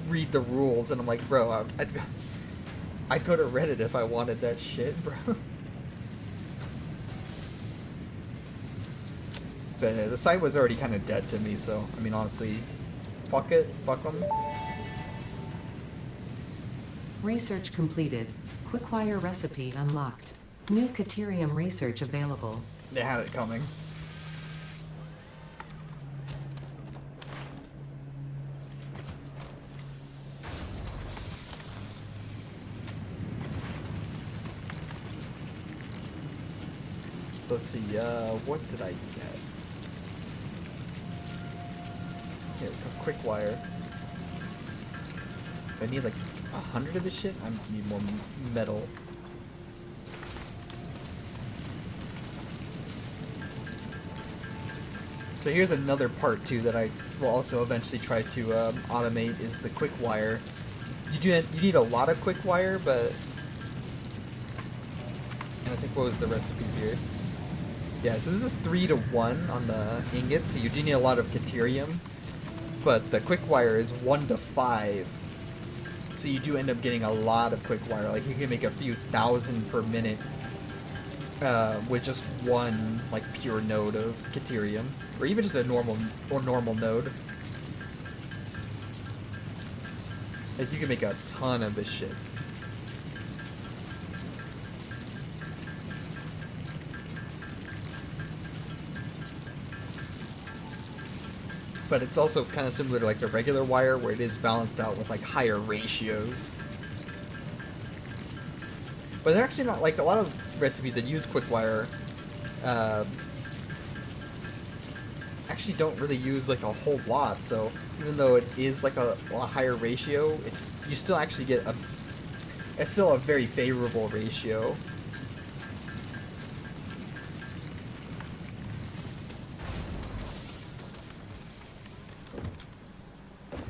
read the rules, and I'm like, bro, I'd go to Reddit if I wanted that shit, bro. So, the site was already kind of dead to me, so, I mean, honestly, fuck it, fuck them. Research completed. Quickwire recipe unlocked. New Caterium research available. They had it coming. So let's see, what did I get? Here, a quick wire. I need like 100 of this shit? I need more metal. So here's another part too that I will also eventually try to automate is the quick wire. You need a lot of quick wire, but and I think what was the recipe here? Yeah, so this is 3-to-1 on the ingot, so you do need a lot of Caterium, but the quick wire is 1-to-5. So you do end up getting a lot of quick wire. Like you can make a few thousand per minute with just one like pure node of Caterium, or even just a normal node. Like you can make a ton of this shit. But it's also kind of similar to like the regular wire where it is balanced out with like higher ratios. But they're actually not, like a lot of recipes that use quick wire actually don't really use like a whole lot. So even though it is like a higher ratio, you still actually get it's still a very favorable ratio.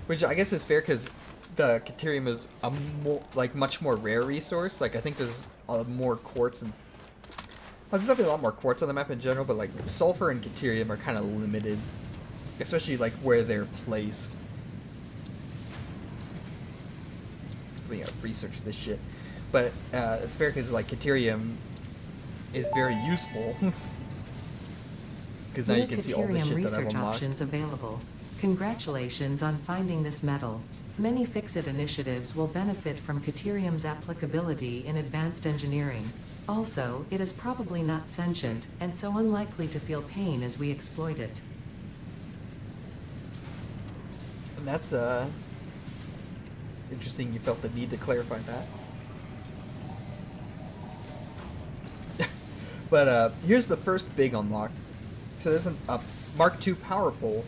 Which I guess is fair because the Caterium is a much more rare resource. Like I think there's more quartz and there's definitely a lot more quartz on the map in general, but like sulfur and Caterium are kind of limited, especially like where they're placed. We gotta research this shit, but it's fair because like Caterium is very useful because now you can see all the shit that I've research unlocked. options available. Congratulations on finding this metal. Many Fix-It initiatives will benefit from Caterium's applicability in advanced engineering. Also, it is probably not sentient, and so unlikely to feel pain as we exploit it. And that's interesting you felt the need to clarify that. But here's the first big unlock. So there's a Mark II power pole.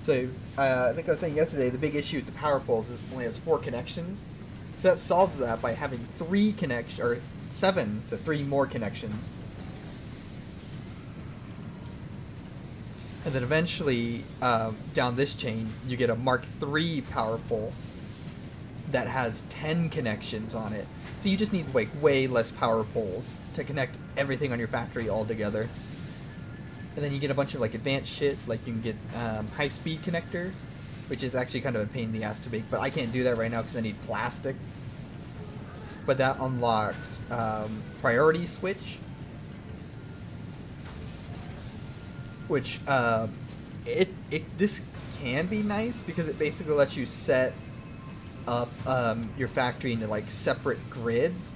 So, I think I was saying yesterday, the big issue with the power poles is it only has 4 connections. So that solves that by having 7, so 3 more connections. And then eventually, down this chain, you get a Mark III power pole that has 10 connections on it. So you just need like way less power poles to connect everything on your factory all together. And then you get a bunch of like advanced shit, like you can get high-speed connector, which is actually kind of a pain in the ass to make, but I can't do that right now because I need plastic. But that unlocks priority switch, which this can be nice because it basically lets you set up your factory into like separate grids.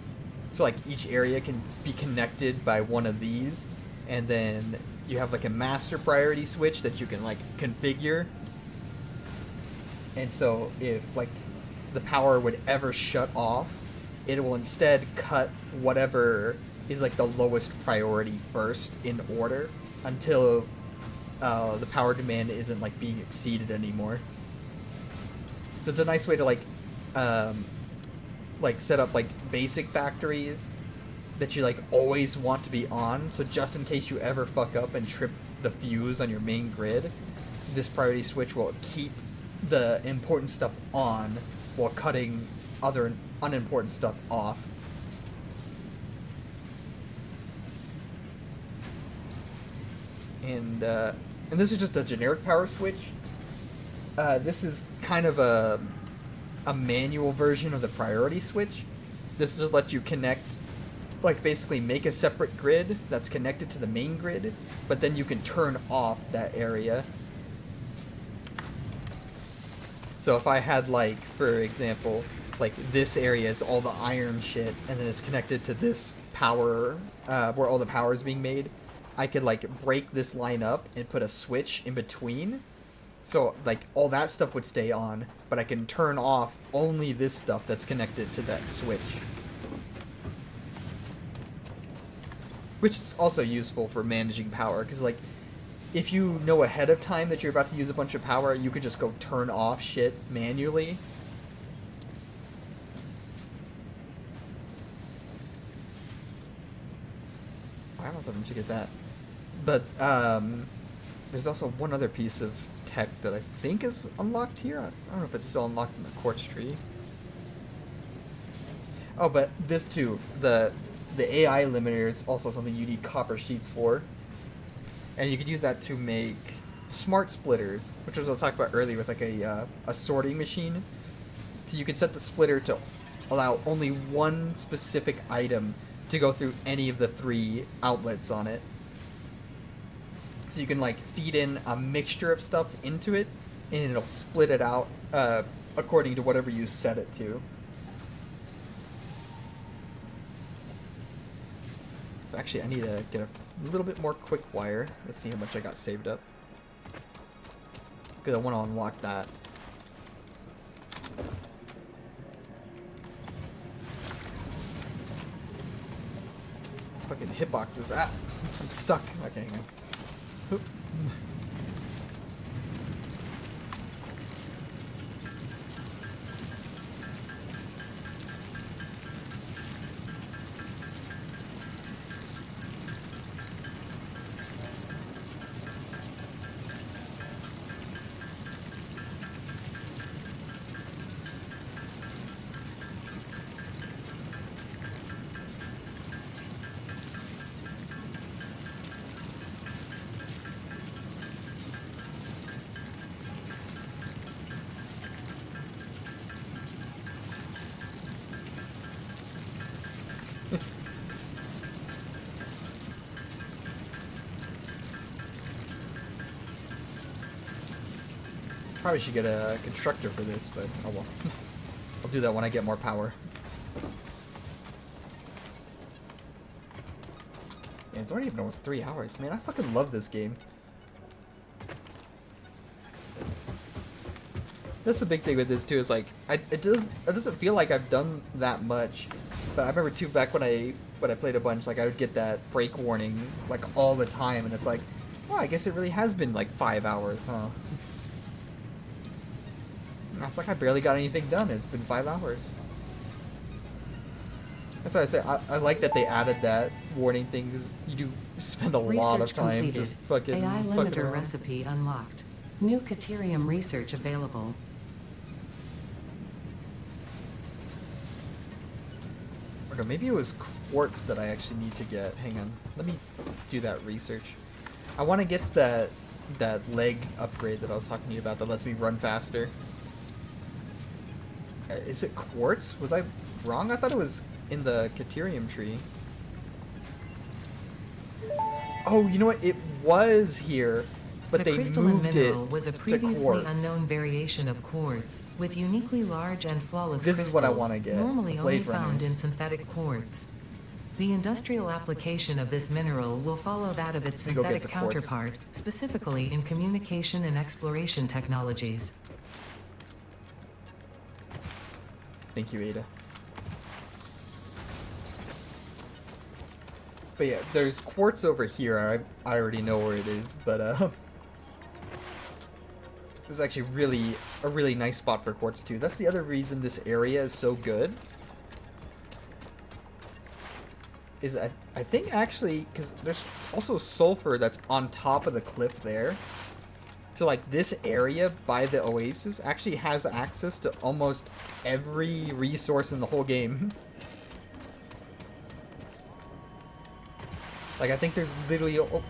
So like each area can be connected by one of these, and then you have like a master priority switch that you can like configure. And so if like the power would ever shut off, it will instead cut whatever is like the lowest priority first in order until the power demand isn't like being exceeded anymore. So it's a nice way to like set up like basic factories that you like always want to be on, so just in case you ever fuck up and trip the fuse on your main grid, this priority switch will keep the important stuff on while cutting other unimportant stuff off. And this is just a generic power switch. This is kind of a manual version of the priority switch. This just lets you connect, like basically make a separate grid that's connected to the main grid, but then you can turn off that area. So if I had like, for example, like this area is all the iron shit, and then it's connected to this power, where all the power is being made, I could like break this line up and put a switch in between. So like all that stuff would stay on, but I can turn off only this stuff that's connected to that switch. Which is also useful for managing power, because like, if you know ahead of time that you're about to use a bunch of power, you could just go turn off shit manually. I almost have to get that. But, there's also one other piece of tech that I think is unlocked here. I don't know if it's still unlocked in the quartz tree. Oh, but this too, the AI limiter is also something you need copper sheets for. And you could use that to make smart splitters, which was what I talked about earlier with like a sorting machine. So you could set the splitter to allow only one specific item to go through any of the 3 outlets on it. So you can like feed in a mixture of stuff into it, and it'll split it out according to whatever you set it to. So actually, I need to get a little bit more quick wire. Let's see how much I got saved up. Because I want to unlock that. Fucking hitboxes. Ah! I'm stuck. Okay, hang on. Oop. Probably should get a constructor for this, but oh well. I'll do that when I get more power. Yeah, it's already been almost 3 hours. Man, I fucking love this game. That's the big thing with this too, is like it doesn't feel like I've done that much. But I remember too, back when I played a bunch, like I would get that break warning like all the time, and it's like, well, I guess it really has been like 5 hours, huh? It's like I barely got anything done. It's been 5 hours. That's why I say I like that they added that warning thing, because you do spend a lot of time completed. just fucking AI fucking limiter around. recipe unlocked. New Caterium research available. Okay, maybe it was quartz that I actually need to get. Hang on, let me do that research. I want to get that leg upgrade that I was talking to you about that lets me run faster. Is it quartz? Was I wrong? I thought it was in the Caterium tree. Oh, you know what? It was here, but The they crystalline moved mineral it was a to previously quartz. unknown variation of quartz, with uniquely large and flawless This crystals, is what I wanna get, normally the only Blade found in Runners. synthetic quartz. The industrial application of this mineral will follow that of its Let me go get synthetic the quartz. counterpart, specifically in communication and exploration technologies. Thank you, Ada. But yeah, there's quartz over here. I already know where it is, but this is actually a really nice spot for quartz too. That's the other reason this area is so good. Is I think actually, because there's also sulfur that's on top of the cliff there. So like this area by the oasis actually has access to almost every resource in the whole game. Like I think there's literally, oh,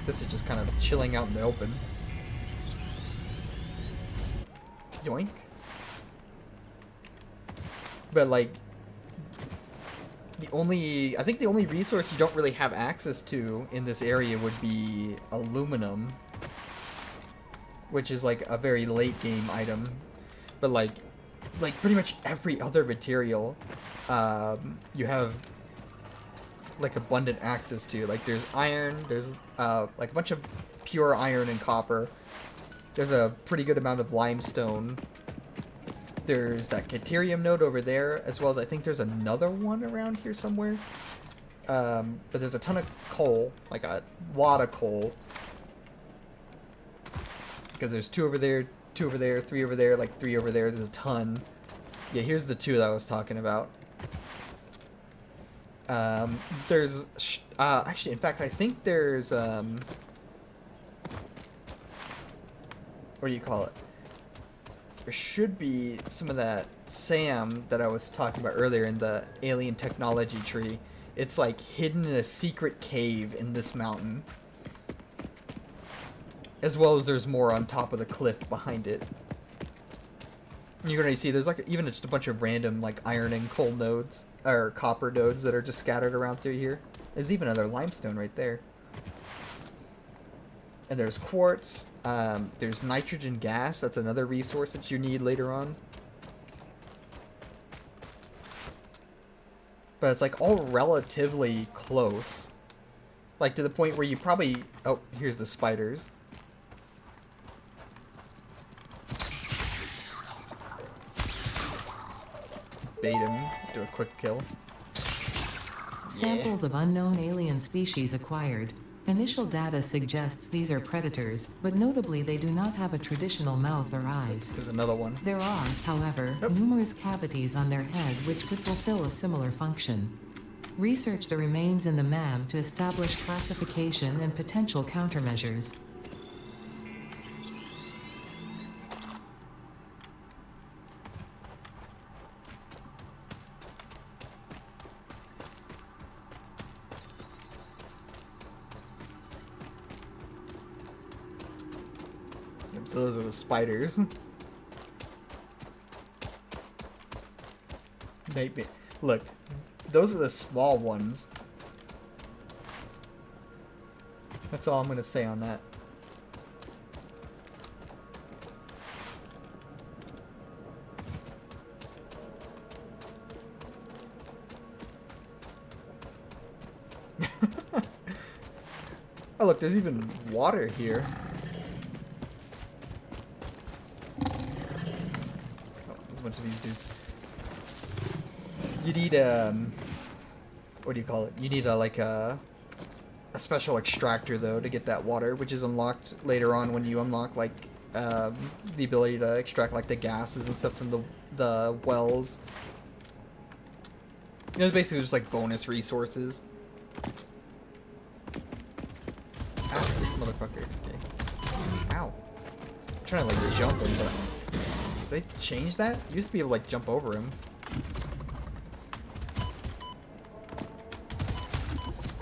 this is just kind of chilling out in the open. Yoink. But like, I think the only resource you don't really have access to in this area would be aluminum, which is like a very late game item. But like pretty much every other material, you have like abundant access to. Like there's iron, there's like a bunch of pure iron and copper. There's a pretty good amount of limestone. There's that Caterium node over there, as well as I think there's another one around here somewhere. But there's a ton of coal, like a lot of coal. Because there's 2 over there, 2 over there, 3 over there, like 3 over there. There's a ton. Yeah, here's the 2 that I was talking about. There's actually, in fact, I think there's what do you call it? There should be some of that SAM that I was talking about earlier in the alien technology tree. It's like hidden in a secret cave in this mountain. As well as there's more on top of the cliff behind it. And you're gonna see there's like even just a bunch of random like iron and coal nodes or copper nodes that are just scattered around through here. There's even another limestone right there. And there's quartz. There's nitrogen gas. That's another resource that you need later on. But it's like all relatively close. Like to the point where you probably... Oh, here's the spiders. Bait him. Do a quick kill. Samples of unknown alien species acquired. Initial data suggests these are predators, but notably they do not have a traditional mouth or eyes. There's another one. There are, however, numerous cavities on their head which could fulfill a similar function. Research the remains in the MAM to establish classification and potential countermeasures. So those are the spiders. Maybe. Look, those are the small ones. That's all I'm gonna say on that. Oh look, there's even water here. Bunch of these dudes. You need what do you call it? You need a special extractor though to get that water, which is unlocked later on when you unlock like the ability to extract like the gases and stuff from the wells. You know, it's basically just like bonus resources. Ah, this motherfucker. Okay. Ow. I'm trying to like jump him, but. Did they change that? You used to be able to like jump over him.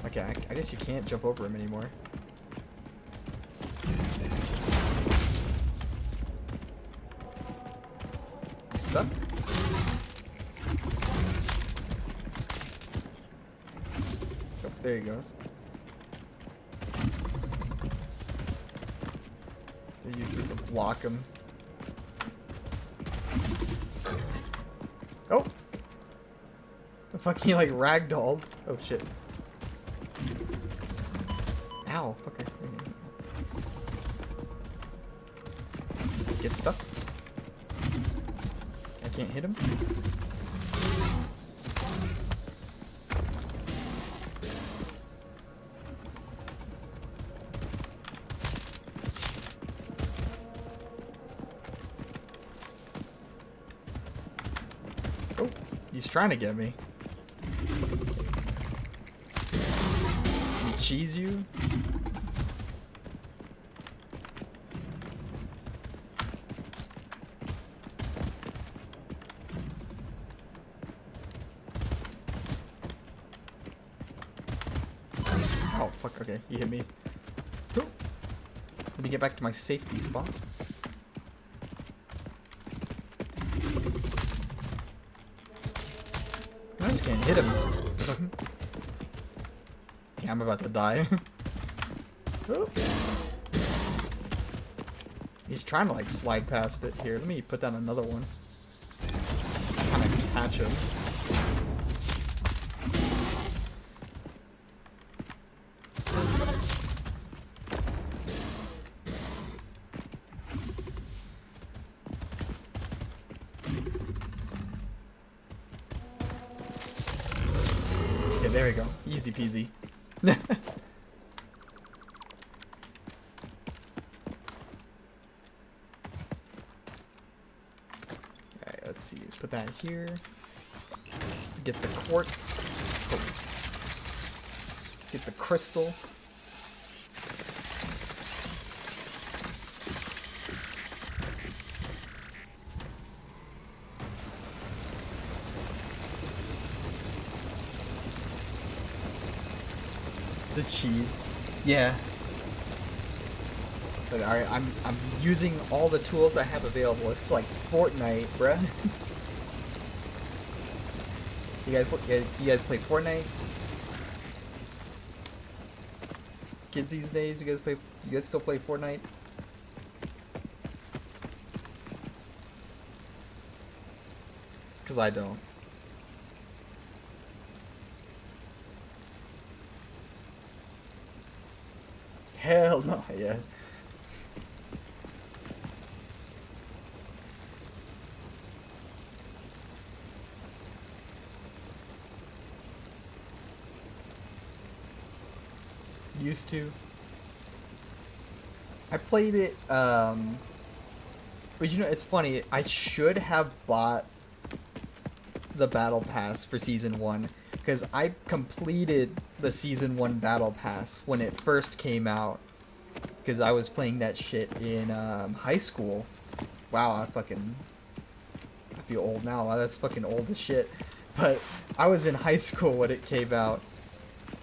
Okay, I guess you can't jump over him anymore. You stuck? Oh, there he goes. They used this to block him. Oh! The fucking like ragdolled. Oh shit. Ow, fucker. Get stuck. I can't hit him. Oh, he's trying to get me. Can he cheese you? Oh, fuck, okay, he hit me. Oh. Let me get back to my safety spot. I just can't hit him. Yeah, I'm about to die. Oh. He's trying to like slide past it. Here, let me put down another one. Kind of catch him. Okay, there we go. Easy peasy. Alright, let's see. Put that here. Get the quartz. Oh. Get the crystal. The cheese. Yeah. But I'm using all the tools I have available. It's like Fortnite, bruh. You guys play Fortnite? Kids these days, you guys still play Fortnite? Cause I don't. Hell no, yeah. Used to. I played it, but you know, it's funny, I should have bought the Battle Pass for Season 1, because I completed the Season 1 Battle Pass when it first came out, because I was playing that shit in high school. Wow, I feel old now. Wow, that's fucking old as shit. But I was in high school when it came out,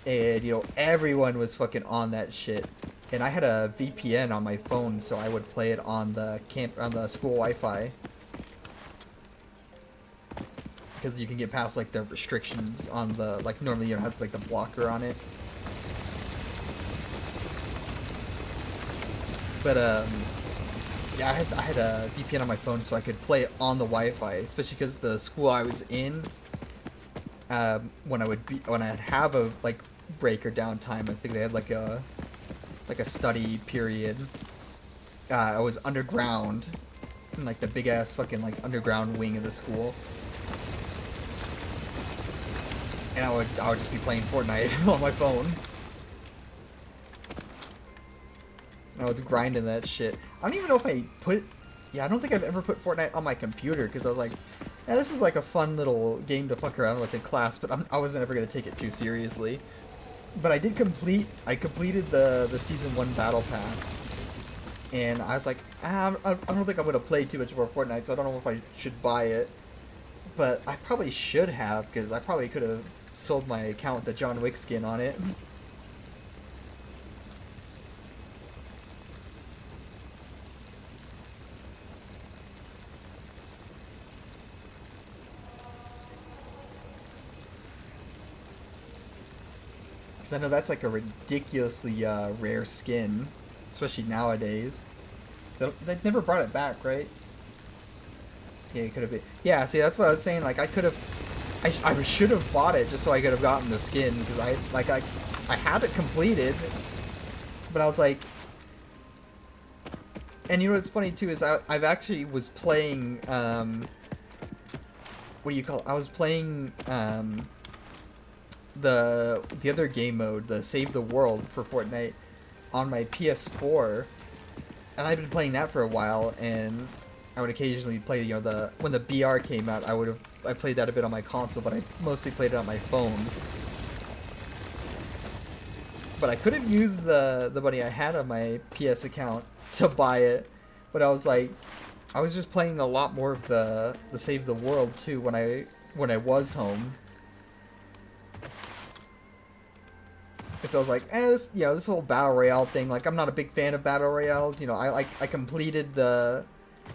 and you know, everyone was fucking on that shit. And I had a VPN on my phone, so I would play it on the school Wi-Fi. Because you can get past like the restrictions on the, like, normally you know, it has like the blocker on it. But yeah, I had a VPN on my phone so I could play it on the Wi-Fi, especially because the school I was in, when I'd have a like break or downtime, I think they had like a study period. I was underground in like the big ass fucking like underground wing of the school. And I would just be playing Fortnite on my phone. I was grinding that shit. I don't even know if I I don't think I've ever put Fortnite on my computer, because I was like, yeah, this is like a fun little game to fuck around with in class, but I wasn't ever going to take it too seriously. But I completed the Season 1 Battle Pass. And I was like, I don't think I'm going to play too much more Fortnite, so I don't know if I should buy it. But I probably should have, because I probably could have sold my account with the John Wick skin on it. Because I know that's like a ridiculously rare skin, especially nowadays. They've never brought it back, right? Yeah, it could have been. Yeah, see, that's what I was saying. Like, I should have bought it just so I could have gotten the skin, because I had it completed, but I was like, and you know what's funny too is I've actually was playing what do you call it? I was playing the other game mode, the Save the World for Fortnite, on my PS4, and I've been playing that for a while, and I would occasionally play, you know, when the BR came out, I played that a bit on my console, but I mostly played it on my phone. But I could have used the money I had on my PS account to buy it, but I was like, I was just playing a lot more of the Save the World too when I was home. And so I was like, this whole battle royale thing, like, I'm not a big fan of battle royales. You know, I completed the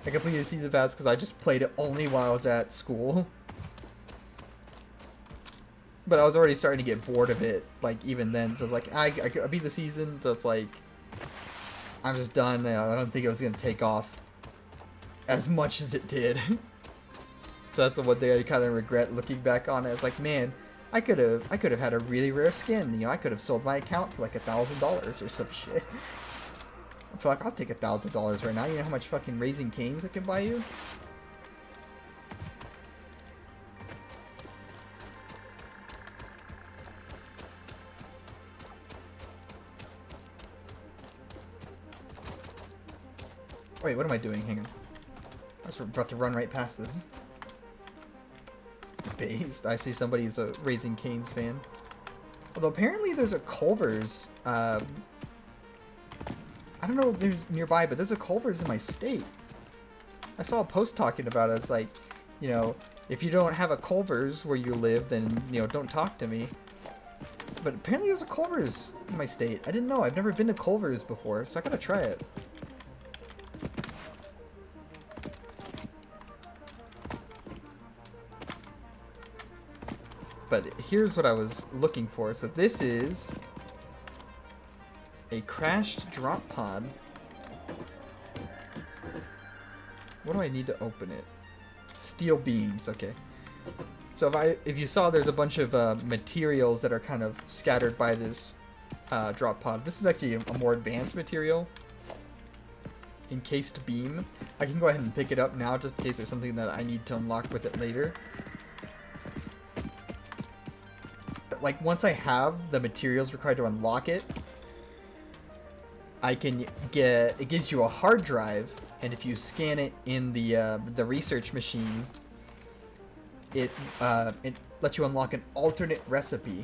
season pass because I just played it only while I was at school. But I was already starting to get bored of it, like, even then. So I was like, I beat the season, so it's like, I'm just done. I don't think it was going to take off as much as it did. So that's the one thing I kind of regret looking back on it. It's like, man, I could have had a really rare skin. You know, I could have sold my account for like $1,000 or some shit. I feel like I'll take $1,000 right now. You know how much fucking Raising Cane's it can buy you? Wait, what am I doing? Hang on. I was about to run right past this. Based. I see somebody's a Raising Cane's fan. Although apparently there's a Culver's. I don't know if there's nearby, but there's a Culver's in my state. I saw a post talking about it. It's like, you know, if you don't have a Culver's where you live, then, you know, don't talk to me. But apparently there's a Culver's in my state. I didn't know. I've never been to Culver's before, so I gotta try it. But here's what I was looking for. So this is a crashed drop pod. What do I need to open it? Steel beams, okay. So if you saw, there's a bunch of materials that are kind of scattered by this drop pod. This is actually a more advanced material. Encased beam. I can go ahead and pick it up now just in case there's something that I need to unlock with it later. Like, once I have the materials required to unlock it, I can get, it gives you a hard drive, and if you scan it in the research machine, it lets you unlock an alternate recipe.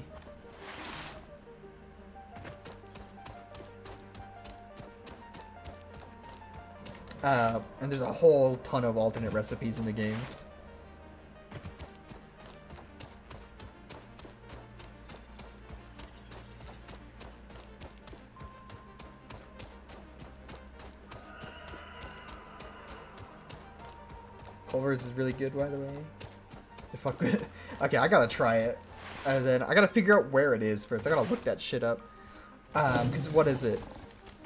And there's a whole ton of alternate recipes in the game. Culver's is really good, by the way. Fuck with. Okay, I gotta try it, and then I gotta figure out where it is first. I gotta look that shit up. Cause what is it?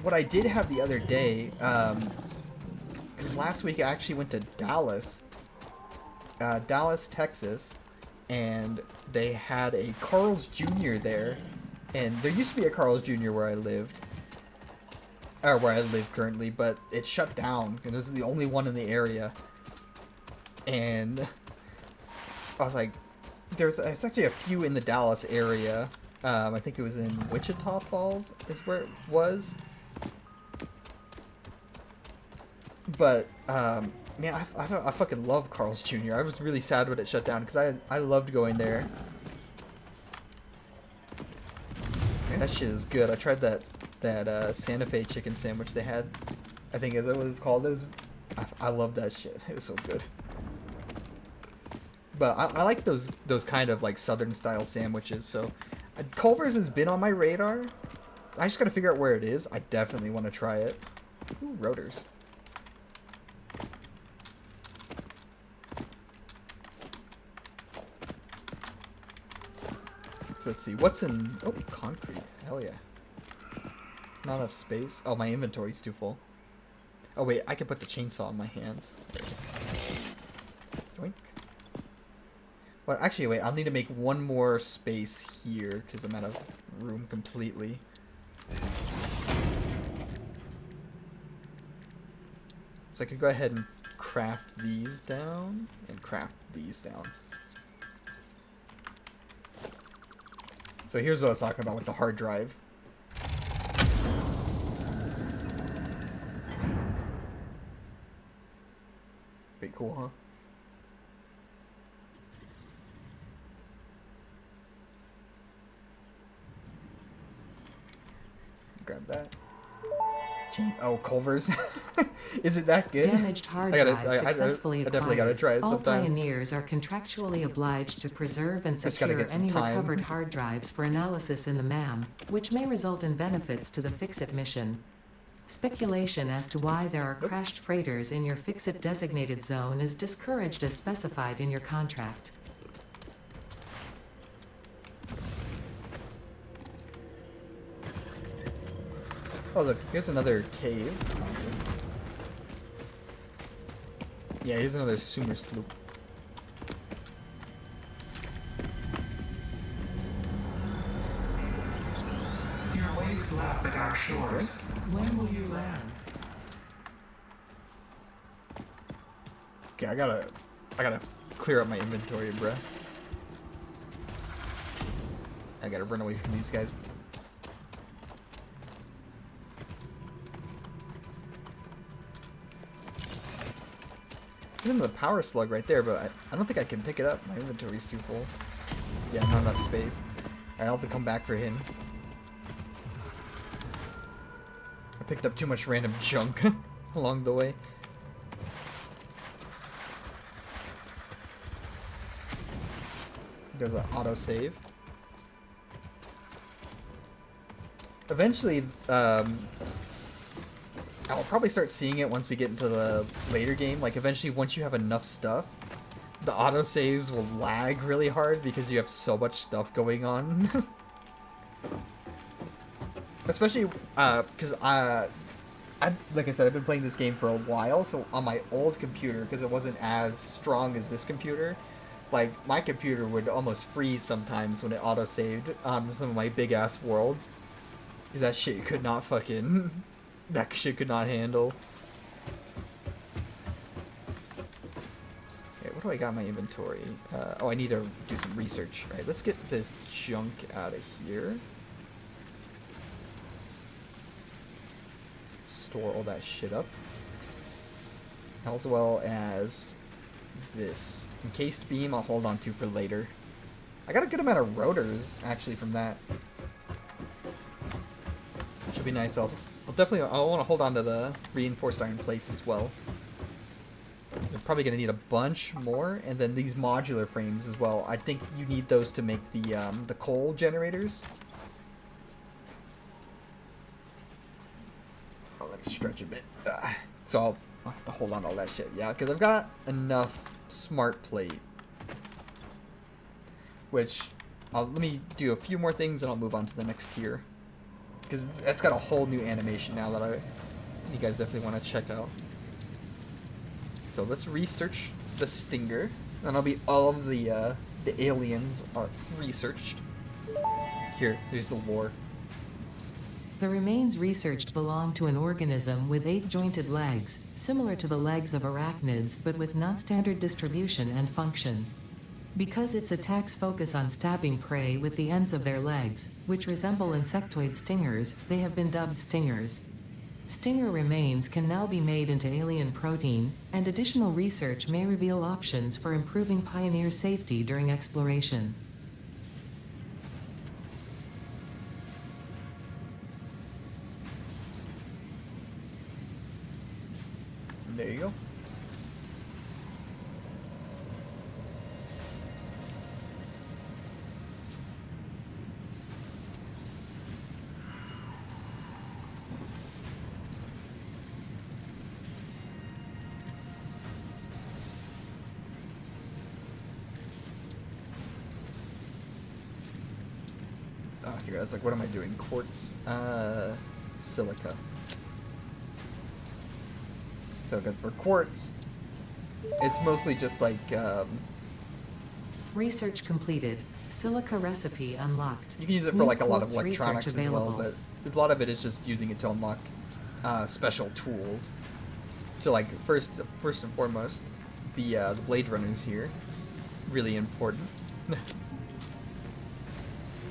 What I did have the other day, cause last week I actually went to Dallas, Texas, and they had a Carl's Jr. there, and there used to be a Carl's Jr. where I lived, or where I live currently, but it shut down, and this is the only one in the area. And I was like, there's actually a few in the Dallas area. I think it was in Wichita Falls is where it was. But man, I fucking love Carl's Jr. I was really sad when it shut down because I loved going there. Man, that shit is good. I tried that Santa Fe chicken sandwich they had. I think is that what it was called. It was, I love that shit. It was so good. But I like those kind of like southern style sandwiches. So Culver's has been on my radar. I just gotta figure out where it is. I definitely want to try it. Ooh, rotors. So let's see. What's in... Oh, concrete. Hell yeah. Not enough space. Oh, my inventory's too full. Oh wait, I can put the chainsaw in my hands. Doink. Well, actually, wait, I'll need to make one more space here, because I'm out of room completely. So I could go ahead and craft these down, and craft these down. So here's what I was talking about with the hard drive. Pretty cool, huh? Grab that. Oh, Culver's. Is it that good? Damaged hard drives successfully acquired. I definitely gotta try it All sometime. pioneers are contractually obliged to preserve and Just gotta secure get some any time. recovered hard drives for analysis in the MAM, which may result in benefits to the Fix-It mission. Speculation as to why there are crashed freighters in your Fix-It designated zone is discouraged as specified in your contract. Oh look, here's another cave. Yeah, here's another Sumer sloop. Your waves lap at our shores. When will you land? Okay, I gotta clear up my inventory, bruh. I gotta run away from these guys. There's another power slug right there, but I don't think I can pick it up. My inventory's too full. Yeah, not enough space. I'll have to come back for him. I picked up too much random junk along the way. There's an autosave. Eventually, I'll probably start seeing it once we get into the later game. Like, eventually, once you have enough stuff, the autosaves will lag really hard because you have so much stuff going on. Especially, because like I said, I've been playing this game for a while, so on my old computer, because it wasn't as strong as this computer, like, my computer would almost freeze sometimes when it autosaved on some of my big-ass worlds. Because that shit could not fucking... that shit could not handle. Okay, what do I got in my inventory? Oh, I need to do some research. All right, let's get this junk out of here. Store all that shit up. As well as this encased beam I'll hold on to for later. I got a good amount of rotors, actually, from that. Should be nice. I'll definitely... I want to hold on to the reinforced iron plates as well. I'm probably going to need a bunch more, and then these modular frames as well. I think you need those to make the coal generators. Oh, let me stretch a bit. So I'll have to hold on to all that shit. Yeah, because I've got enough smart plate. Which, let me do a few more things and I'll move on to the next tier. Because that's got a whole new animation now that you guys definitely want to check out. So let's research the Stinger. And that'll be all of the aliens are researched. Here, there's the lore. The remains researched belong to an organism with 8 jointed legs, similar to the legs of arachnids but with non-standard distribution and function. Because its attacks focus on stabbing prey with the ends of their legs, which resemble insectoid stingers, they have been dubbed stingers. Stinger remains can now be made into alien protein, and additional research may reveal options for improving Pioneer safety during exploration. There you go. Oh, here, that's like, what am I doing? Quartz, silica. So, because for quartz, it's mostly just like, Research completed. Silica recipe unlocked. you can use it for New like a lot of quartz electronics research as well, available. but a lot of it is just using it to unlock special tools. So, like, first and foremost, the Blade Runners here, really important.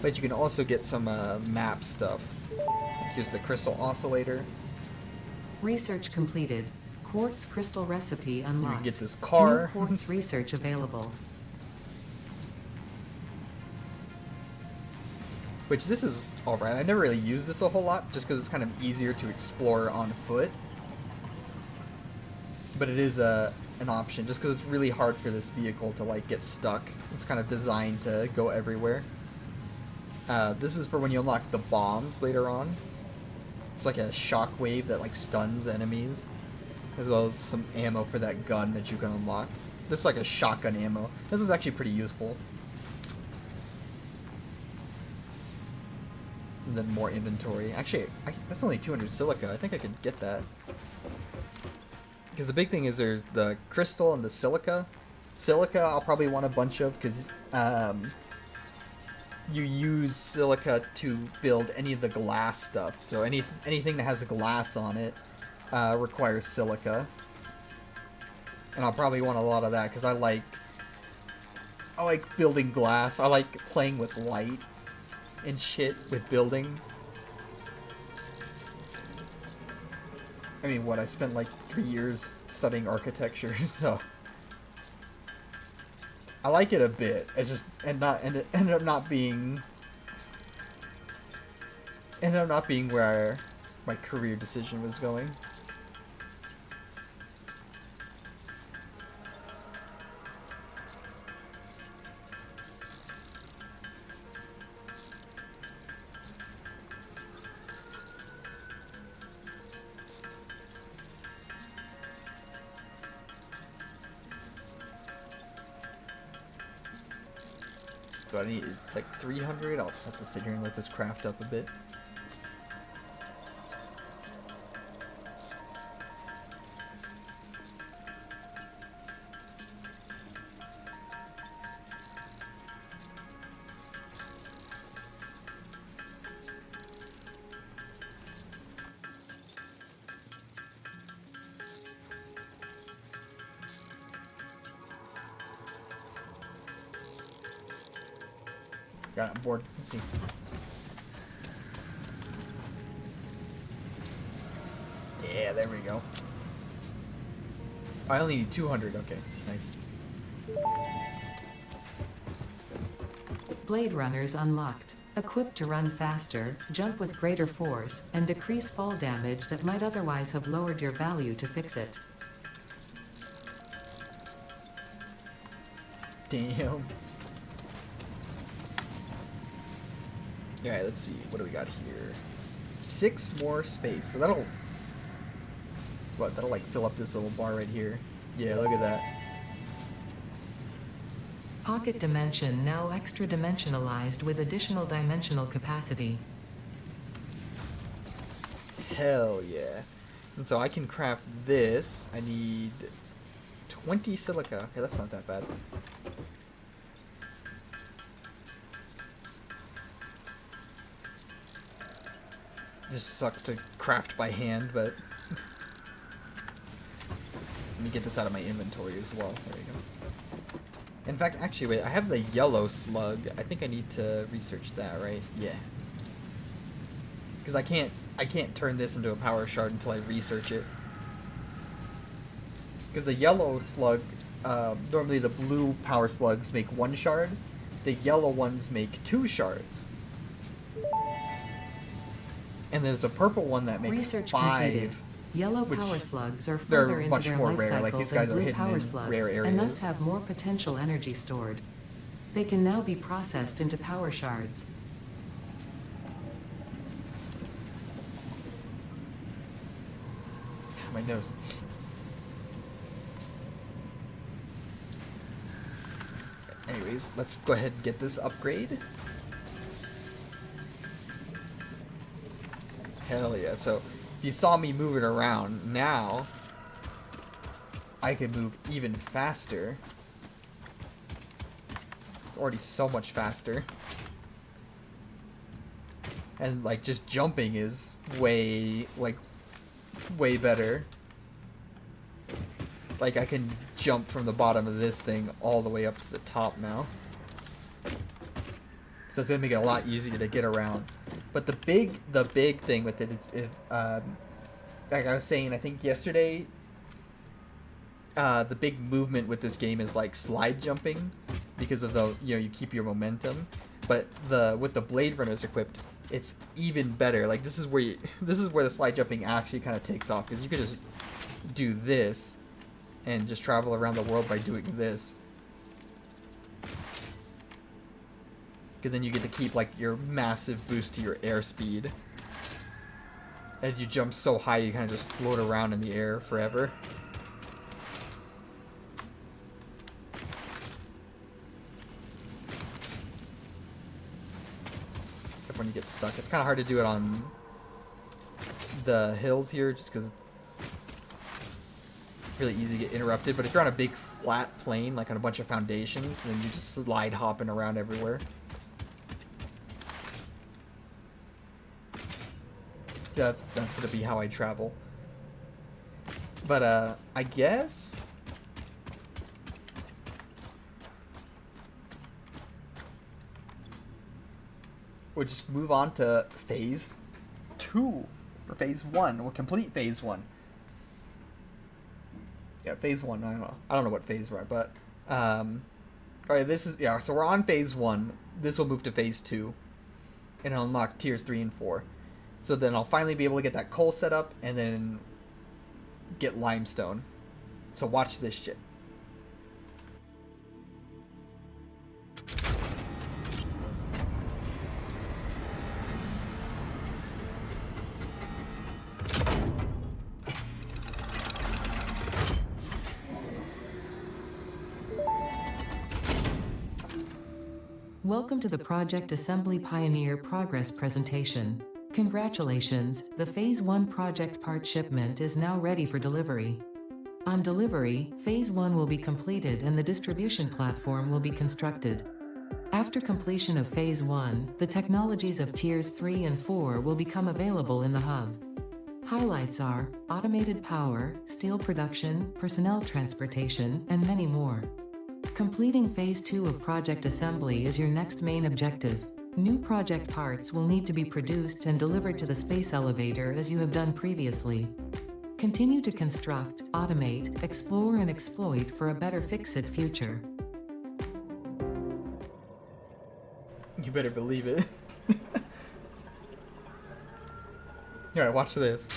But you can also get some map stuff. Here's the crystal oscillator. Research completed. Quartz crystal recipe unlocked. You can get this car. New quartz research available. Which this is alright. I never really used this a whole lot, just because it's kind of easier to explore on foot. But it is an option, just because it's really hard for this vehicle to like get stuck. It's kind of designed to go everywhere. This is for when you unlock the bombs later on. It's like a shockwave that like stuns enemies, as well as some ammo for that gun that you can unlock. This is like a shotgun ammo. This is actually pretty useful. And then more inventory. Actually, that's only 200 silica. I think I could get that. Because the big thing is there's the crystal and the silica. Silica I'll probably want a bunch of, because you use silica to build any of the glass stuff. So anything that has glass on it requires silica. And I'll probably want a lot of that, because I like building glass. I like playing with light and shit with building. I mean, what, I spent like 3 years studying architecture, so I like it a bit. It's just it ended up not being where my career decision was going. So I need like 300. I'll just have to sit here and let this craft up a bit. Got it, I'm bored. Let's see. Yeah, there we go. I only need 200. Okay, nice. Blade Runners unlocked. Equipped to run faster, jump with greater force, and decrease fall damage that might otherwise have lowered your value to fix it. Damn. Alright, let's see. What do we got here? 6 more space. So that'll... What? That'll like fill up this little bar right here. Yeah, look at that. Pocket dimension now extra dimensionalized with additional dimensional capacity. Hell yeah. And so I can craft this. I need 20 silica. Okay, that's not that bad. Just sucks to craft by hand, but let me get this out of my inventory as well. There you go. In fact, actually, wait, I have the yellow slug. I think I need to research that, right? Yeah. Because I can't turn this into a power shard until I research it. Because the yellow slug, normally the blue power slugs make 1 shard. The yellow ones make 2 shards. And there's a purple one that makes Research 5. completed. Yellow which power slugs are they're further into much their more life rare, cycles like these than guys are blue hidden power in slugs, rare and thus areas. have more potential energy stored. They can now be processed into power shards. My nose. Anyways, let's go ahead and get this upgrade. Hell yeah. So, if you saw me moving around, now I can move even faster. It's already so much faster. And, like, just jumping is way better. Like, I can jump from the bottom of this thing all the way up to the top now. So it's gonna make it a lot easier to get around. But the big thing with it is, like I was saying, I think yesterday, the big movement with this game is like slide jumping, because of the, you keep your momentum. But with the Blade Runners equipped, it's even better. Like this is where the slide jumping actually kind of takes off, because you could just do this and just travel around the world by doing this. Because then you get to keep like your massive boost to your airspeed. And you jump so high you kind of just float around in the air forever. Except when you get stuck. It's kind of hard to do it on the hills here, just because it's really easy to get interrupted. But if you're on a big flat plane, like on a bunch of foundations, then you just slide hopping around everywhere. That's gonna be how I travel. But I guess we'll just move on to phase 2 or phase 1. We'll complete phase 1. Yeah, phase 1. I don't know what phase we're at, but all right. So we're on phase 1. This will move to phase 2, and it'll unlock tiers 3 and 4. So then I'll finally be able to get that coal set up and then get limestone. So watch this shit. Welcome to the Project Assembly Pioneer Progress presentation. Congratulations, the Phase 1 project part shipment is now ready for delivery. On delivery, Phase 1 will be completed and the distribution platform will be constructed. After completion of Phase 1, the technologies of Tiers 3 and 4 will become available in the hub. Highlights are automated power, steel production, personnel transportation, and many more. Completing Phase 2 of project assembly is your next main objective. New project parts will need to be produced and delivered to the space elevator as you have done previously. Continue to construct, automate, explore and exploit for a better fix-it future. You better believe it. Alright, watch this.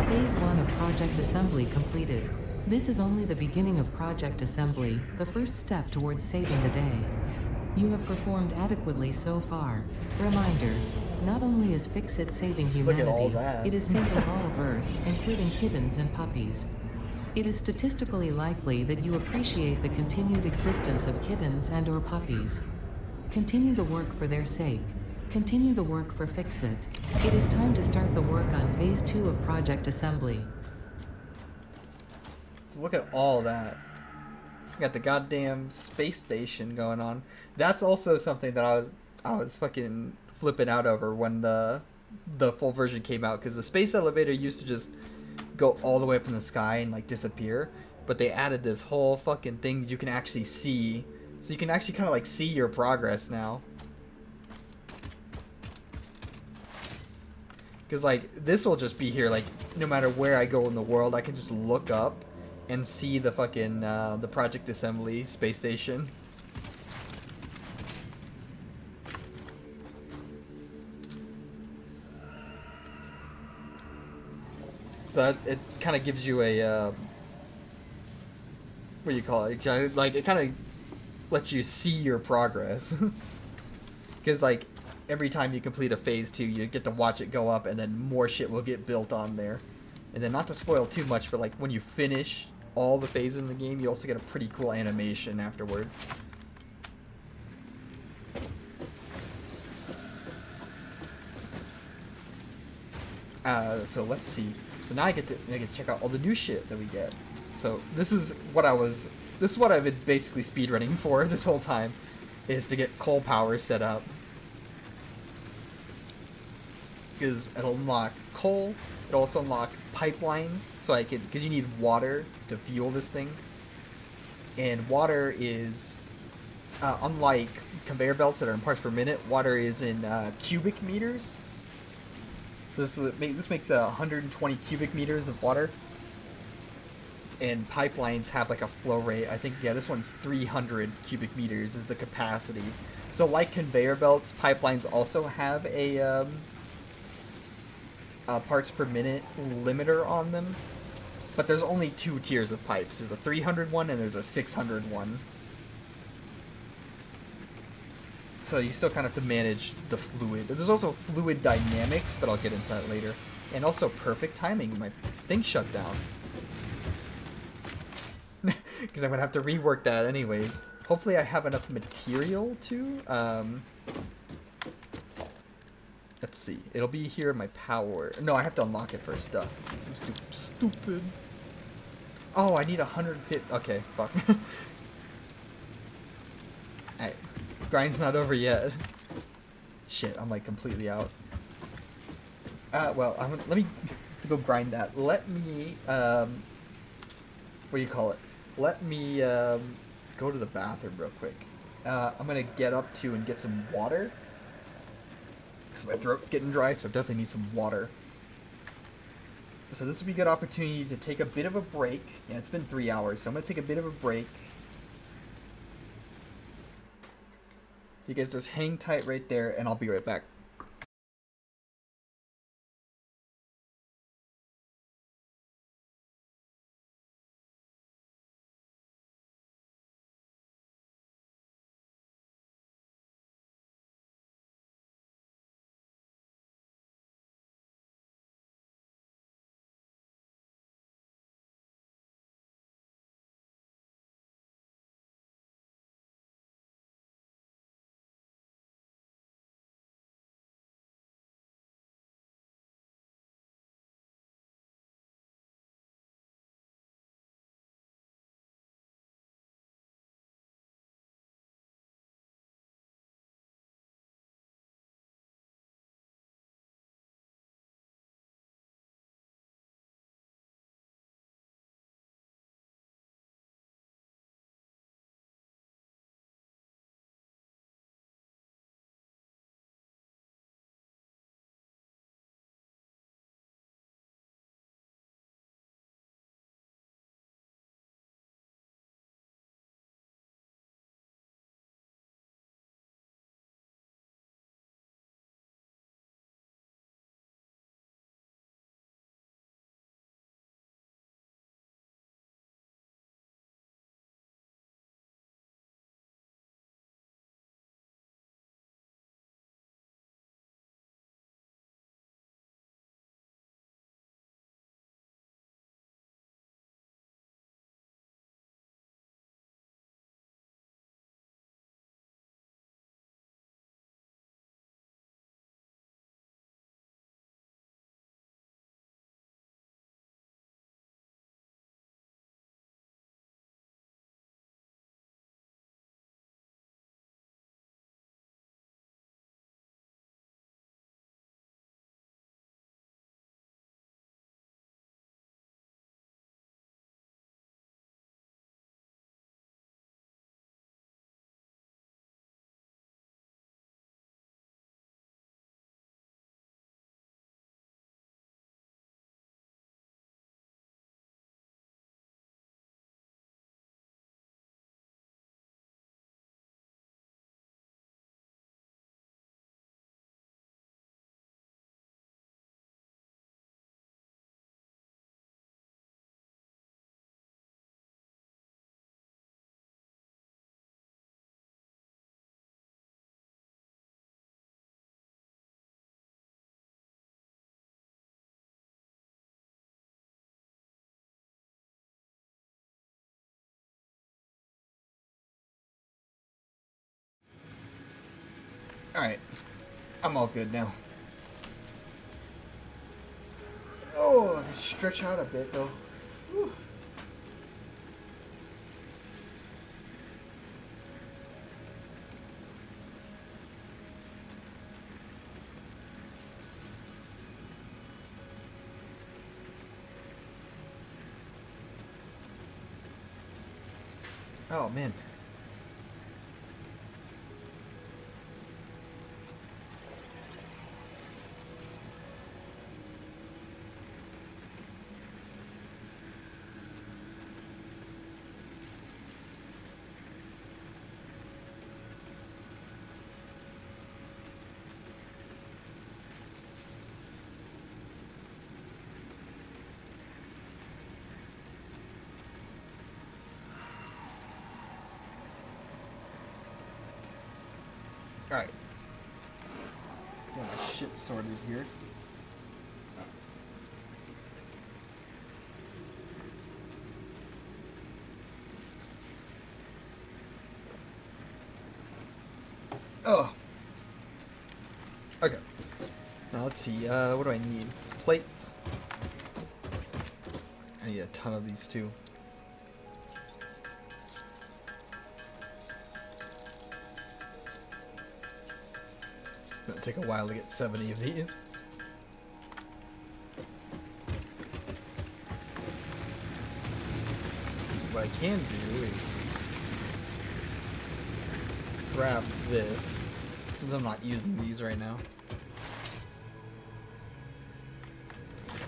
Phase 1 of project assembly completed. This is only the beginning of project assembly, the first step towards saving the day. You have performed adequately so far. Reminder, not only is Fix-It saving Look at all humanity, that. it is saving all of Earth, including kittens and puppies. It is statistically likely that you appreciate the continued existence of kittens and or puppies. Continue the work for their sake. Continue the work for Fix-It. It is time to start the work on Phase 2 of project assembly. So look at all that. Got the goddamn space station going on. That's also something that I was fucking flipping out over when the full version came out, because the space elevator used to just go all the way up in the sky and like disappear, but they added this whole fucking thing you can actually see, so you can actually kind of like see your progress now. Because like this will just be here, like no matter where I go in the world, I can just look up and see the fucking the project assembly space station. So that, it kind of gives you a what do you call it? Like it kind of lets you see your progress. Because like every time you complete a phase 2, you get to watch it go up, and then more shit will get built on there. And then, not to spoil too much, but like when you finish all the phases in the game, you also get a pretty cool animation afterwards. So let's see. So now I get to check out all the new shit that we get. So this is what I've been basically speedrunning for this whole time, is to get coal power set up. Because it'll unlock coal, it'll also unlock pipelines, so I can, because you need water to fuel this thing. And water is, unlike conveyor belts that are in parts per minute, water is in cubic meters. So this makes 120 cubic meters of water. And pipelines have like a flow rate. I think, yeah, this one's 300 cubic meters is the capacity. So like conveyor belts, pipelines also have a parts per minute limiter on them. But there's only 2 tiers of pipes. There's a 300 one and there's a 600 one. So you still kind of have to manage the fluid. There's also fluid dynamics, but I'll get into that later. And also perfect timing. My thing shut down. Because I'm going to have to rework that anyways. Hopefully I have enough material to... let's see. It'll be here in my power. No, I have to unlock it first. Duh. I'm stupid. Oh, I need 150... Okay, fuck. Alright. Grind's not over yet. Shit, I'm like completely out. Well, let me go grind that. Let me, what do you call it? Let me, go to the bathroom real quick. I'm gonna get up to and get some water. Because my throat's getting dry, so I definitely need some water. So this would be a good opportunity to take a bit of a break. Yeah, it's been 3 hours, so I'm gonna take a bit of a break. you guys just hang tight right there, and I'll be right back. Alright. I'm all good now. Oh, I stretch out a bit though. Whew. Oh man. Alright. Get my shit sorted here. Oh. Okay. Now let's see, what do I need? Plates. I need a ton of these too. It'll take a while to get 70 of these. What I can do is grab this, since I'm not using these right now.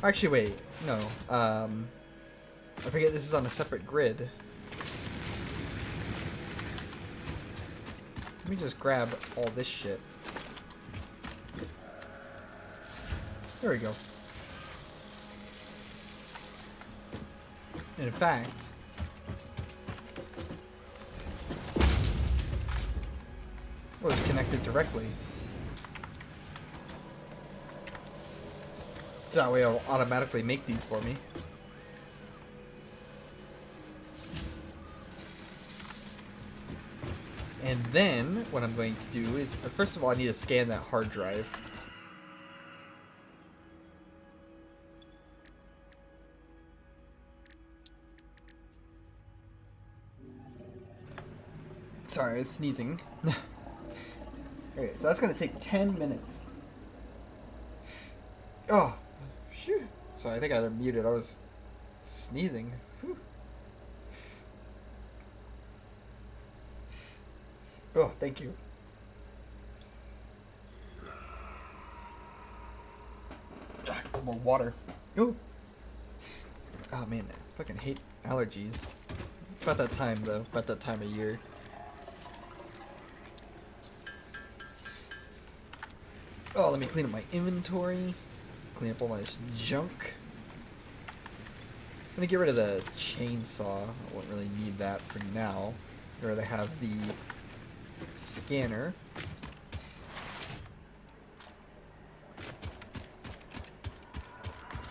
Actually, wait, no. I forget this is on a separate grid. Let me just grab all this shit. There we go. And in fact, well, it's connected directly. So that way it'll automatically make these for me. And then what I'm going to do is, first of all, I need to scan that hard drive. Sorry, I was sneezing. Okay, so that's going to take 10 minutes. Oh, shoot. Sorry, I think I had it muted. I was sneezing. Whew. Oh, thank you. Some more water. Ooh. Oh man, I fucking hate allergies. About that time though. About that time of year. Oh, let me clean up my inventory. Clean up all my junk. I'm gonna get rid of the chainsaw. I won't really need that for now. I'd rather have the scanner.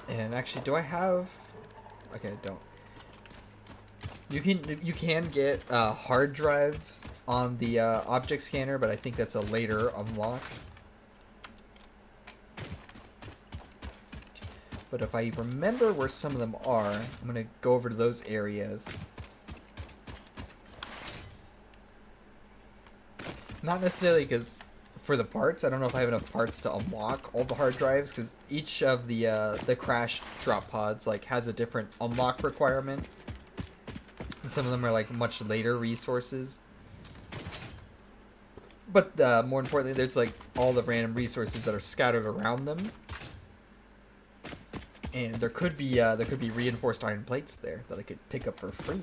And actually, do I have? Okay, I don't. You can get hard drives on the object scanner, but I think that's a later unlock. But if I remember where some of them are, I'm gonna go over to those areas. Not necessarily because for the parts, I don't know if I have enough parts to unlock all the hard drives, because each of the crash drop pods like has a different unlock requirement. And some of them are like much later resources. But more importantly, there's like all the random resources that are scattered around them. And there could be reinforced iron plates there that I could pick up for free.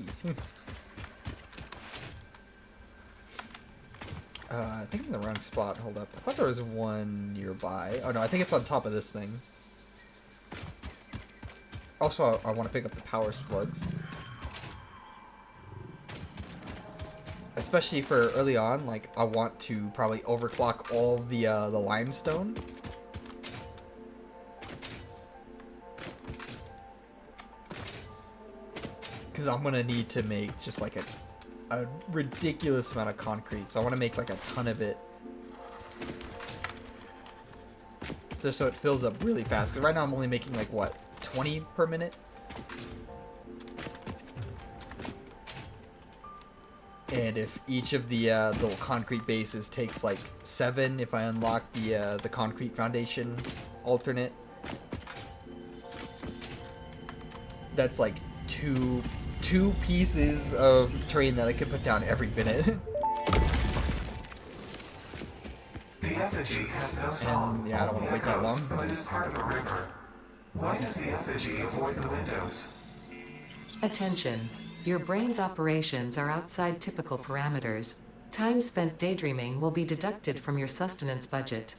I think I'm in the wrong spot. Hold up. I thought there was one nearby. Oh no, I think it's on top of this thing. Also, I want to pick up the power slugs. Especially for early on, like, I want to probably overclock all the limestone. Because I'm going to need to make just like a ridiculous amount of concrete. So I want to make like a ton of it. Just so it fills up really fast. Because right now I'm only making like, what, 20 per minute? And if each of the little concrete bases takes like 7, if I unlock the concrete foundation alternate, that's like two pieces of terrain that I could put down every minute. The effigy has no song. And yeah, I don't want to wait that long. But it is part of a river. Why does the effigy avoid the windows? Attention. Your brain's operations are outside typical parameters. Time spent daydreaming will be deducted from your sustenance budget.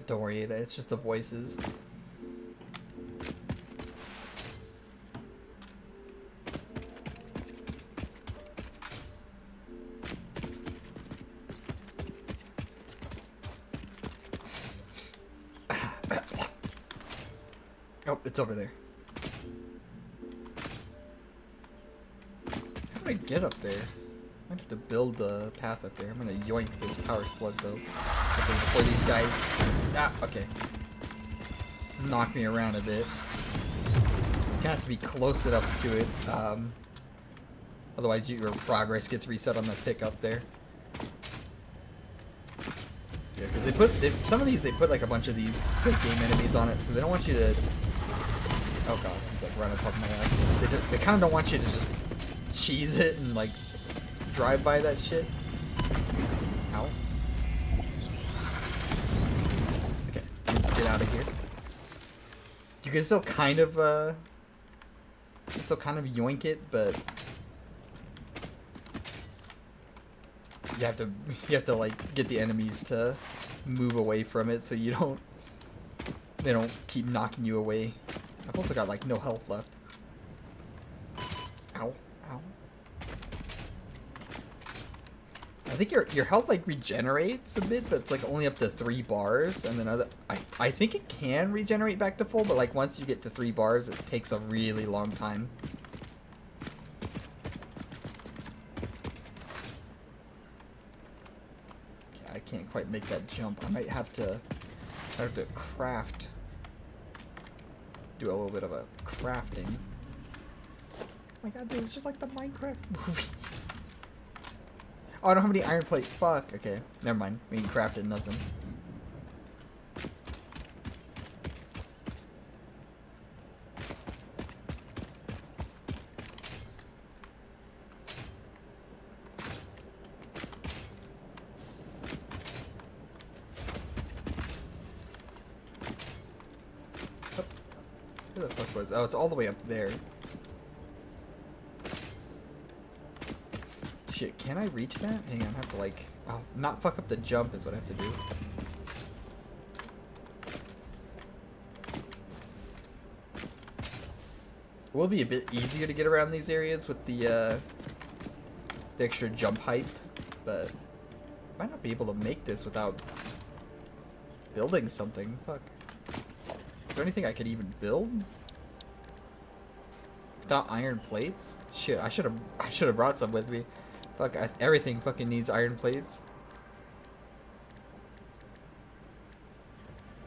Don't worry, it's just the voices. Oh, it's over there. How do I get up there? I might have to build a path up there. I'm gonna yoink this power slug though. Okay, before these guys... Ah, okay. Knock me around a bit. You have to be close enough to it. Otherwise your progress gets reset on the pickup there. Yeah, because some of these, they put like a bunch of these big game enemies on it, so they don't want you to... Oh god, he's like right on top of my ass. They kind of don't want you to just cheese it and like drive by that shit. Ow. Okay, get out of here. You can still kind of This will kind of yoink it, but you have to like get the enemies to move away from it so they don't keep knocking you away. I've also got like no health left. Ow, ow. I think your health like regenerates a bit, but it's like only up to 3 bars, and then I think it can regenerate back to full, but like once you get to 3 bars, it takes a really long time. Okay, I can't quite make that jump. I might have to craft. Do a little bit of a crafting. Oh my god, dude, it's just like the Minecraft movie. Oh, I don't have any iron plate. Fuck. Okay, never mind. We can craft it, nothing. Where the fuck was? Oh, it's all the way up there. Shit, can I reach that? Hang on, I have to like, oh, not fuck up the jump is what I have to do. It will be a bit easier to get around these areas with the extra jump height, but I might not be able to make this without building something. Fuck. Is there anything I could even build? Without iron plates? Shit, I should have brought some with me. Fuck, everything fucking needs iron plates.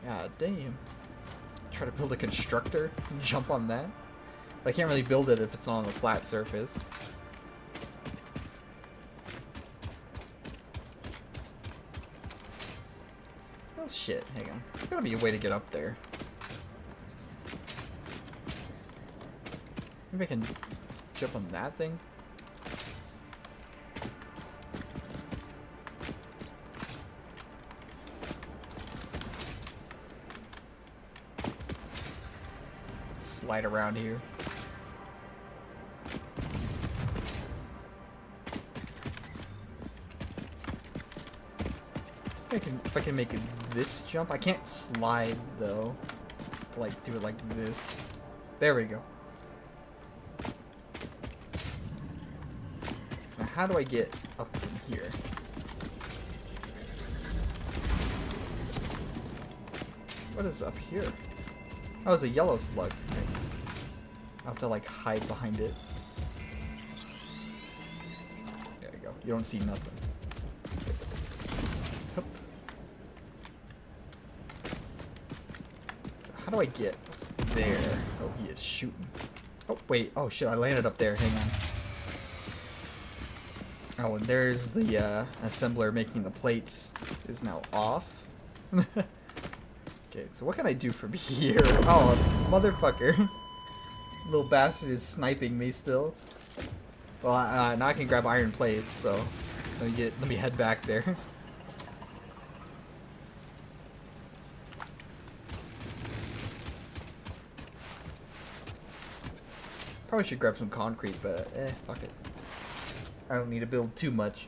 God damn. Try to build a constructor and jump on that. But I can't really build it if it's not on a flat surface. Oh shit, hang on. There's gotta be a way to get up there. Maybe I can jump on that thing? Slide around here. If I can make this jump. I can't slide though. To like do it like this. There we go. Now how do I get up from here? What is up here? Oh, it's a yellow slug. Okay. I'll have to like hide behind it. There you go. You don't see nothing. Hup. So how do I get there? Oh, he is shooting. Oh, wait. Oh, shit. I landed up there. Hang on. Oh, and there's the assembler making the plates is now off. Okay, so what can I do from here? Oh, motherfucker. Little bastard is sniping me still. Well, now I can grab iron plates, so let me head back there. Probably should grab some concrete, but fuck it. I don't need to build too much.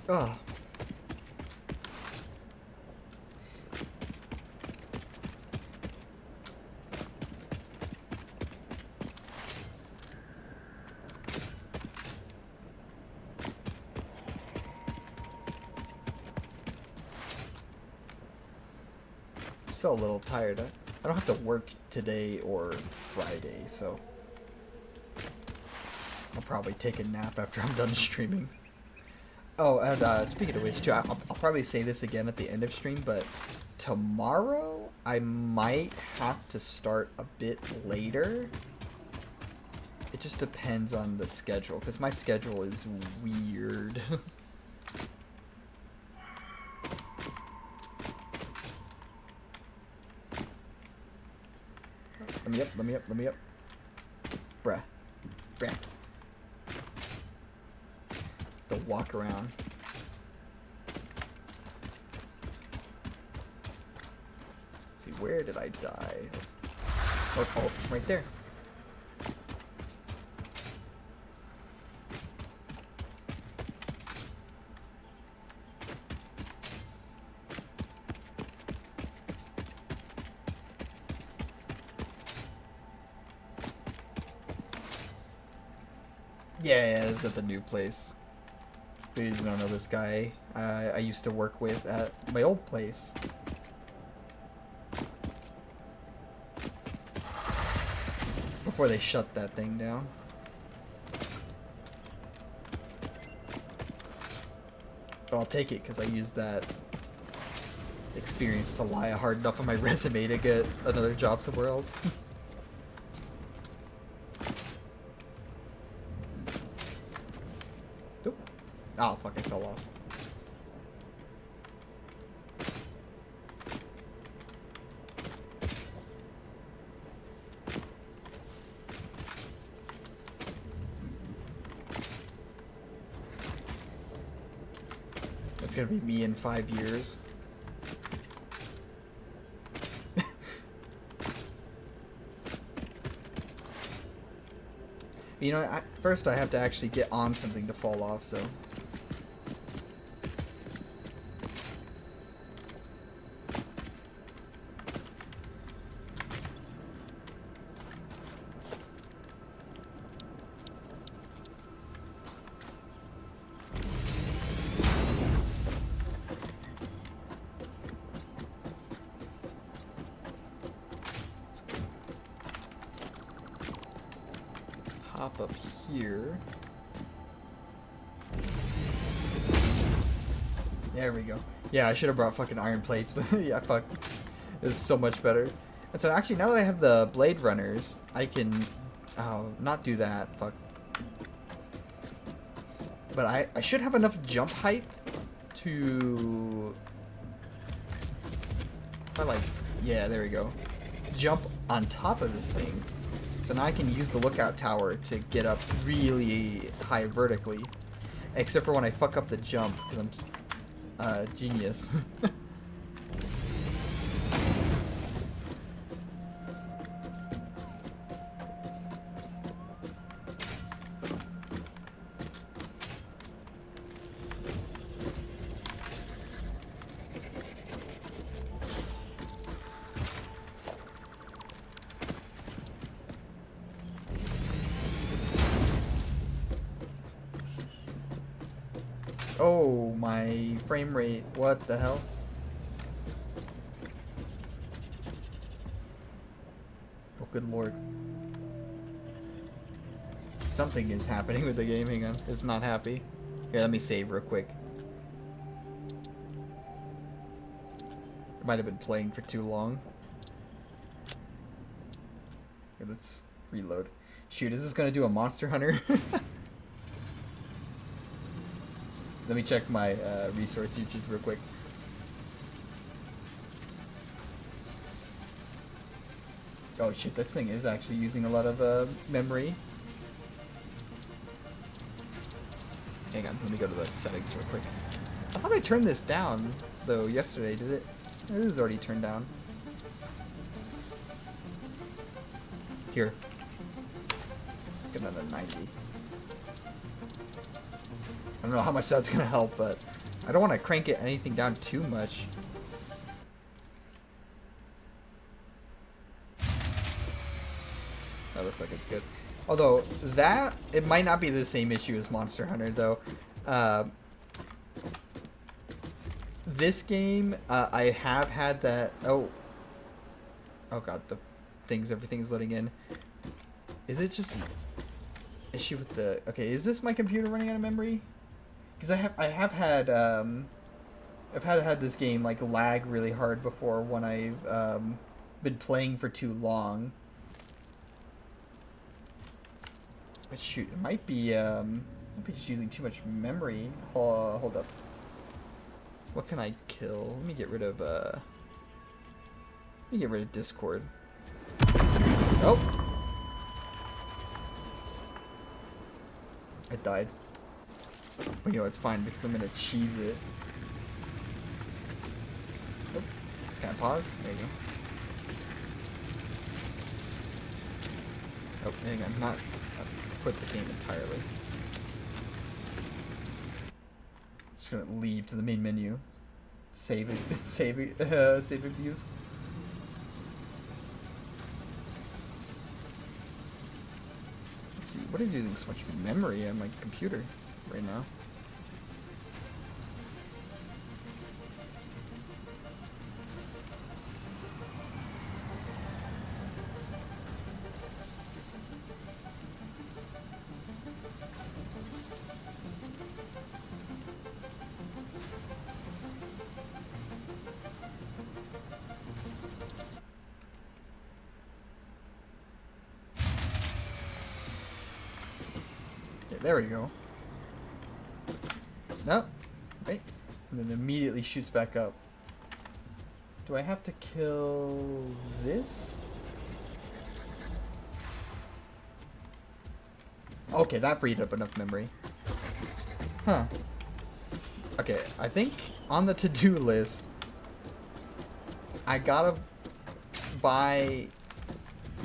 Oh. I'm still a little tired. I don't have to work today or Friday, so I'll probably take a nap after I'm done streaming. Oh, and speaking of which, too, I'll probably say this again at the end of stream, but tomorrow I might have to start a bit later. It just depends on the schedule, because my schedule is weird. Let me up. Bruh. to walk around. Let's see, where did I die? Oh, right there. Yeah, it's at the new place. Please don't know this guy I used to work with at my old place. Before they shut that thing down. But I'll take it because I used that experience to lie hard enough on my resume to get another job somewhere else. Oh, fuck, I fell off. That's gonna be me in 5 years. You know, first I have to actually get on something to fall off, so... Hop up here. There we go. Yeah, I should have brought fucking iron plates, but yeah, fuck. It's so much better. And so actually, now that I have the blade runners, I can not do that. Fuck. But I should have enough jump height to... Yeah, there we go. Jump on top of this thing. So now I can use the lookout tower to get up really high vertically. Except for when I fuck up the jump, because I'm genius. Oh, my frame rate. What the hell? Oh, good lord. Something is happening with the game. Hang on. It's not happy. Here, let me save real quick. It might have been playing for too long. Here, let's reload. Shoot, is this gonna do a Monster Hunter? Let me check my resource usage real quick. Oh shit, this thing is actually using a lot of memory. Hang on, let me go to the settings real quick. I thought I turned this down, though, yesterday, did it? It is already turned down. Here. Get another 90. I don't know how much that's gonna help, but I don't want to crank it anything down too much. That looks like it's good. Although it might not be the same issue as Monster Hunter though. This game, I have had that. Oh god, everything's loading in. Is it just issue with the? Okay, is this my computer running out of memory? Because I have had I've had this game like lag really hard before when I've been playing for too long. But shoot, it might be just using too much memory. Hold up. What can I kill? Let me get rid of Discord. Oh, I died. But you know, it's fine because I'm gonna cheese it. Oh, can I pause? There you go. Oh, hang on, not quit the game entirely. Just gonna leave to the main menu. Save it, save views. Let's see, what is using so much memory on my computer right now? There we go. No. Wait. And then immediately shoots back up. Do I have to kill this? Okay, that freed up enough memory. Huh. Okay, I think on the to-do list, I gotta buy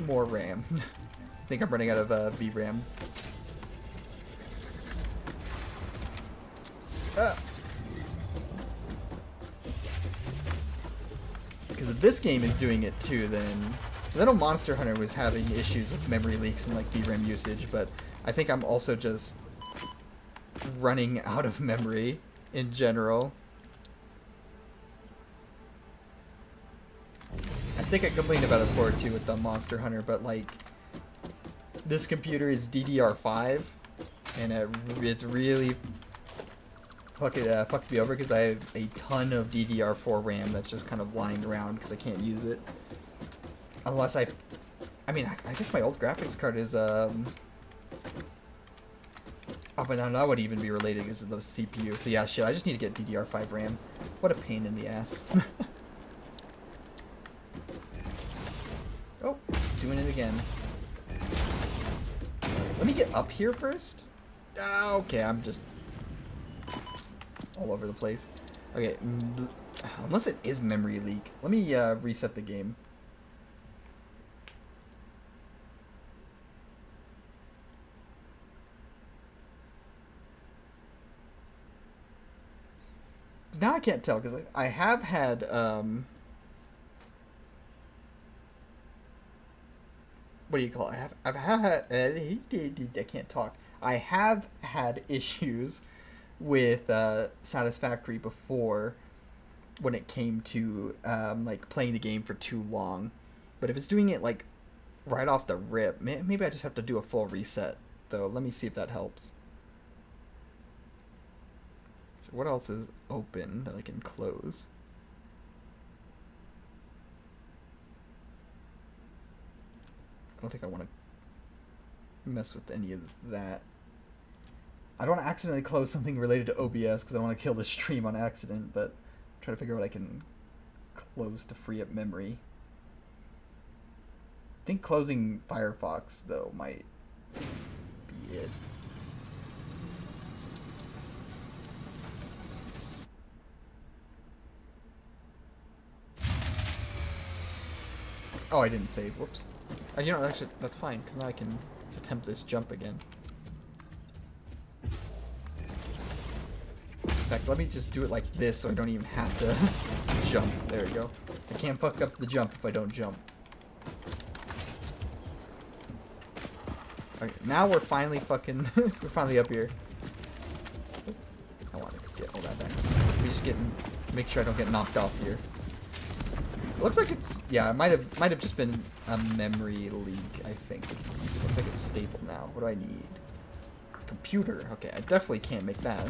more RAM. I think I'm running out of VRAM. Because if this game is doing it too, then I know Monster Hunter was having issues with memory leaks and like VRAM usage, but I think I'm also just running out of memory in general. I think I complained about it before too with the Monster Hunter, but like this computer is DDR5 and it's really fucked me over because I have a ton of DDR4 RAM that's just kind of lying around because I can't use it. Unless I mean, I guess my old graphics card is, oh, but now that would even be related because of the CPU. So yeah, shit, I just need to get DDR5 RAM. What a pain in the ass. Oh, it's doing it again. Let me get up here first. Okay, I'm just all over the place. Okay, unless it is memory leak. Let me reset the game. Now I can't tell because I have had what do you call it? I've had I can't talk. I have had issues with Satisfactory before when it came to like playing the game for too long. But if it's doing it like right off the rip, maybe I just have to do a full reset though. Let me see if that helps. So what else is open that I can close? I don't think I want to mess with any of that. I don't want to accidentally close something related to OBS because I want to kill the stream on accident, but try to figure out what I can close to free up memory. I think closing Firefox, though, might be it. Oh, I didn't save. Whoops. You know, actually, that's fine, because now I can attempt this jump again. In fact, let me just do it like this so I don't even have to jump. There we go. I can't fuck up the jump if I don't jump. Okay, now we're finally fucking... we're finally up here. I want to get all that back. We just make sure I don't get knocked off here. It looks like it's... yeah, it might have just been a memory leak, I think. Looks like it's stable now. What do I need? Computer. Okay, I definitely can't make that.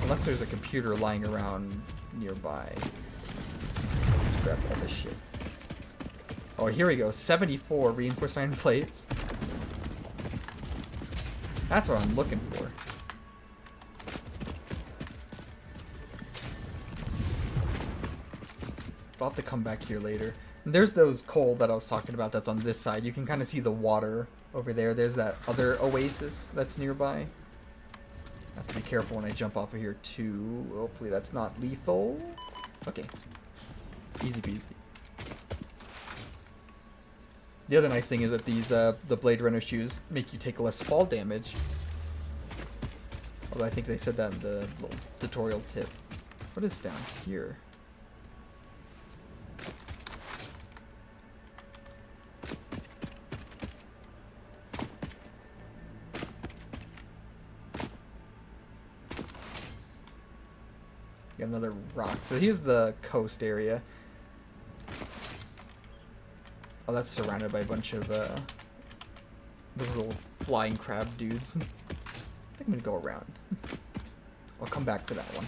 Unless there's a computer lying around nearby. Just grab all this shit. Oh, here we go. 74 reinforced iron plates. That's what I'm looking for. I'll have to come back here later. And there's those coal that I was talking about that's on this side. You can kind of see the water over there. There's that other oasis that's nearby. I have to be careful when I jump off of here too. Hopefully that's not lethal. Okay. Easy peasy. The other nice thing is that these, the Blade Runner shoes make you take less fall damage. Although I think they said that in the little tutorial tip. What is down here? Got another rock. So here's the coast area. Oh, that's surrounded by a bunch of those little flying crab dudes. I think I'm gonna go around. I'll come back to that one.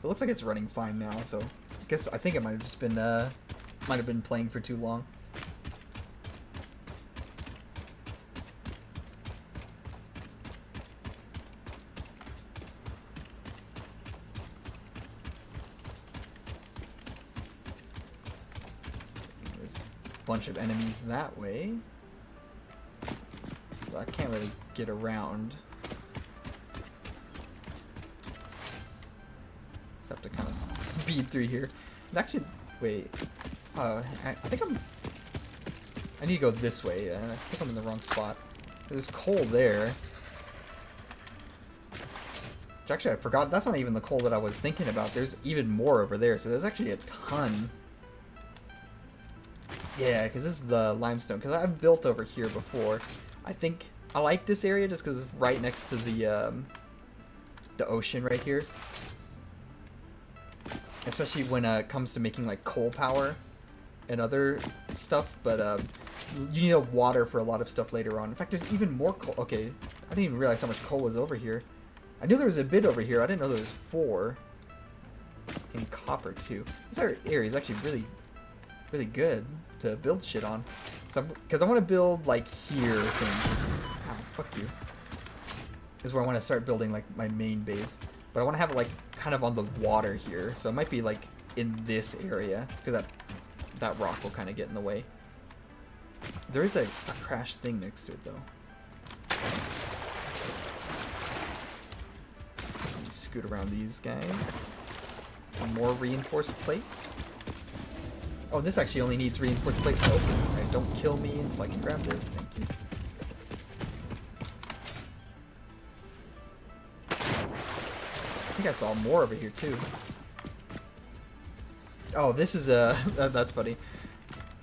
It looks like it's running fine now, so I think it might have just been playing for too long. Bunch of enemies that way. So I can't really get around. Just have to kind of speed through here. And actually, wait. I think I need to go this way. I think I'm in the wrong spot. There's coal there. Which actually, I forgot. That's not even the coal that I was thinking about. There's even more over there. So there's actually a ton. Yeah, because this is the limestone. Because I've built over here before. I think I like this area just because it's right next to the ocean right here. Especially when it comes to making like coal power and other stuff. But you need water for a lot of stuff later on. In fact, there's even more coal. Okay, I didn't even realize how much coal was over here. I knew there was a bit over here. I didn't know there was 4. In copper too. This area is actually really good to build shit on. So, because I want to build like here things. Ow, fuck you. Is where I want to start building like my main base. But I want to have it like kind of on the water here. So it might be like in this area because that rock will kind of get in the way. There is a crashed thing next to it though. Let me scoot around these guys. Some more reinforced plates. Oh, this actually only needs reinforced plates to open. Alright, don't kill me until I can grab this. Thank you. I think I saw more over here too. Oh, this is that's funny.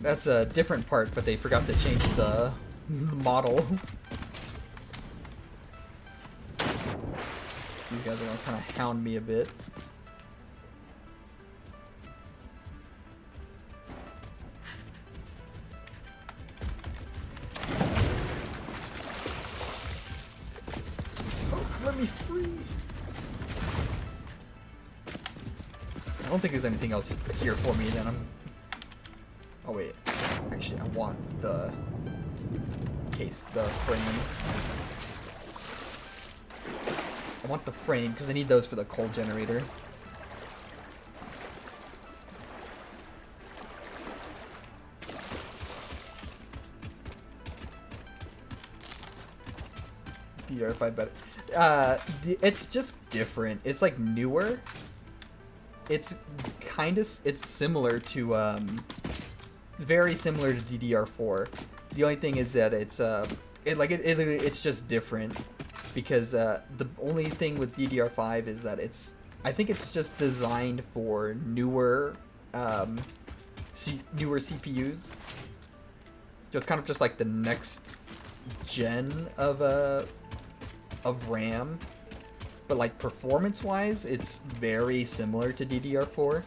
That's a different part, but they forgot to change the model. These guys are gonna kind of hound me a bit. Let me free. I don't think there's anything else here for me then. Oh wait, actually I want the frame. I want the frame because I need those for the coal generator. DDR5 better. It's just different. It's like newer. It's similar to very similar to DDR4. The only thing is that it's just different because the only thing with DDR5 is that I think it's just designed for newer newer CPUs. So it's kind of just like the next gen of RAM, but like performance-wise, it's very similar to DDR4.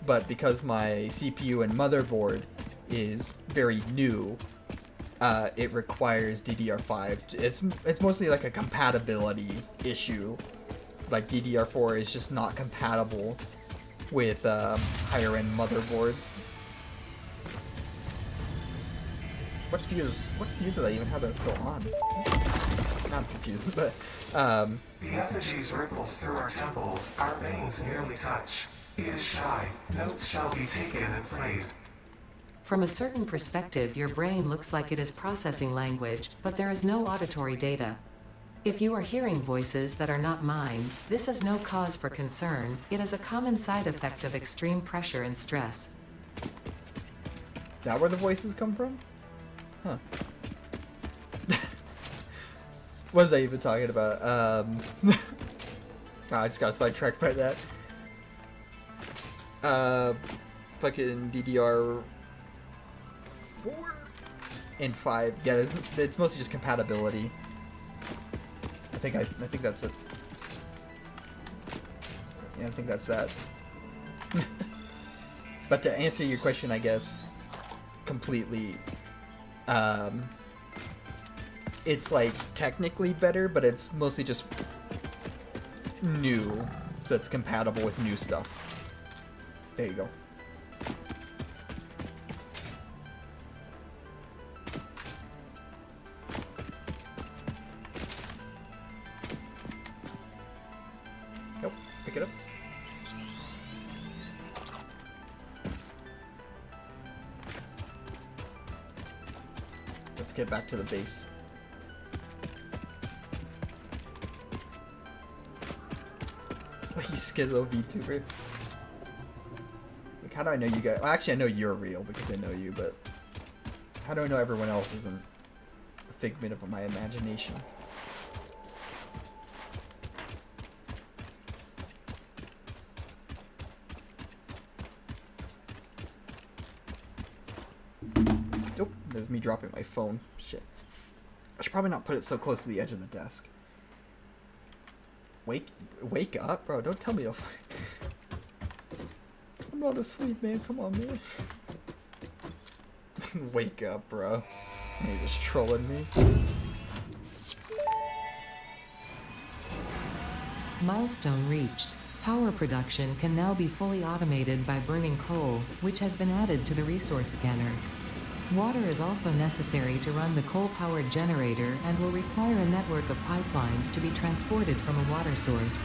But because my CPU and motherboard is very new, it requires DDR5. It's mostly like a compatibility issue. Like DDR4 is just not compatible with higher-end motherboards. What fuse did I even have that still on? I'm confused, but The effigies ripples through our temples, our veins nearly touch. He is shy, notes shall be taken and played. From a certain perspective, your brain looks like it is processing language, but there is no auditory data. If you are hearing voices that are not mine, this is no cause for concern. It is a common side effect of extreme pressure and stress. Is that where the voices come from? Huh. What was I even talking about? I just got sidetracked by that. Fucking DDR 4 and 5. Yeah, it's mostly just compatibility. I think that's it. Yeah, I think that's that. But to answer your question, I guess completely, it's like technically better, but it's mostly just new, so it's compatible with new stuff. There you go. Nope, pick it up. Let's get back to the base. You schizo VTuber. Like, how do I know you guys? Well, actually, I know you're real because I know you, but how do I know everyone else isn't a figment of my imagination? Nope, there's me dropping my phone. Shit. I should probably not put it so close to the edge of the desk. Wake up, bro. Don't tell me to... I'm not asleep, man. Come on, man. Wake up, bro. You're just trolling me. Milestone reached. Power production can now be fully automated by burning coal, which has been added to the resource scanner. Water is also necessary to run the coal-powered generator and will require a network of pipelines to be transported from a water source.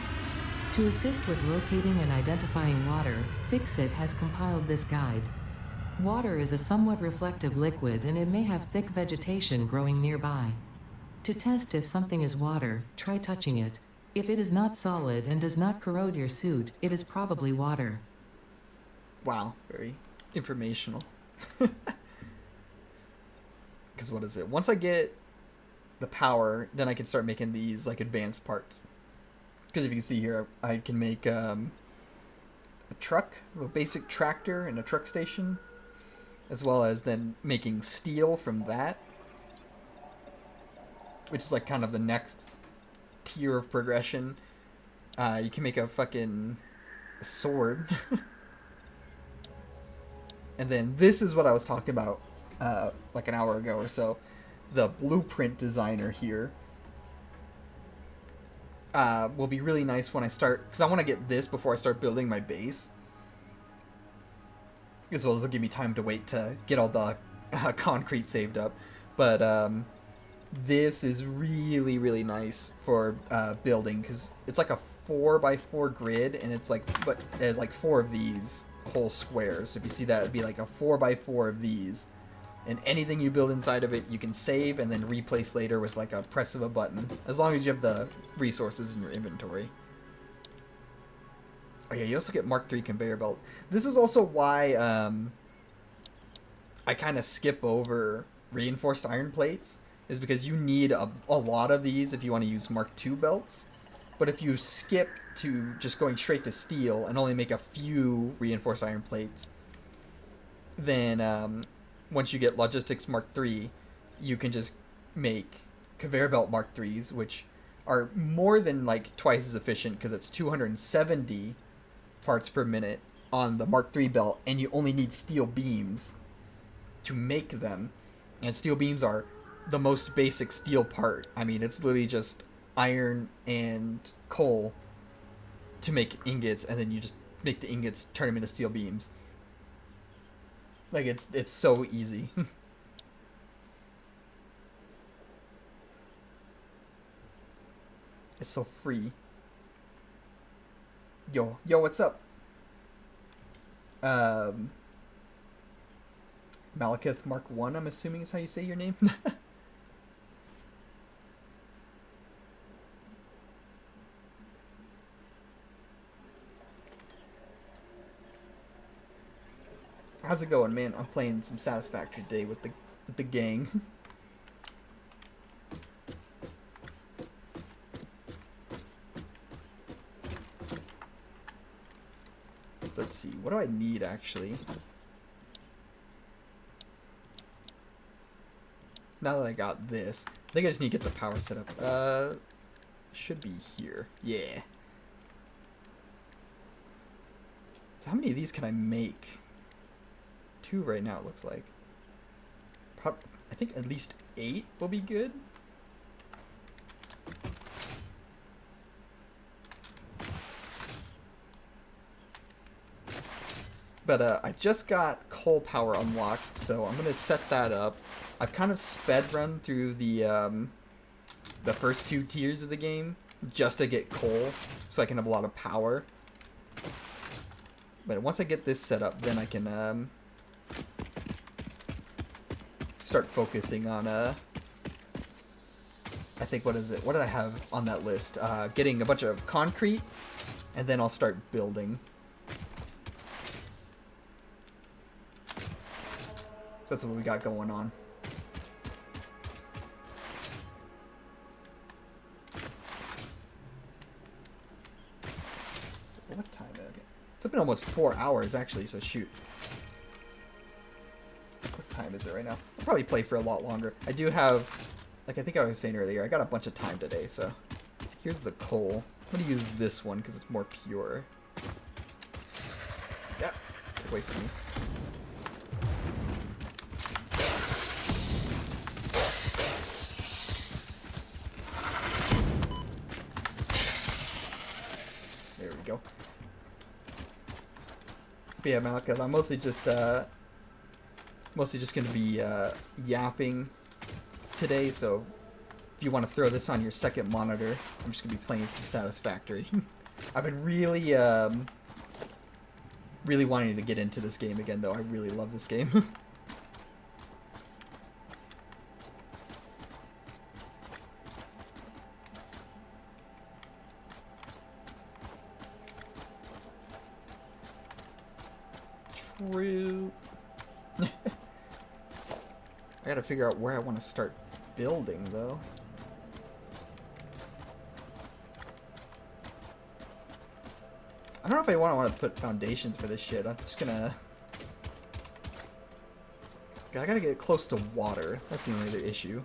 To assist with locating and identifying water, Fixit has compiled this guide. Water is a somewhat reflective liquid and it may have thick vegetation growing nearby. To test if something is water, try touching it. If it is not solid and does not corrode your suit, it is probably water. Wow, very informational. Because what is it? Once I get the power, then I can start making these like advanced parts. Because if you can see here, I can make a truck, a basic tractor and a truck station, as well as then making steel from that, which is like kind of the next tier of progression. You can make a fucking sword. And then this is what I was talking about like an hour ago or so. The blueprint designer here will be really nice when I start, because I want to get this before I start building my base, as well as it'll give me time to wait to get all the concrete saved up. But this is really, really nice for building, because it's like a 4x4 grid, and it's like, but there's like 4 of these whole squares. So if you see that, it'd be like a 4x4 of these, and anything you build inside of it you can save and then replace later with like a press of a button, as long as you have the resources in your inventory. Oh yeah, you also get Mark III conveyor belt. This is also why I kind of skip over reinforced iron plates, is because you need a lot of these if you want to use Mark II belts. But if you skip to just going straight to steel and only make a few reinforced iron plates, then once you get Logistics Mark III, you can just make Conveyor Belt Mark IIIs, which are more than like twice as efficient, because it's 270 parts per minute on the Mark III belt, and you only need steel beams to make them. And steel beams are the most basic steel part. I mean, it's literally just iron and coal to make ingots, and then you just make the ingots, turn them into steel beams. Like, it's so easy. It's so free. Yo, what's up? Malekith Mark 1, I'm assuming is how you say your name. How's it going, man? I'm playing some Satisfactory today with the gang. Let's see. What do I need actually? Now that I got this, I think I just need to get the power set up. Should be here. Yeah. So how many of these can I make? 2 right now, it looks like. I think at least 8 will be good. But I just got coal power unlocked, so I'm gonna set that up. I've kind of sped run through the first 2 tiers of the game just to get coal, so I can have a lot of power. But once I get this set up, then I can start focusing on I think, what is it? What did I have on that list? Getting a bunch of concrete, and then I'll start building. That's what we got going on. What time is it? It's been almost 4 hours actually, so shoot. What time is it right now? I'll probably play for a lot longer. I do have, like I think I was saying earlier, I got a bunch of time today, so here's the coal. I'm gonna use this one because it's more pure. Yeah, get away from me. Go. But yeah, Malekith, I'm mostly just gonna be yapping today. So if you want to throw this on your second monitor, I'm just gonna be playing some Satisfactory. I've been really wanting to get into this game again, though. I really love this game. True. I gotta figure out where I want to start building, though. I don't know if I want to put foundations for this shit. I'm just gonna... I gotta get close to water. That's the only other issue.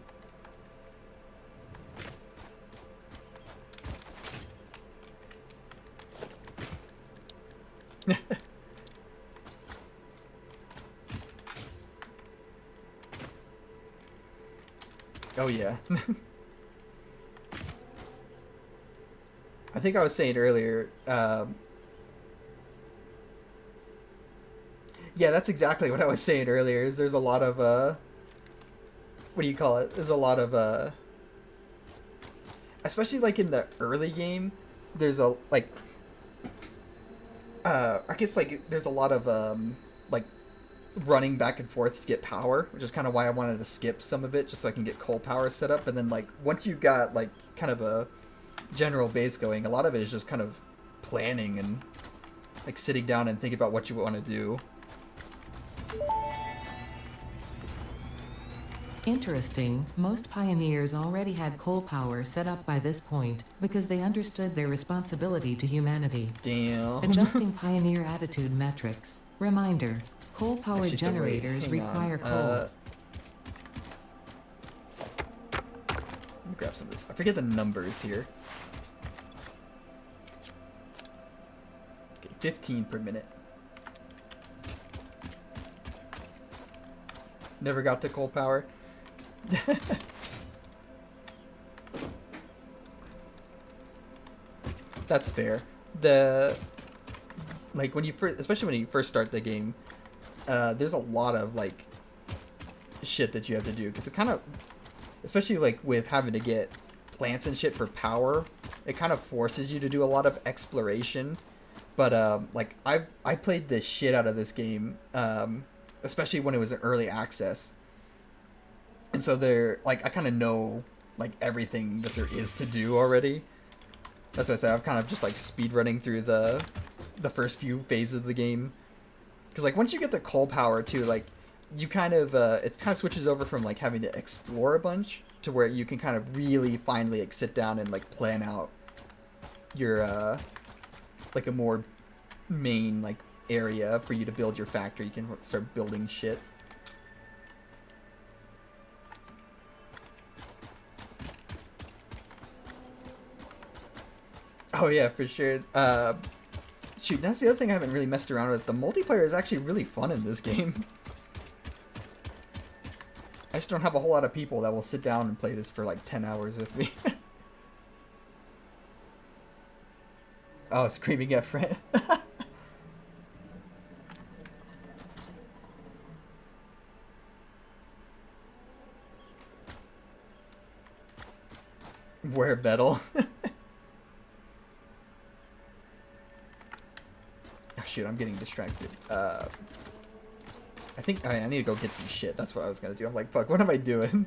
Oh yeah. I think I was saying earlier, yeah, that's exactly what I was saying earlier, is there's a lot of, what do you call it? There's a lot of, especially like in the early game, there's a, like, I guess like there's a lot of, like, running back and forth to get power, which is kind of why I wanted to skip some of it, just so I can get coal power set up. And then like once you've got like kind of a general base going, a lot of it is just kind of planning and like sitting down and thinking about what you want to do. Interesting, most pioneers already had coal power set up by this point, because they understood their responsibility to humanity. Damn. Adjusting pioneer attitude metrics. Reminder, coal-powered Actually, so wait, generators hang require on. coal. Let me grab some of this. I forget the numbers here. Okay, 15 per minute. Never got to coal power. That's fair. Like when you first, especially when you first start the game, there's a lot of like shit that you have to do, because it kind of, especially like with having to get plants and shit for power, it kind of forces you to do a lot of exploration. But like I played the shit out of this game, especially when it was an early access. And so they're like, I kind of know like everything that there is to do already. That's what I said. I'm kind of just like speed running through the first few phases of the game. Because like once you get to coal power too, like you kind of it kind of switches over from like having to explore a bunch to where you can kind of really finally like sit down and like plan out your like a more main like area for you to build your factory. You can start building shit. Oh yeah, for sure. Shoot, that's the other thing I haven't really messed around with. The multiplayer is actually really fun in this game. I just don't have a whole lot of people that will sit down and play this for like 10 hours with me. Oh, screaming at Fred. Where metal? Oh shoot, I'm getting distracted. I think I need to go get some shit. That's what I was gonna do. I'm like, fuck, what am I doing?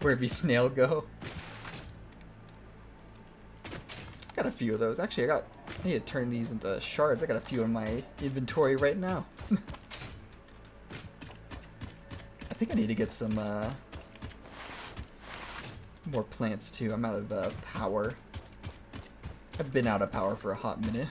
Where'd be snail go? Got a few of those. Actually, I need to turn these into shards. I got a few in my inventory right now. I think I need to get some more plants too. I'm out of power. I've been out of power for a hot minute.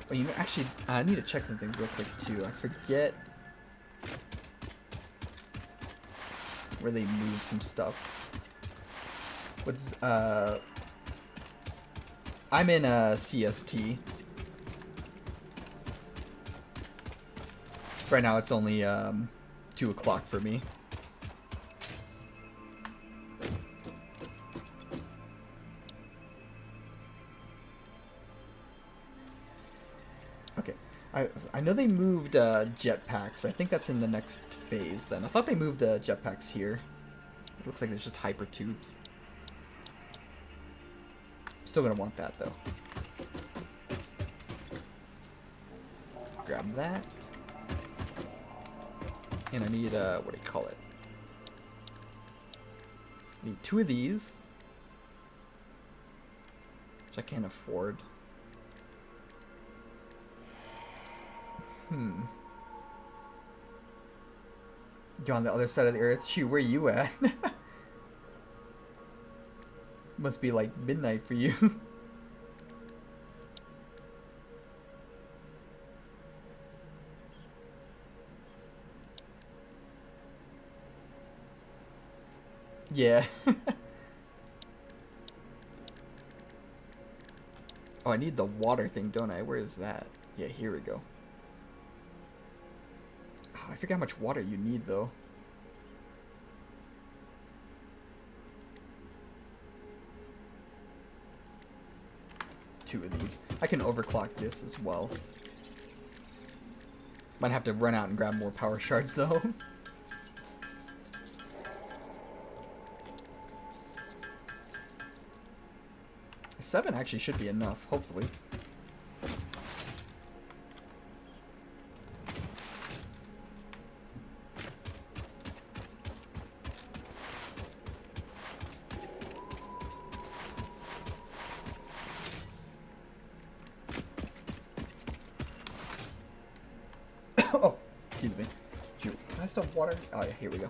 Well, you know, actually, I need to check something real quick too. I forget where they moved some stuff. What's I'm in CST. Right now it's only 2 o'clock for me. Okay. I know they moved jetpacks, but I think that's in the next phase then. I thought they moved jetpacks here. It looks like there's just hyper tubes. Still gonna want that though. Grab that. And I need what do you call it? I need 2 of these. Which I can't afford. You're on the other side of the earth? Shoot, where you at? Must be like midnight for you. Yeah. Oh, I need the water thing, don't I? Where is that? Yeah, here we go. Oh, I forget how much water you need, though. Two of these. I can overclock this as well. Might have to run out and grab more power shards, though. 7 actually should be enough, hopefully. Oh, excuse me. Shoot, can I still have water? Oh yeah, here we go.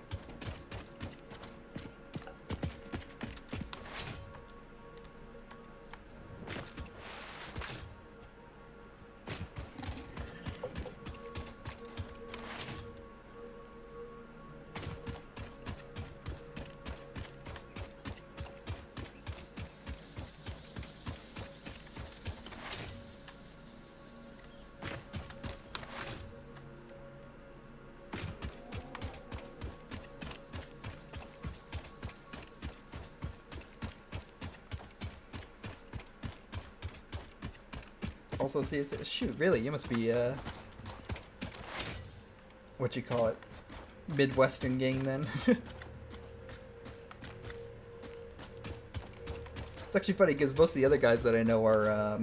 Also, see, shoot, really, you must be, what you call it, Midwestern gang then. It's actually funny because most of the other guys that I know are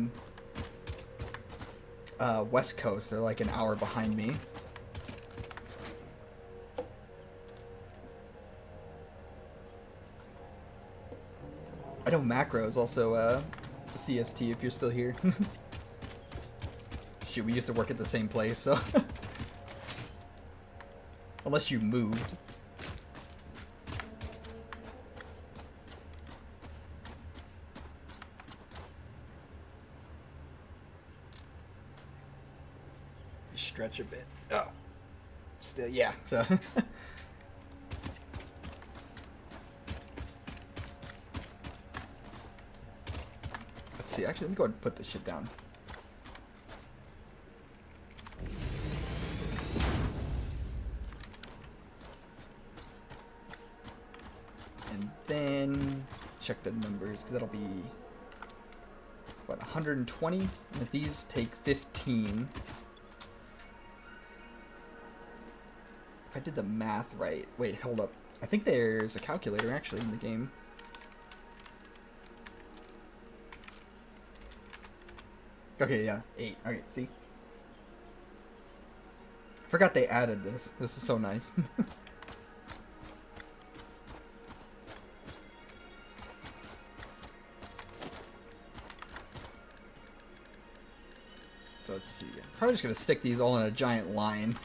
West Coast. They're like an hour behind me. I know Macro is also CST if you're still here. Shoot, we used to work at the same place, so... Unless you moved. Stretch a bit. Oh. Still, yeah, so... Let's see, actually, let me go ahead and put this shit down. And then check the numbers, because that'll be, what, 120? And if these take 15... If I did the math right... Wait, hold up. I think there's a calculator, actually, in the game. Okay, yeah, 8. Alright, see? Forgot they added this. This is so nice. So let's see. I'm probably just gonna stick these all in a giant line.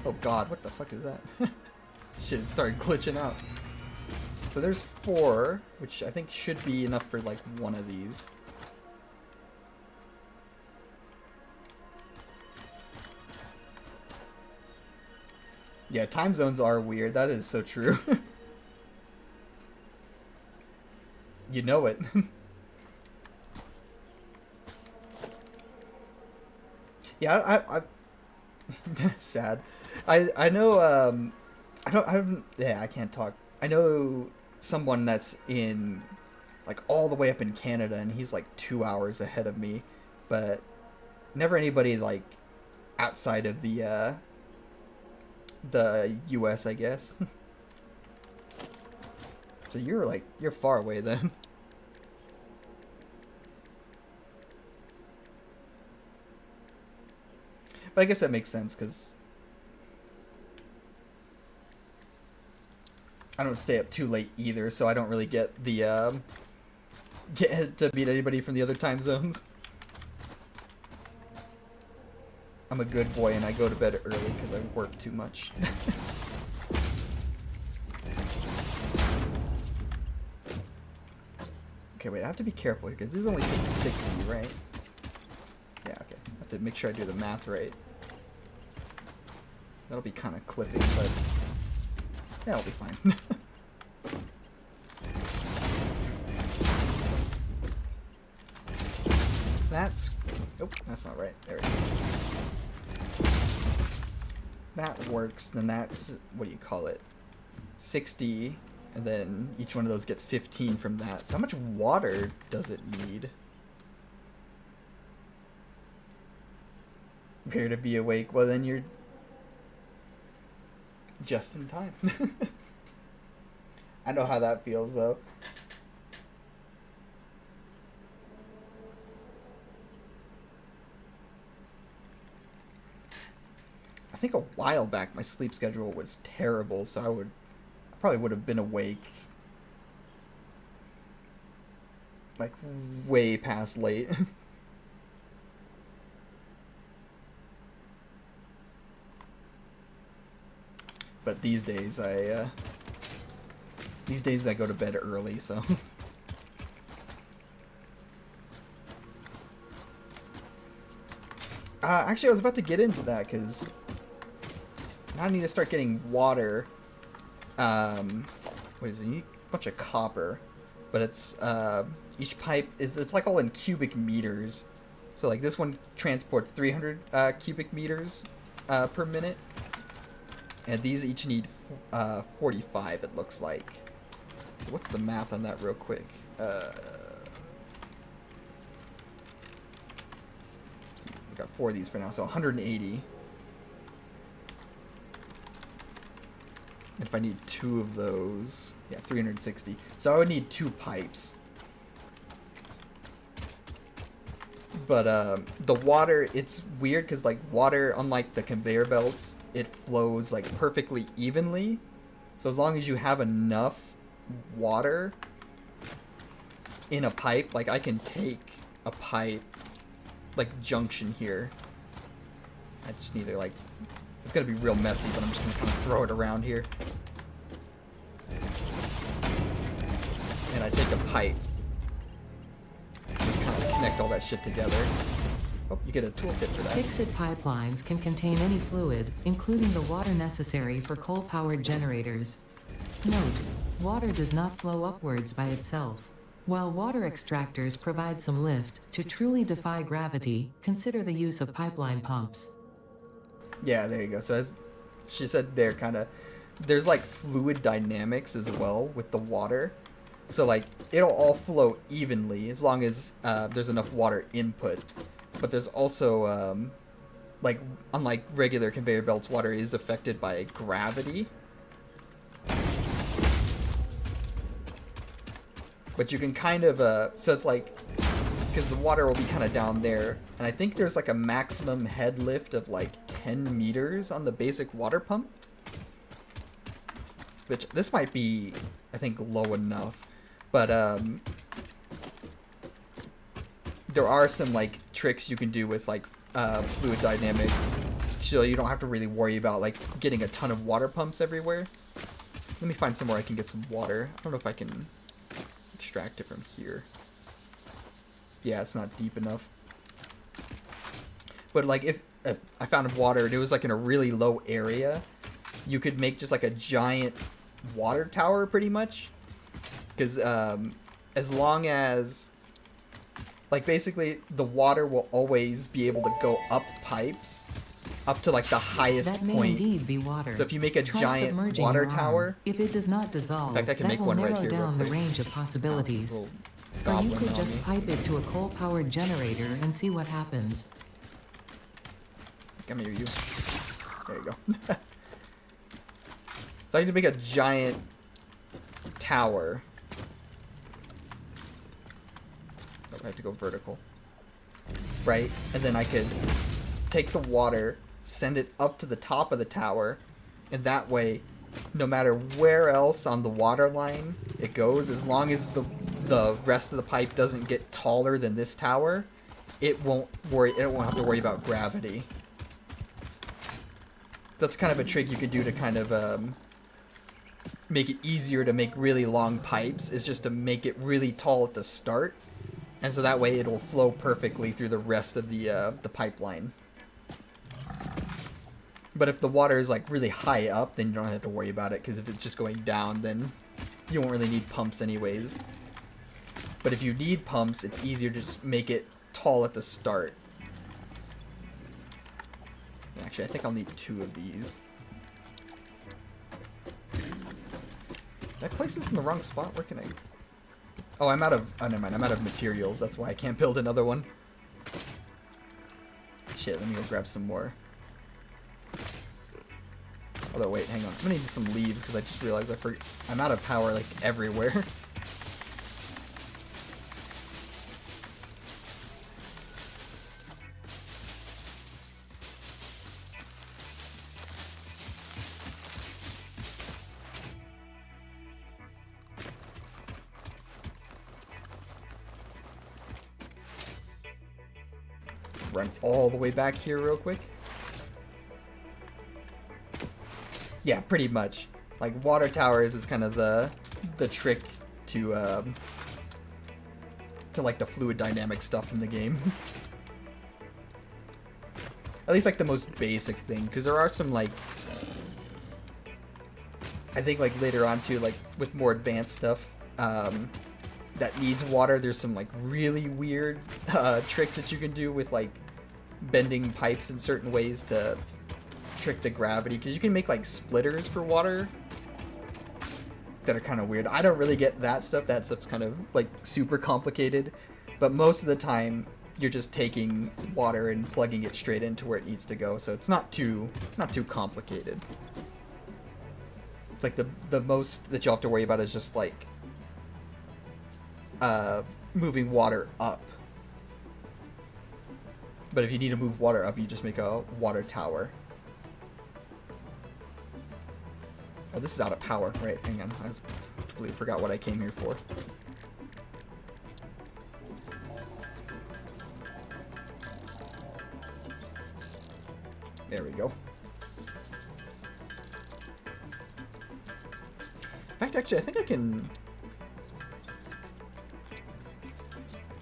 Oh god, what the fuck is that? Shit, it started glitching out. So there's 4, which I think should be enough for like one of these. Yeah, time zones are weird. That is so true. You know it. Yeah, I sad. I know I can't talk. I know someone that's in like all the way up in Canada and he's like 2 hours ahead of me, but never anybody like outside of the US, I guess. So you're far away then. But I guess that makes sense because I don't stay up too late either, so I don't really get the get to meet anybody from the other time zones. I'm a good boy and I go to bed early because I work too much. Okay, wait, I have to be careful here because this is only 60, right? Yeah, okay. I have to make sure I do the math right. That'll be kind of clipping, but yeah, it'll be fine. That's... Nope, that's not right. There it is. That works, then that's... What do you call it? 60, and then each one of those gets 15 from that. So how much water does it need? Appear to be awake. Well, then you're... just in time. I know how that feels, though. I think a while back my sleep schedule was terrible, so I probably would have been awake like way past late. But these days I go to bed early, so actually I was about to get into that because now I need to start getting water. What is it? You need a bunch of copper, but it's each pipe it's like all in cubic meters. So like this one transports 300 cubic meters per minute. And these each need 45, it looks like. So what's the math on that real quick? We got 4 of these for now, so 180. And if I need 2 of those, yeah, 360. So I would need 2 pipes. But the water, it's weird because like water, unlike the conveyor belts, it flows like perfectly evenly. So as long as you have enough water in a pipe, like I can take a pipe like junction here. I just need to like, it's gonna be real messy, but I'm just gonna kind of throw it around here. And I take a pipe. Just kind of connect all that shit together. Oh, you get a toolkit for that. Fixit pipelines can contain any fluid, including the water necessary for coal-powered generators. Note, water does not flow upwards by itself. While water extractors provide some lift, to truly defy gravity, consider the use of pipeline pumps. Yeah, there you go. So as she said, they're kind of, there's like fluid dynamics as well with the water. So like it'll all flow evenly as long as there's enough water input. But there's also like unlike regular conveyor belts, water is affected by gravity. But you can kind of so it's like, because the water will be kind of down there, and I think there's like a maximum head lift of like 10 meters on the basic water pump, which this might be, I think, low enough, but there are some like tricks you can do with like fluid dynamics, so you don't have to really worry about like getting a ton of water pumps everywhere. Let me find somewhere I can get some water. I don't know if I can extract it from here. Yeah, it's not deep enough. But like if I found water and it was like in a really low area, you could make just like a giant water tower pretty much. Because as long as, like basically the water will always be able to go up pipes up to like the highest That may point. indeed be water. So if you make a Try giant submerging water your arm. tower, If it does not dissolve, in fact I can that make will one narrow right here real down the quick. range of possibilities. Little Or you goblin could on just me. pipe it to a coal-powered generator and see what happens. Come here, you. There you go. So I need to make a giant tower. Oh, I have to go vertical. Right? And then I could take the water, send it up to the top of the tower, and that way, no matter where else on the water line it goes, as long as the rest of the pipe doesn't get taller than this tower, it won't have to worry about gravity. That's kind of a trick you could do to kind of make it easier to make really long pipes, is just to make it really tall at the start, and so that way it'll flow perfectly through the rest of the pipeline. But if the water is like really high up, then you don't have to worry about it, because if it's just going down, then you won't really need pumps anyways. But if you need pumps, it's easier to just make it tall at the start. Actually, I think I'll need 2 of these. Did I place this in the wrong spot? Where can I... Oh, I'm out of... Oh, never mind. I'm out of materials. That's why I can't build another one. Shit, let me go grab some more. Although, wait, hang on. I'm gonna need some leaves, because I just realized I'm out of power, like, everywhere. Run all the way back here real quick. Yeah, pretty much. Like, water towers is kind of the trick to like the fluid dynamic stuff in the game. At least like the most basic thing, because there are some like, I think like later on too, like with more advanced stuff that needs water, there's some like really weird tricks that you can do with like bending pipes in certain ways to trick the gravity, because you can make like splitters for water that are kind of weird. I don't really get that stuff. That stuff's kind of like super complicated, but most of the time you're just taking water and plugging it straight into where it needs to go, so it's not too complicated. It's like the most that you'll have to worry about is just like moving water up. But if you need to move water up, you just make a water tower. Oh, this is out of power. Right, hang on. I completely forgot what I came here for. There we go. In fact, actually, I think I can...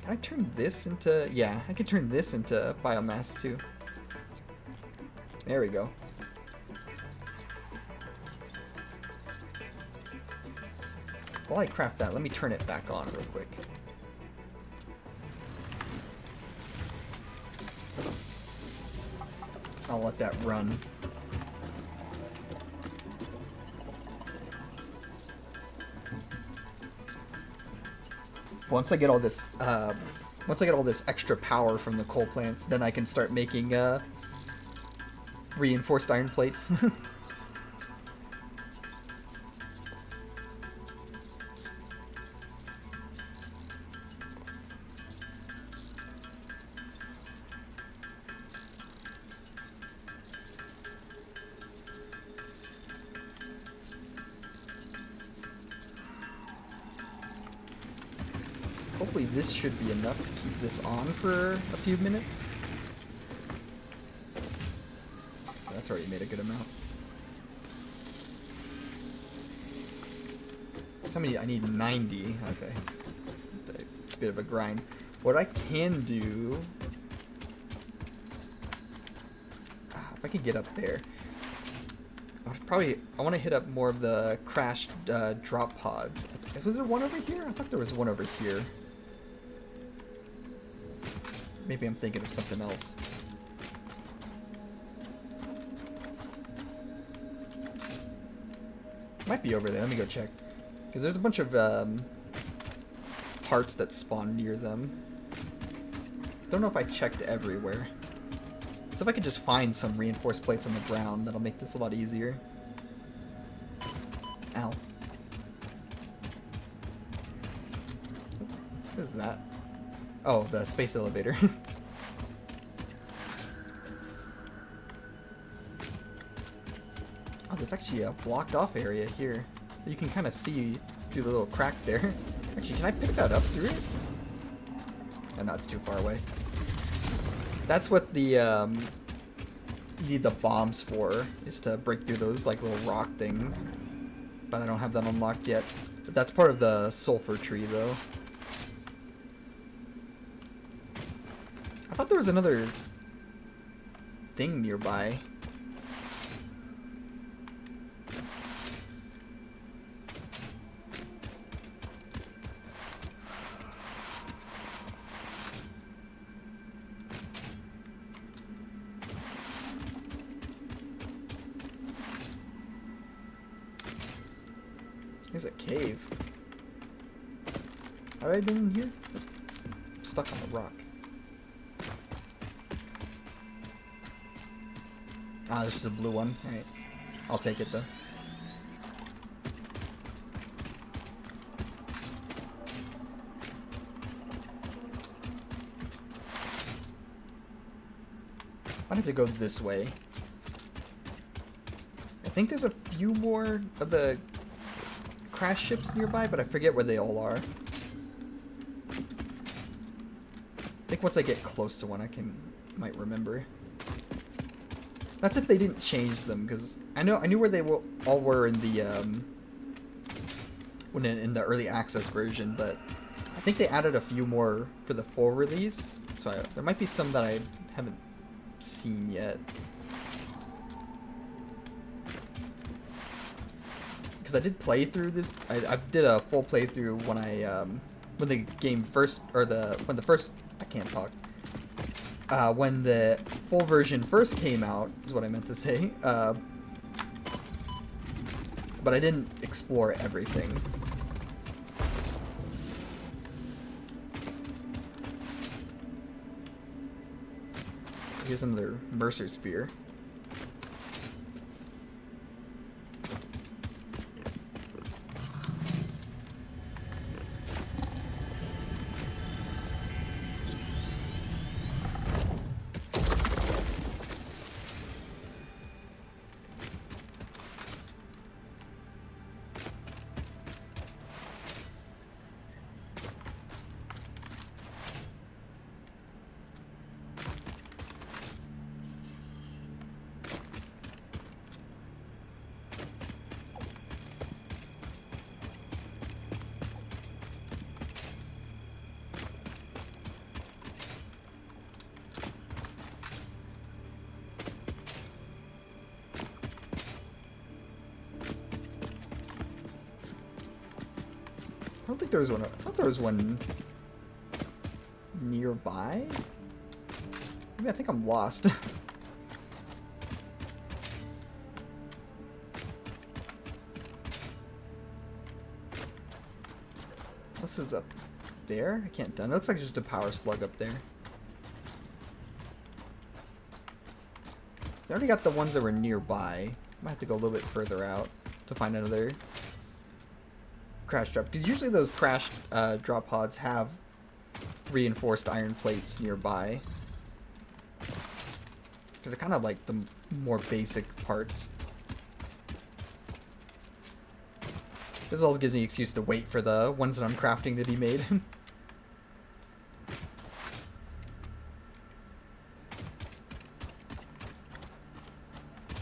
Can I turn this into... Yeah, I can turn this into biomass, too. There we go. While I craft that, let me turn it back on real quick. I'll let that run. Once I get all this extra power from the coal plants, then I can start making reinforced iron plates. Hopefully this should be enough to keep this on for a few minutes. That's already made a good amount. So many? I need 90. Okay. A bit of a grind. What I can do... if I could get up there. I want to hit up more of the crashed drop pods. Was there one over here? I thought there was one over here. Maybe I'm thinking of something else. Might be over there. Let me go check. Because there's a bunch of parts that spawn near them. Don't know if I checked everywhere. So if I could just find some reinforced plates on the ground, that'll make this a lot easier. Ow. What is that? Oh, the space elevator. Oh, there's actually a blocked off area here. You can kind of see through the little crack there. Actually, can I pick that up through it? Oh, no, it's too far away. That's what the, you need the bombs for, is to break through those, like, little rock things. But I don't have that unlocked yet. But that's part of the sulfur tree, though. I thought there was another thing nearby. There's a cave. Have I been in here? I'm stuck on the rock. Ah, this is a blue one. Alright. I'll take it though. I have to go this way. I think there's a few more of the crash ships nearby, but I forget where they all are. I think once I get close to one, I might remember. That's if they didn't change them, because I knew where they all were in the in the early access version, but I think they added a few more for the full release. So there might be some that I haven't seen yet. Because I did play through this. I did a full playthrough when when the game first, or when the first, I can't talk. When the full version first came out, is what I meant to say. But I didn't explore everything. Here's another Mercer Spear. don't think there was one. I thought there was one nearby. Maybe I think I'm lost. This is up there. I can't tell. It looks like there's just a power slug up there. I already got the ones that were nearby. Might have to go a little bit further out to find another crash drop. Because usually those crash drop pods have reinforced iron plates nearby. They're kind of like the more basic parts. This also gives me an excuse to wait for the ones that I'm crafting to be made.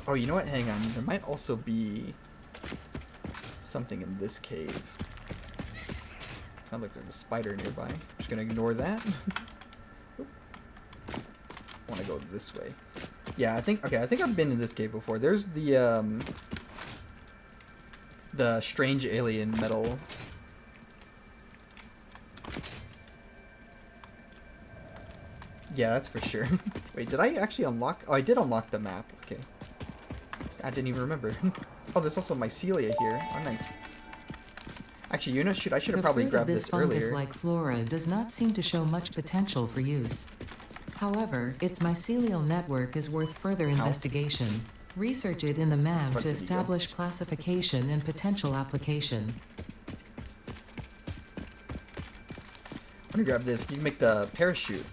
Oh, you know what? Hang on. There might also be something in this cave. Sounds like there's a spider nearby. I'm just gonna ignore that. Want to go this way? Yeah, I think. Okay, I think I've been in this cave before. There's the strange alien metal. Yeah, that's for sure. Wait, did I actually unlock? Oh, I did unlock the map. Okay. I didn't even remember. Oh, there's also mycelia here. Oh, nice. Actually, you know, shoot, I should have probably grabbed this earlier. The fruit of this fungus-like flora does not seem to show much potential for use. However, its mycelial network is worth further investigation. Research it in the MAM to establish classification and potential application. I'm gonna grab this. You can make the parachute.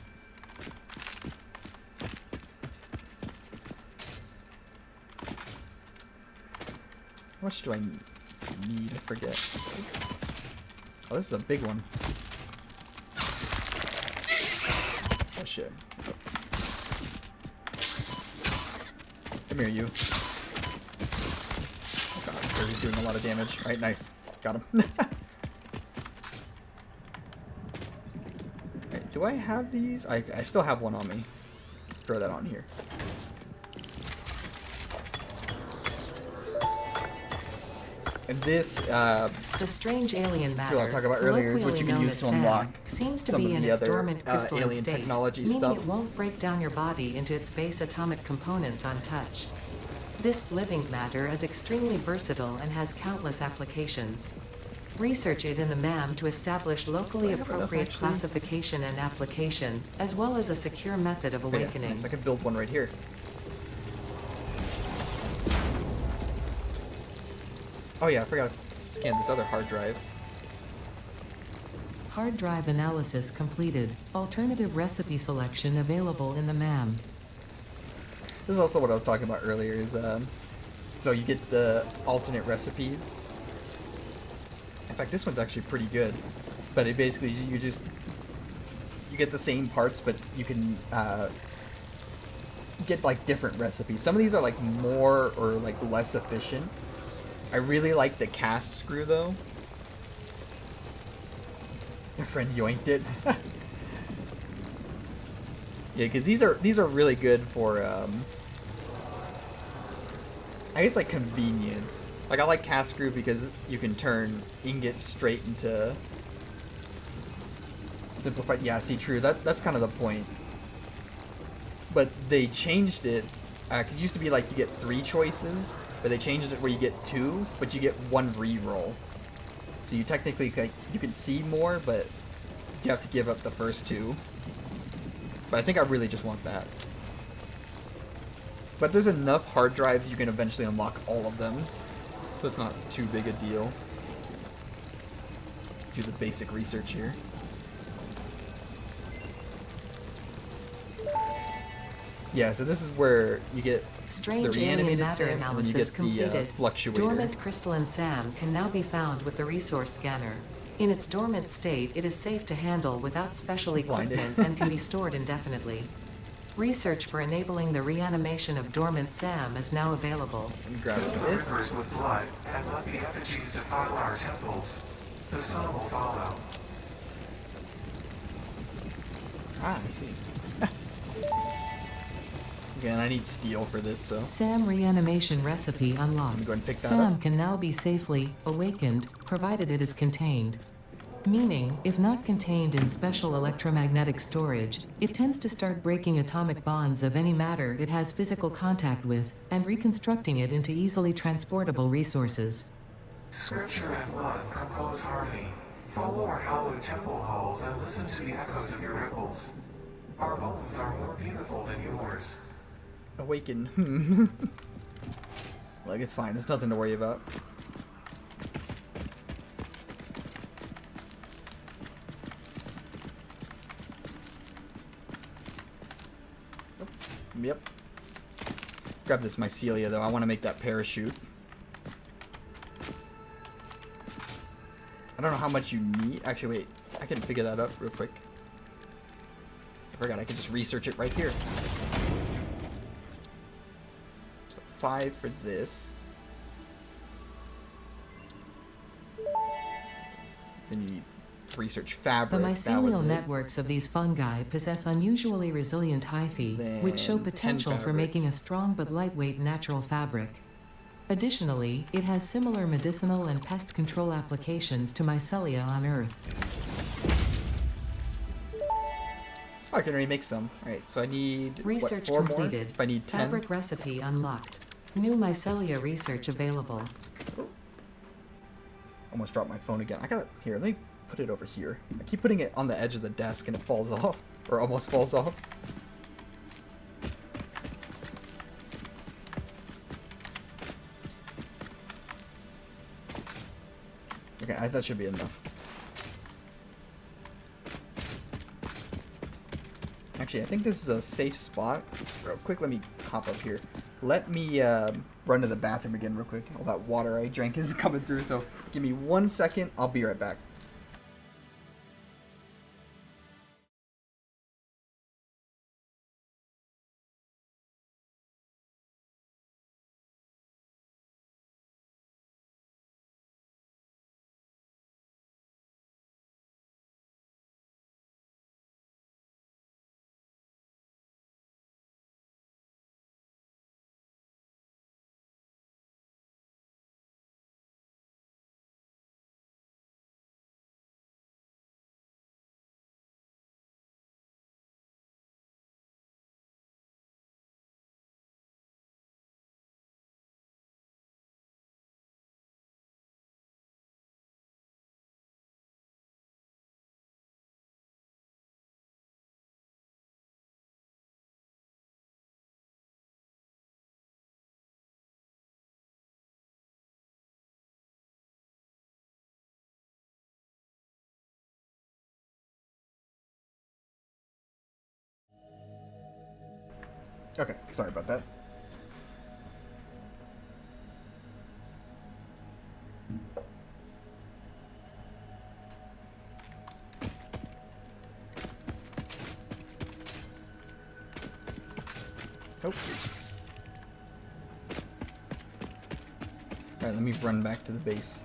How much do I need? I forget. Oh, this is a big one. Oh shit. Come here, you. Oh god, he's doing a lot of damage. Alright, nice. Got him. Right, do I have these? I still have one on me. Throw that on here. And this, the strange alien matter, I was talking about earlier, is what you can use to unlock seems to some be of in the its other dormant crystalline alien state, technology meaning stuff. it won't break down your body into its base atomic components on touch. This living matter is extremely versatile and has countless applications. Research it in the MAM to establish locally appropriate classification and application, as well as a secure method of awakening. Yeah, nice. I can build one right here. Oh yeah, I forgot to scan this other hard drive. Hard drive analysis completed. Alternative recipe selection available in the MAM. This is also what I was talking about earlier, is so you get the alternate recipes. In fact, this one's actually pretty good. But it basically, you get the same parts, but you can get like different recipes. Some of these are like more or like less efficient. I really like the cast screw though. My friend yoinked it. Yeah, because these are really good for I guess like convenience. Like I like cast screw because you can turn ingots straight into simplified. Yeah, see, true. That's kind of the point. But they changed it. 'Cause it used to be like you get 3 choices, but they changed it where you get 2, but you get 1 re-roll. So you technically like you can see more, but you have to give up the first 2. But I think I really just want that. But there's enough hard drives you can eventually unlock all of them. So it's not too big a deal. Let's see. Do the basic research here. Yeah, so this is where you get Strange the alien reanimated matter SAM, and then you analysis get completed. the fluctuator. Dormant crystalline SAM can now be found with the resource scanner. In its dormant state, it is safe to handle without special Blinded. equipment and can be stored indefinitely. Research for enabling the reanimation of dormant SAM is now available. And grab Fill the this. rivers with blood and let the effigies defile our temples. The sun will follow. Ah, I see. Again, I need steel for this, so. SAM reanimation recipe unlocked. I'm going to pick that SAM up. can now be safely awakened, provided it is contained. Meaning, if not contained in special electromagnetic storage, it tends to start breaking atomic bonds of any matter it has physical contact with, and reconstructing it into easily transportable resources. Scripture and blood compose harmony. Follow our hallowed temple halls and listen to the echoes of your ripples. Our bones are more beautiful than yours. Awaken. Like, it's fine. It's nothing to worry about. Yep. Grab this mycelia, though. I want to make that parachute. I don't know how much you need. Actually, wait. I can figure that out real quick. I forgot I could just research it right here. So 5 for this. Then you need research fabric. The mycelial networks of these fungi possess unusually resilient hyphae, which show Then 10 potential for fabric. making a strong but lightweight natural fabric. Additionally, it has similar medicinal and pest control applications to mycelia on Earth. Oh, I can already make some. Alright, so I need Research what, 4 completed. more? If I need 10. Fabric recipe unlocked. New mycelia research available. Almost dropped my phone again. I gotta... Here, let me put it over here. I keep putting it on the edge of the desk and it falls off. Or almost falls off. Okay, that should be enough. Actually, I think this is a safe spot. Real quick, let me hop up here. Let me run to the bathroom again real quick. All that water I drank is coming through, so give me 1 second. I'll be right back. Okay, sorry about that. Oh. Alright, let me run back to the base.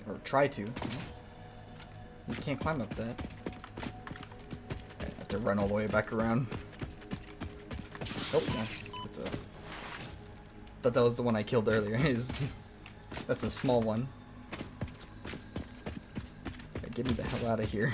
Or try to. You can't climb up that. I have to run all the way back around. Oh, no. It's a... thought that was the one I killed earlier. That's a small one. Okay, get me the hell out of here.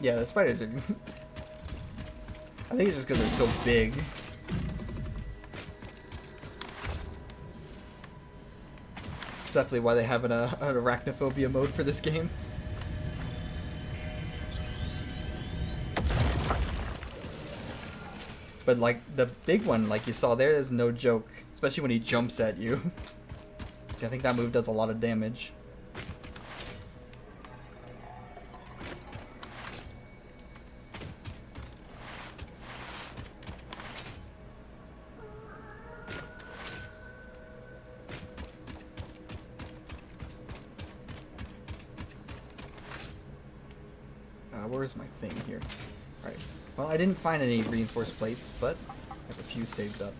Yeah, the spiders are... I think it's just because they're so big. That's definitely why they have an arachnophobia mode for this game. But like, the big one, like you saw there, is no joke. Especially when he jumps at you. I think that move does a lot of damage. Where's my thing here? Alright. Well, I didn't find any reinforced plates, but I have a few saved up.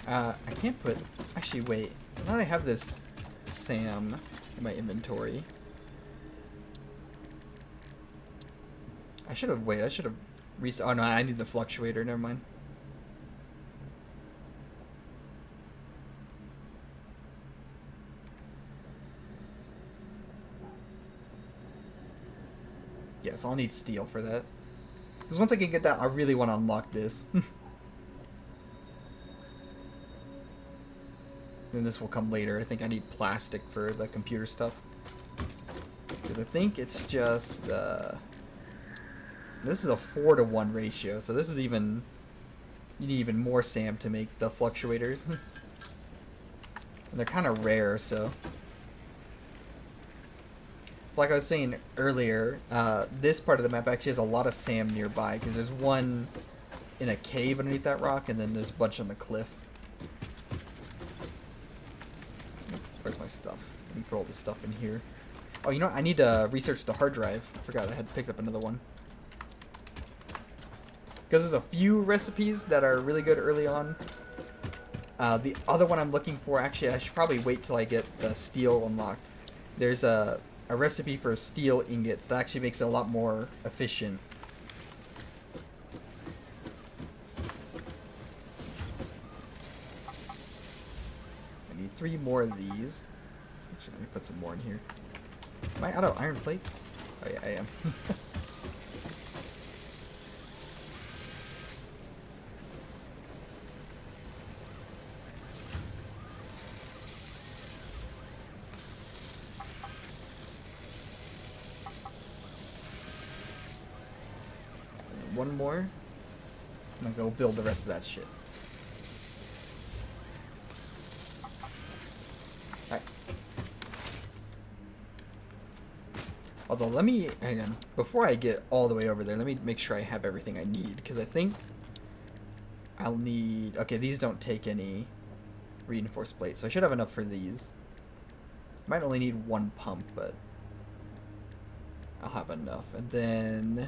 I can't put... Actually, wait. Now that I have this SAM in my inventory... I should have... Wait, I should have... Oh, no, I need the fluctuator. Never mind. Yeah, so I'll need steel for that. Because once I can get that, I really want to unlock this. Then this will come later. I think I need plastic for the computer stuff. Because I think it's just... this is a 4-to-1 ratio, so this is even... You need even more SAM to make the fluctuators. And they're kind of rare, so... Like I was saying earlier, this part of the map actually has a lot of SAM nearby, because there's one in a cave underneath that rock, and then there's a bunch on the cliff. Where's my stuff? Let me put all this stuff in here. Oh, you know what? I need to research the hard drive. I forgot I had picked up another one. Because there's a few recipes that are really good early on. The other one I'm looking for, actually, I should probably wait till I get the steel unlocked. There's a recipe for steel ingots that actually makes it a lot more efficient. I need 3 more of these. Actually, let me put some more in here. Am I out of iron plates? Oh yeah, I am. One more. I'm gonna go build the rest of that shit. Alright. Although, let me, hang on, before I get all the way over there, let me make sure I have everything I need, because I think I'll need, okay, these don't take any reinforced plates, so I should have enough for these. Might only need 1 pump, but I'll have enough. And then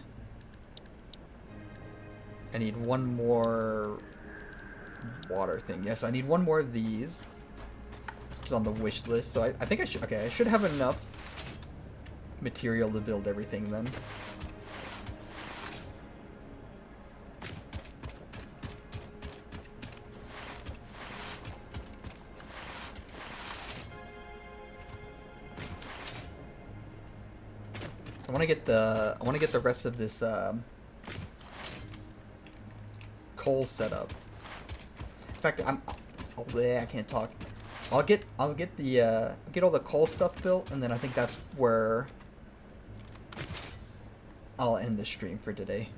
I need 1 more water thing. Yes, I need 1 more of these. It's on the wish list, so I think I should, okay, I should have enough material to build everything then. I want to get the rest of this coal set up. In fact, I can't talk. I'll get all the coal stuff built, and then I think that's where I'll end the stream for today.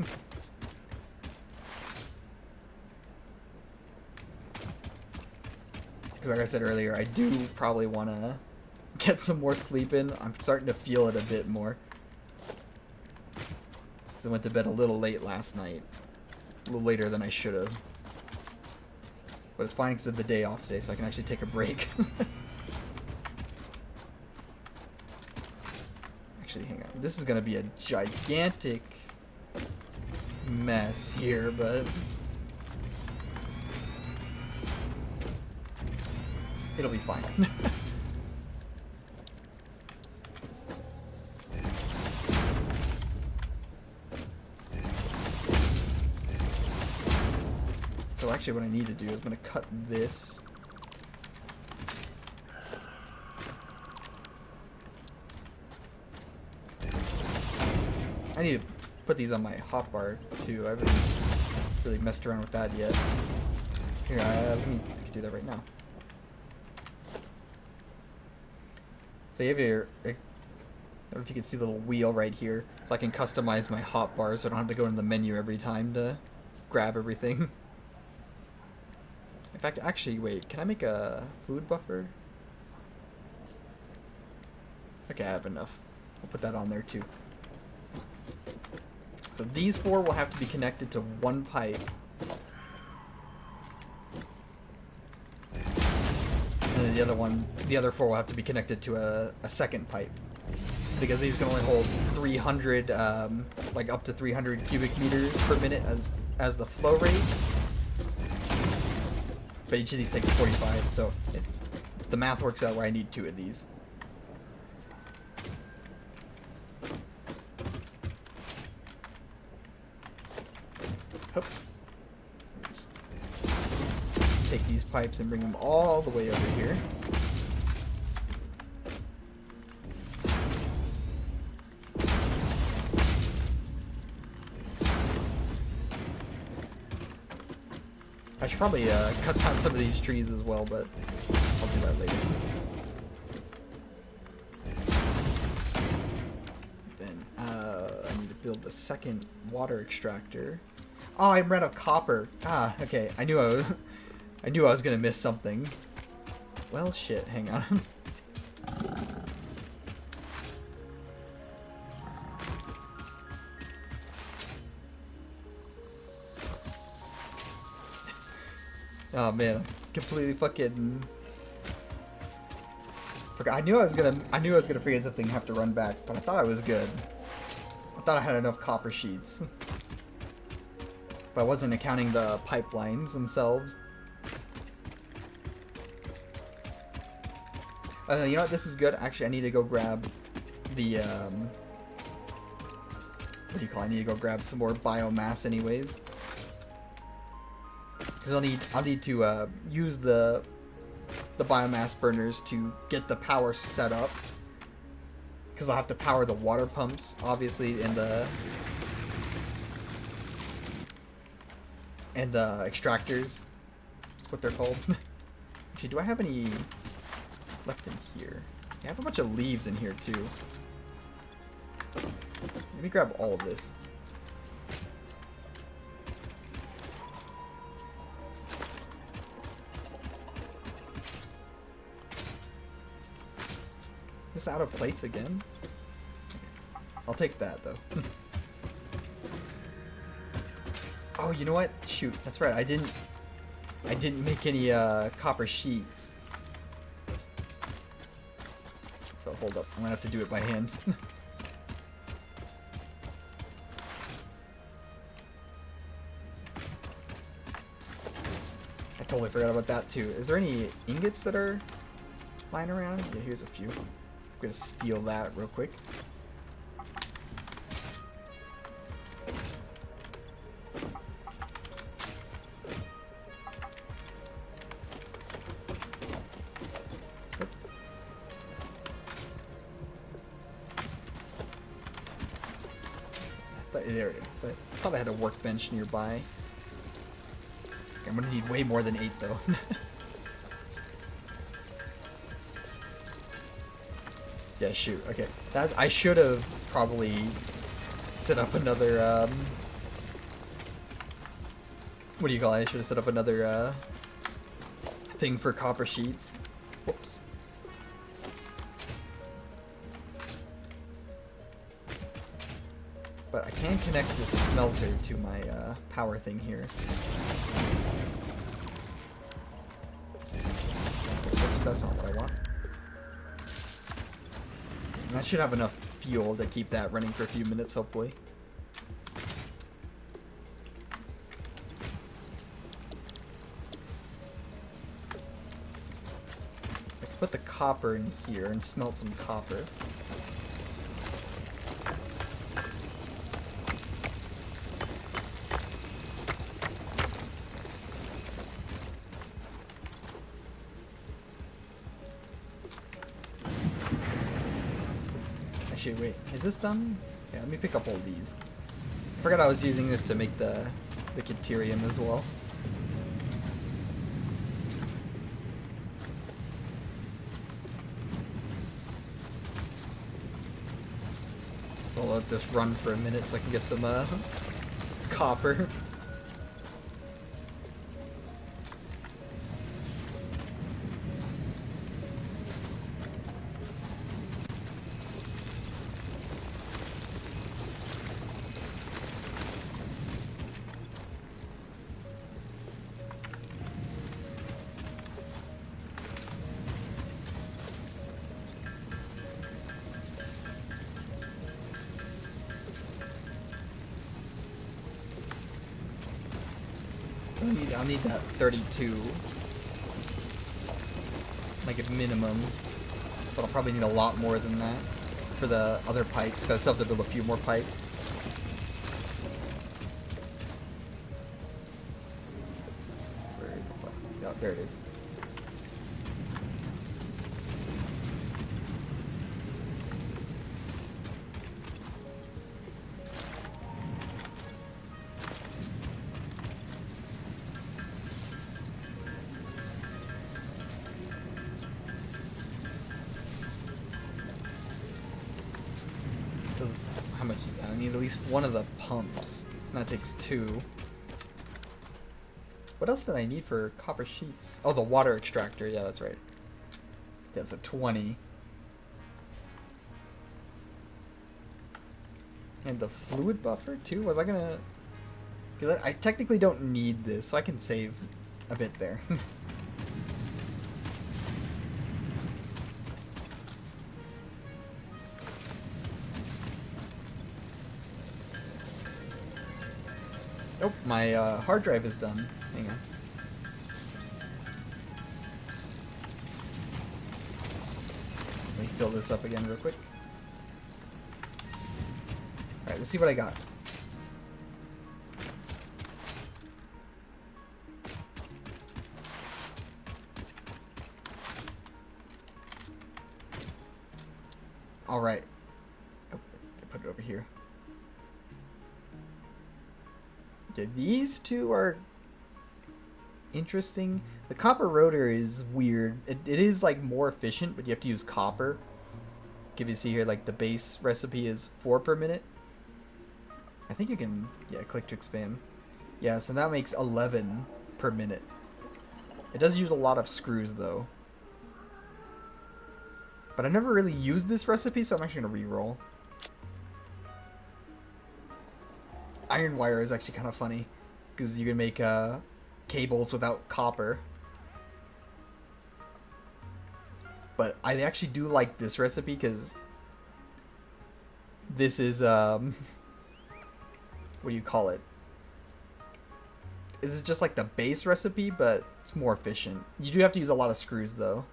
Because like I said earlier, I do probably want to get some more sleep in. I'm starting to feel it a bit more. Because I went to bed a little late last night. A little later than I should have. But it's fine because of the day off today, so I can actually take a break. Actually, hang on. This is going to be a gigantic mess here, but it'll be fine. So actually what I need to do is I'm going to cut this. I need to put these on my hotbar too. I haven't really messed around with that yet. Here, I can do that right now. So you have your, I don't know if you can see the little wheel right here, so I can customize my hotbar so I don't have to go into the menu every time to grab everything. In fact, actually, wait, can I make a fluid buffer? Okay, I have enough. I'll put that on there too. So these 4 will have to be connected to 1 pipe. And then the other 4 will have to be connected to a second pipe. because these can only hold 300, like up to 300 cubic meters per minute as the flow rate. But each of these takes 45, so the math works out where I need 2 of these. Hup. Take these pipes and bring them all the way over here. I should probably cut down some of these trees as well, but I'll do that later. Then I need to build the second water extractor. Oh, I ran out of copper. Ah, okay. I knew I was gonna miss something. Well, shit. Hang on. Oh man, completely fucking. I knew I was gonna forget something and have to run back, but I thought I was good. I thought I had enough copper sheets. But I wasn't accounting the pipelines themselves. You know what? This is good. Actually, I need to go grab the what do you call it? I need to go grab some more biomass, anyways. Because I'll need to use the biomass burners to get the power set up. Because I'll have to power the water pumps, obviously, and the extractors. That's what they're called. Actually, do I have any left in here? I have a bunch of leaves in here too. Let me grab all of this. This out of plates again? I'll take that though. Oh, you know what? Shoot, that's right. I didn't make any copper sheets. So hold up. I'm gonna have to do it by hand. I totally forgot about that too. Is there any ingots that are lying around? Yeah, here's a few. I'm gonna steal that real quick. There it is. I thought I had a workbench nearby. I'm gonna need way more than 8 though. Yeah, shoot. Okay, I should have probably set up another. What do you call it? I should have set up another thing for copper sheets. Whoops. But I can connect this smelter to my power thing here. Oops, that's not what I want. And I should have enough fuel to keep that running for a few minutes, hopefully. I can put the copper in here and smelt some copper. Actually, wait, is this done? Yeah, let me pick up all these. I forgot I was using this to make the Caterium as well. I'll let this run for a minute so I can get some copper. I'll need that 32. Like a minimum. But I'll probably need a lot more than that for the other pipes, because I still have to build a few more pipes. Where is the pipe? Oh, there it is. How much? I need at least one of the pumps. And that takes 2. What else did I need for copper sheets? Oh, the water extractor. Yeah, that's right. Yeah, so 20. And the fluid buffer too? Was I gonna... Because I technically don't need this, so I can save a bit there. Oh, my hard drive is done. Hang on. Let me fill this up again real quick. Alright, let's see what I got. Alright. Oh, I put it over here. Okay, these two are interesting. The copper rotor is weird. It is like more efficient, but you have to use copper. If you see here, like the base recipe is 4 per minute. I think you can, yeah, click to expand. Yeah, so that makes 11 per minute. It does use a lot of screws though. But I never really used this recipe, so I'm actually gonna re-roll. Iron wire is actually kind of funny because you can make cables without copper. But I actually do like this recipe because this is what do you call it? It's just like the base recipe, but it's more efficient. You do have to use a lot of screws though,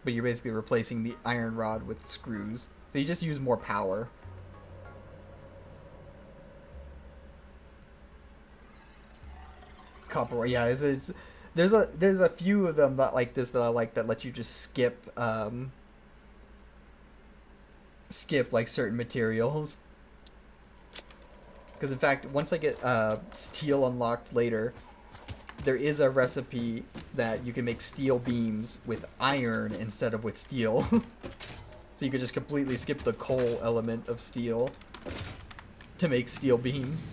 but you're basically replacing the iron rod with screws, so you just use more power. Copper, yeah, there's a few of them that like this that I like that let you just skip like certain materials. Because in fact, once I get steel unlocked later, there is a recipe that you can make steel beams with iron instead of with steel. So you could just completely skip the coal element of steel to make steel beams.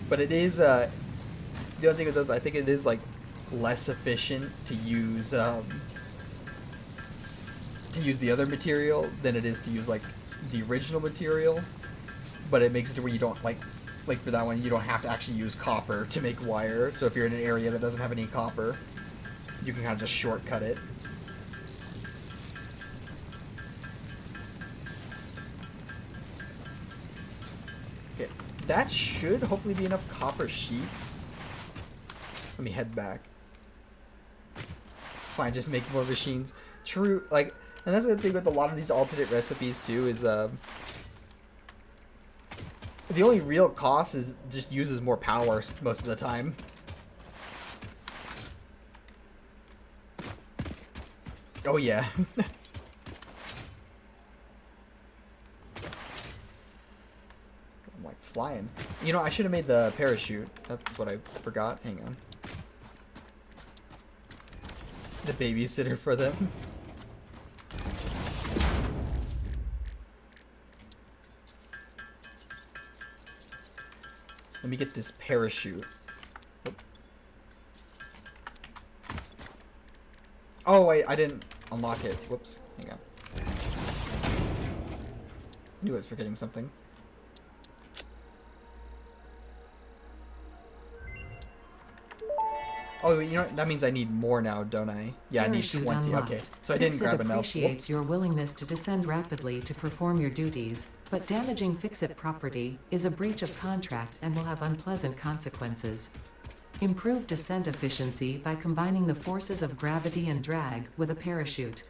But it is, the only thing with those, I think it is, like, less efficient to use the other material than it is to use, like, the original material. But it makes it to where you don't, like for that one, you don't have to actually use copper to make wire. So if you're in an area that doesn't have any copper, you can kind of just shortcut it. Okay. That should hopefully be enough copper sheets. Let me head back. Fine, just make more machines. True, like, and that's the thing with a lot of these alternate recipes too, is the only real cost is just uses more power most of the time. Oh yeah. Flying. You know, I should have made the parachute. That's what I forgot. Hang on. The babysitter for them. Let me get this parachute. Oh wait, I didn't unlock it. Whoops. Hang on. Knew I was forgetting something. Oh, you know what? That means I need more now, don't I? Yeah, Parachute I need 20. unlocked. Okay, so I didn't grab enough. Appreciates Whoops. your willingness to descend rapidly to perform your duties, but damaging fix-it property is a breach of contract and will have unpleasant consequences. Improve descent efficiency by combining the forces of gravity and drag with a parachute.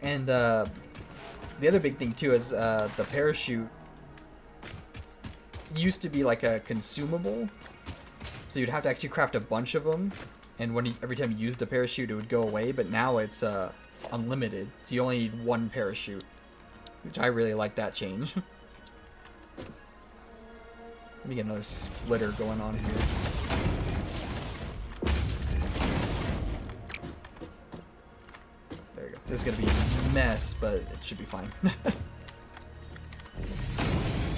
And the other big thing too is the parachute used to be like a consumable, so you'd have to actually craft a bunch of them, and every time you used the parachute it would go away, but now it's unlimited, so you only need one parachute, which I really like that change. Let me get another splitter going on here. There you go. This is gonna be a mess, but it should be fine. Just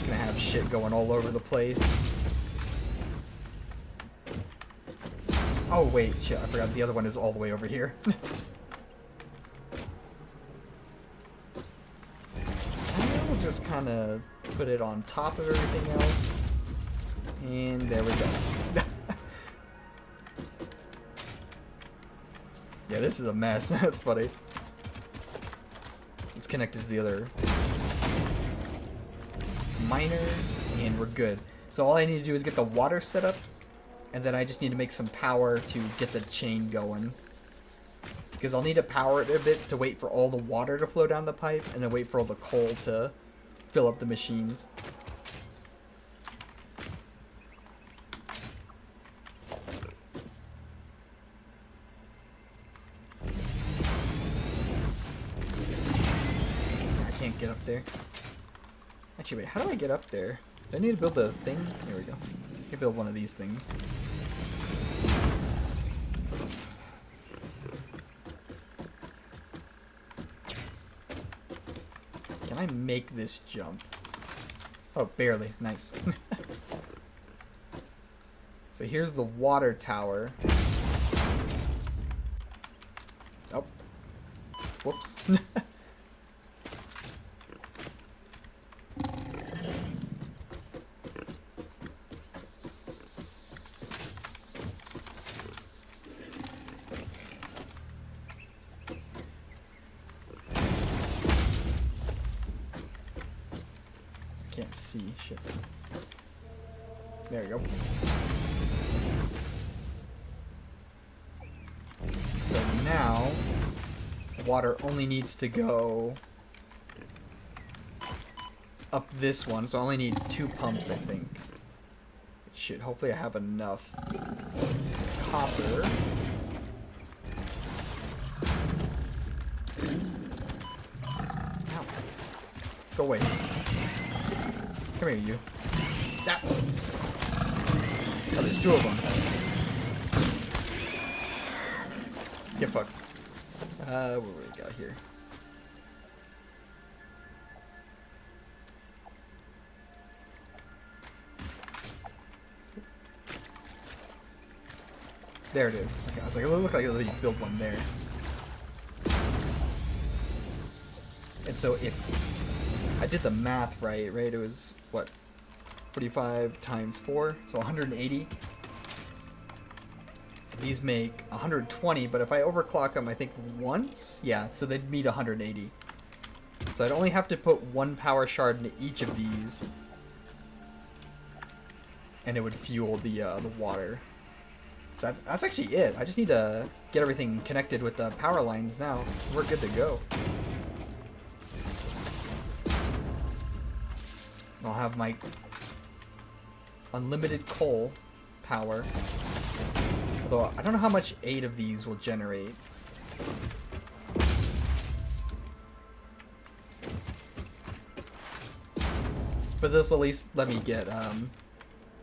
gonna have shit going all over the place. Oh wait, shit, I forgot the other one is all the way over here. I will just kind of put it on top of everything else. And there we go. Yeah, this is a mess. That's funny. It's connected to the other miner, and we're good. So all I need to do is get the water set up, and then I just need to make some power to get the chain going. Because I'll need to power it a bit to wait for all the water to flow down the pipe, and then wait for all the coal to fill up the machines. Get up there. Actually, wait, how do I get up there? Do I need to build a thing? Here we go. I can build one of these things. Can I make this jump? Oh, barely. Nice. So here's the water tower. Oh. Whoops. Can't see shit. There we go. So now water only needs to go up this one, so I only need 2 pumps, I think. Shit, hopefully I have enough copper. Ow. Go away. Come here, you. That. Oh, there's 2 of them. Get fucked. What do we got here? There it is. Okay, I was like, it looked like you build one there. And so if I did the math right, it was, what, 45 times 4, so 180. These make 120, but if I overclock them, I think once? Yeah, so they'd meet 180. So I'd only have to put 1 power shard into each of these, and it would fuel the water. So that's actually it. I just need to get everything connected with the power lines now. We're good to go. I'll have my unlimited coal power. Although I don't know how much 8 of these will generate. But this will at least let me get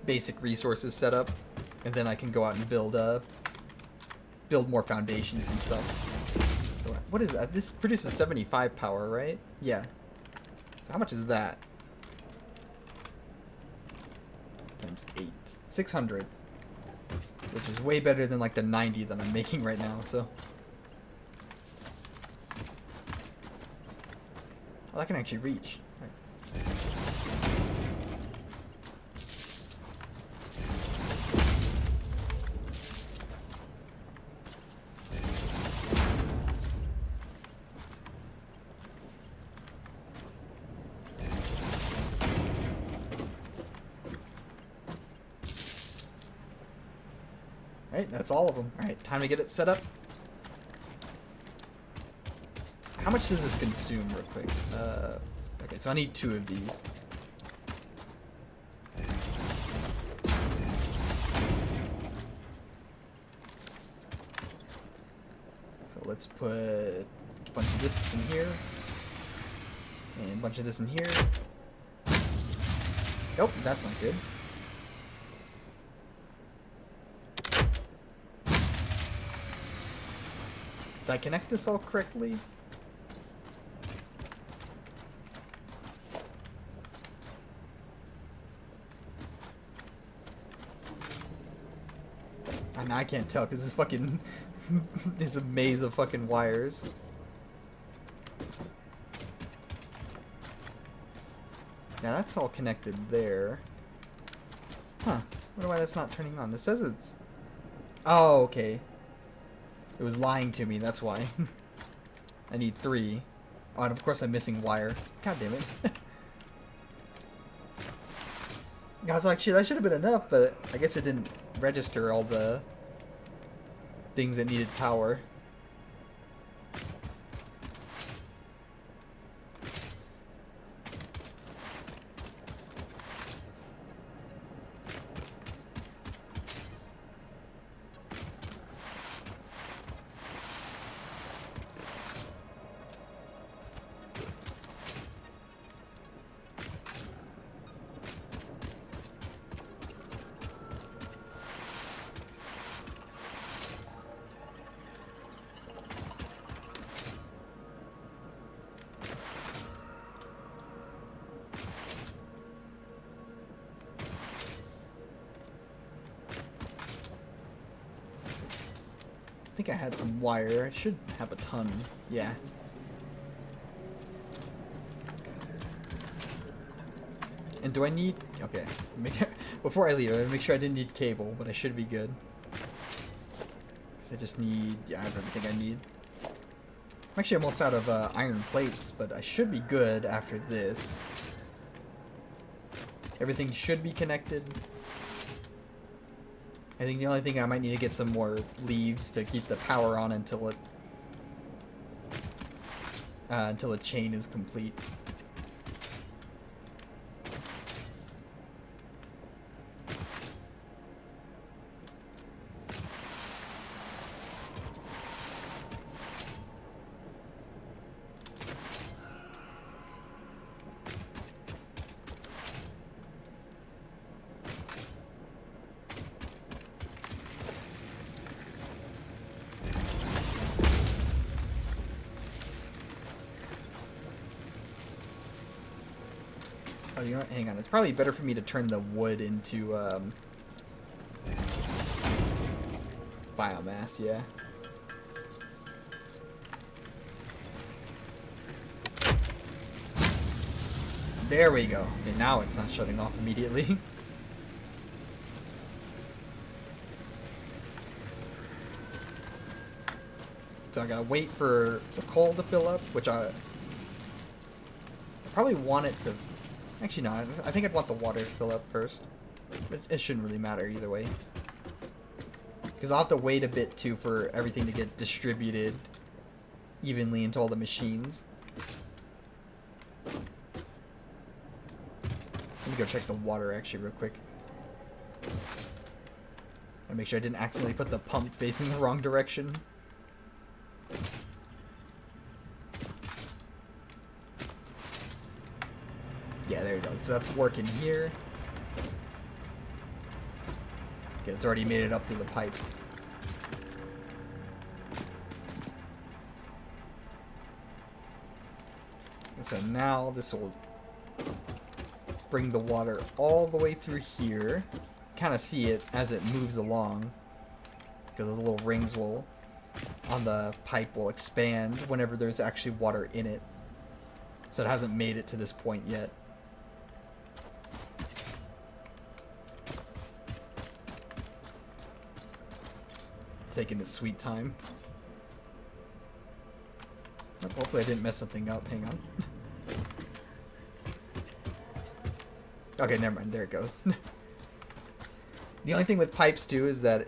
basic resources set up, and then I can go out and build more foundations and stuff. So what is that? This produces 75 power, right? Yeah. So how much is that? Times 8. 600. Which is way better than like the 90 that I'm making right now, so. Oh, that can actually reach. Right. Alright, that's all of them. Alright, time to get it set up. How much does this consume real quick? Okay, so I need 2 of these. So let's put a bunch of this in here. And a bunch of this in here. Nope, that's not good. Did I connect this all correctly? And I can't tell because this fucking is a maze of fucking wires. Now that's all connected there. Huh. I wonder why that's not turning on. It says it's... Oh, okay. It was lying to me, that's why. I need 3. Oh, and of course I'm missing wire. God damn it. I was like, shit, that should have been enough, but I guess it didn't register all the things that needed power. I think I had some wire. I should have a ton. Yeah. And do I need... Okay. Before I leave, I make sure I didn't need cable, but I should be good. Because I just need... Yeah, I have everything I need. I'm actually almost out of iron plates, but I should be good after this. Everything should be connected. I think the only thing I might need to get some more leaves to keep the power on until the chain is complete. Oh, you know what? Hang on. It's probably better for me to turn the wood into biomass, yeah. There we go. Okay, now it's not shutting off immediately. So I gotta wait for the coal to fill up, which I probably want it to... Actually, no. I think I'd want the water to fill up first. But it shouldn't really matter either way. Because I'll have to wait a bit, too, for everything to get distributed evenly into all the machines. Let me go check the water, actually, real quick. And make sure I didn't accidentally put the pump facing the wrong direction. Yeah, there you go. So that's working here. Okay, it's already made it up to the pipe. And so now this will bring the water all the way through here. Kind of see it as it moves along. Because the little rings will, on the pipe, will expand whenever there's actually water in it. So it hasn't made it to this point yet. Taking its sweet time. Oh, hopefully I didn't mess something up. Hang on. Okay, never mind. There it goes. The only thing with pipes too is that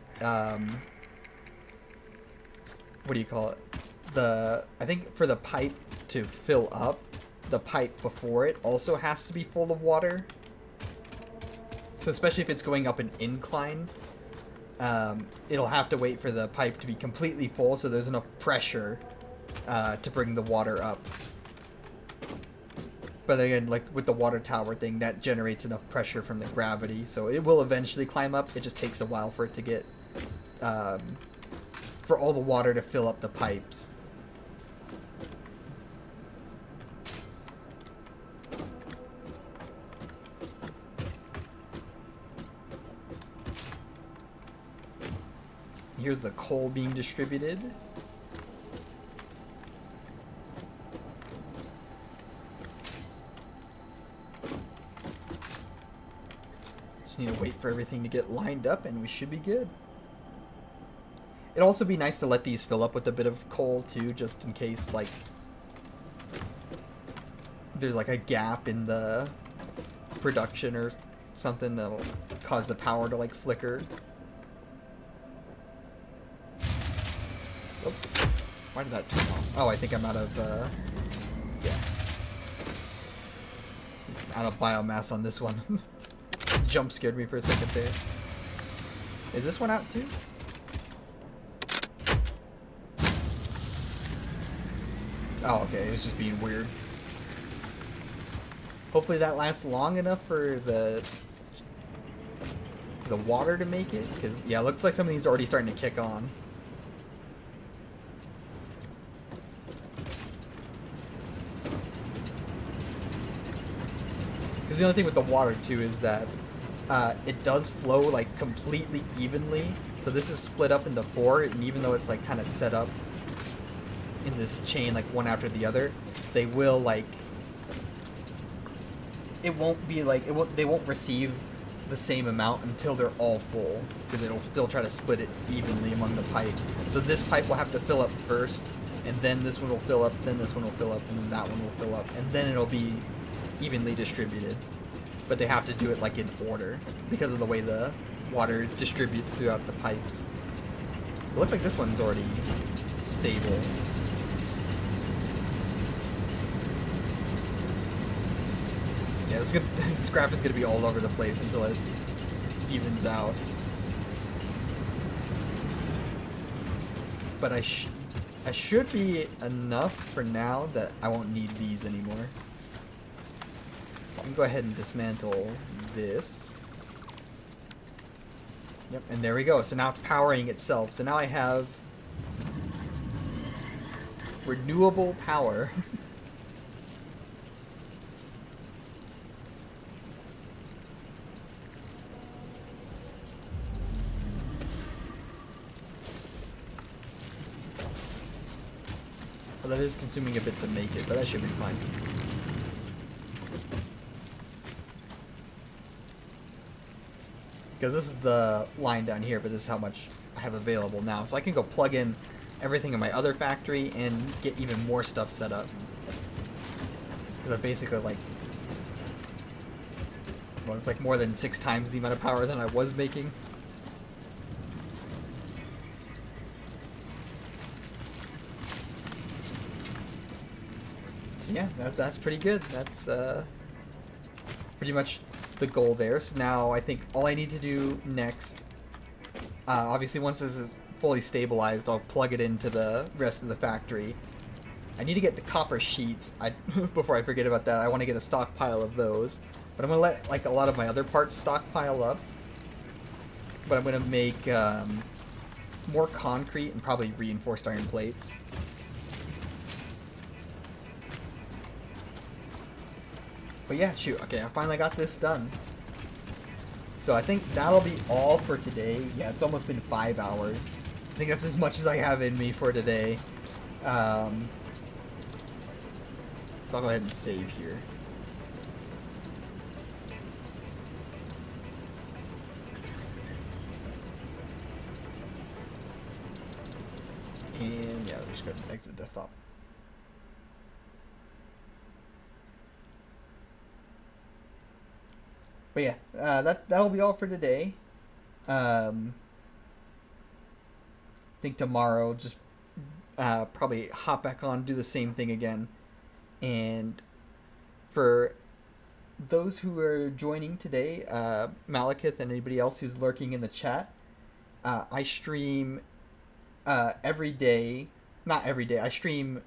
what do you call it? I think for the pipe to fill up, the pipe before it also has to be full of water. So especially if it's going up an incline, it'll have to wait for the pipe to be completely full so there's enough pressure to bring the water up. But again, like with the water tower thing, that generates enough pressure from the gravity, so it will eventually climb up. It just takes a while for it to get, for all the water to fill up the pipes. Here's the coal being distributed. Just need to wait for everything to get lined up and we should be good. It'd also be nice to let these fill up with a bit of coal too, just in case like there's like a gap in the production or something that'll cause the power to like flicker. Oh, why did that turn off? Oh, I think I'm out of, yeah. Out of biomass on this one. Jump scared me for a second there. Is this one out too? Oh, okay, it was just being weird. Hopefully that lasts long enough for the water to make it, because, yeah, it looks like some of these are already starting to kick on. Because the only thing with the water too is that it does flow like completely evenly. So this is split up into 4, and even though it's like kind of set up in this chain like one after the other, they will like, it won't be like, they won't receive the same amount until they're all full, because it'll still try to split it evenly among the pipe. So this pipe will have to fill up first, and then this one will fill up, then this one will fill up, and then that one will fill up, and then it'll be evenly distributed. But they have to do it like in order because of the way the water distributes throughout the pipes. It looks like this one's already stable. Yeah, this graph is going to be all over the place until it evens out. But I should be enough for now that I won't need these anymore. I can go ahead and dismantle this. Yep, and there we go. So now it's powering itself. So now I have renewable power. Well, that is consuming a bit to make it, but that should be fine. Because this is the line down here, but this is how much I have available now. So I can go plug in everything in my other factory and get even more stuff set up. Because I basically like, well, it's like more than 6 times the amount of power that I was making. So yeah, that's pretty good. That's pretty much the goal there. So now I think all I need to do next, obviously once this is fully stabilized, I'll plug it into the rest of the factory. I need to get the copper sheets. Before I forget about that, I want to get a stockpile of those. But I'm going to let like a lot of my other parts stockpile up. But I'm going to make more concrete and probably reinforced iron plates. But yeah, shoot, okay, I finally got this done. So I think that'll be all for today. Yeah, it's almost been 5 hours. I think that's as much as I have in me for today. So I'll go ahead and save here. And yeah, we're just going to exit desktop. But yeah, that'll be all for today. think tomorrow just probably hop back on, do the same thing again. And for those who are joining today, Malekith and anybody else who's lurking in the chat, I stream every day. Not every day. I stream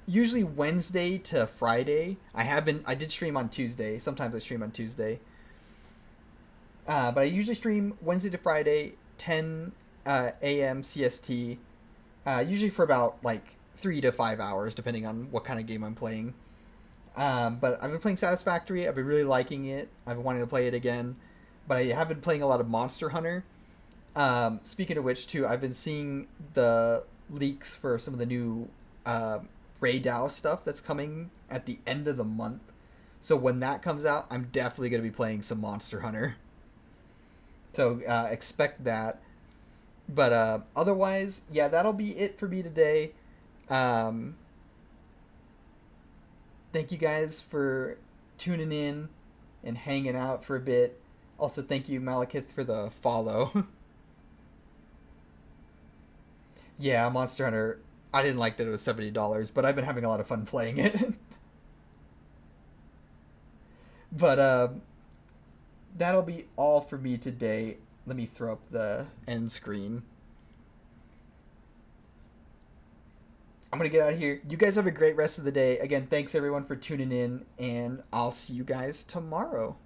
usually Wednesday to Friday. I did stream on Tuesday. Sometimes I stream on Tuesday. But I usually stream Wednesday to Friday, 10 a.m. CST. Usually for about like 3 to 5 hours, depending on what kind of game I'm playing. But I've been playing Satisfactory. I've been really liking it. I've been wanting to play it again. But I have been playing a lot of Monster Hunter. Speaking of which, too, I've been seeing the leaks for some of the new Ray Dow stuff that's coming at the end of the month. So when that comes out, I'm definitely going to be playing some Monster Hunter. So expect that. But otherwise, yeah, that'll be it for me today. Thank you guys for tuning in and hanging out for a bit. Also, thank you, Malekith, for the follow. Yeah, Monster Hunter. I didn't like that it was $70, but I've been having a lot of fun playing it. But that'll be all for me today. Let me throw up the end screen. I'm going to get out of here. You guys have a great rest of the day. Again, thanks everyone for tuning in, and I'll see you guys tomorrow.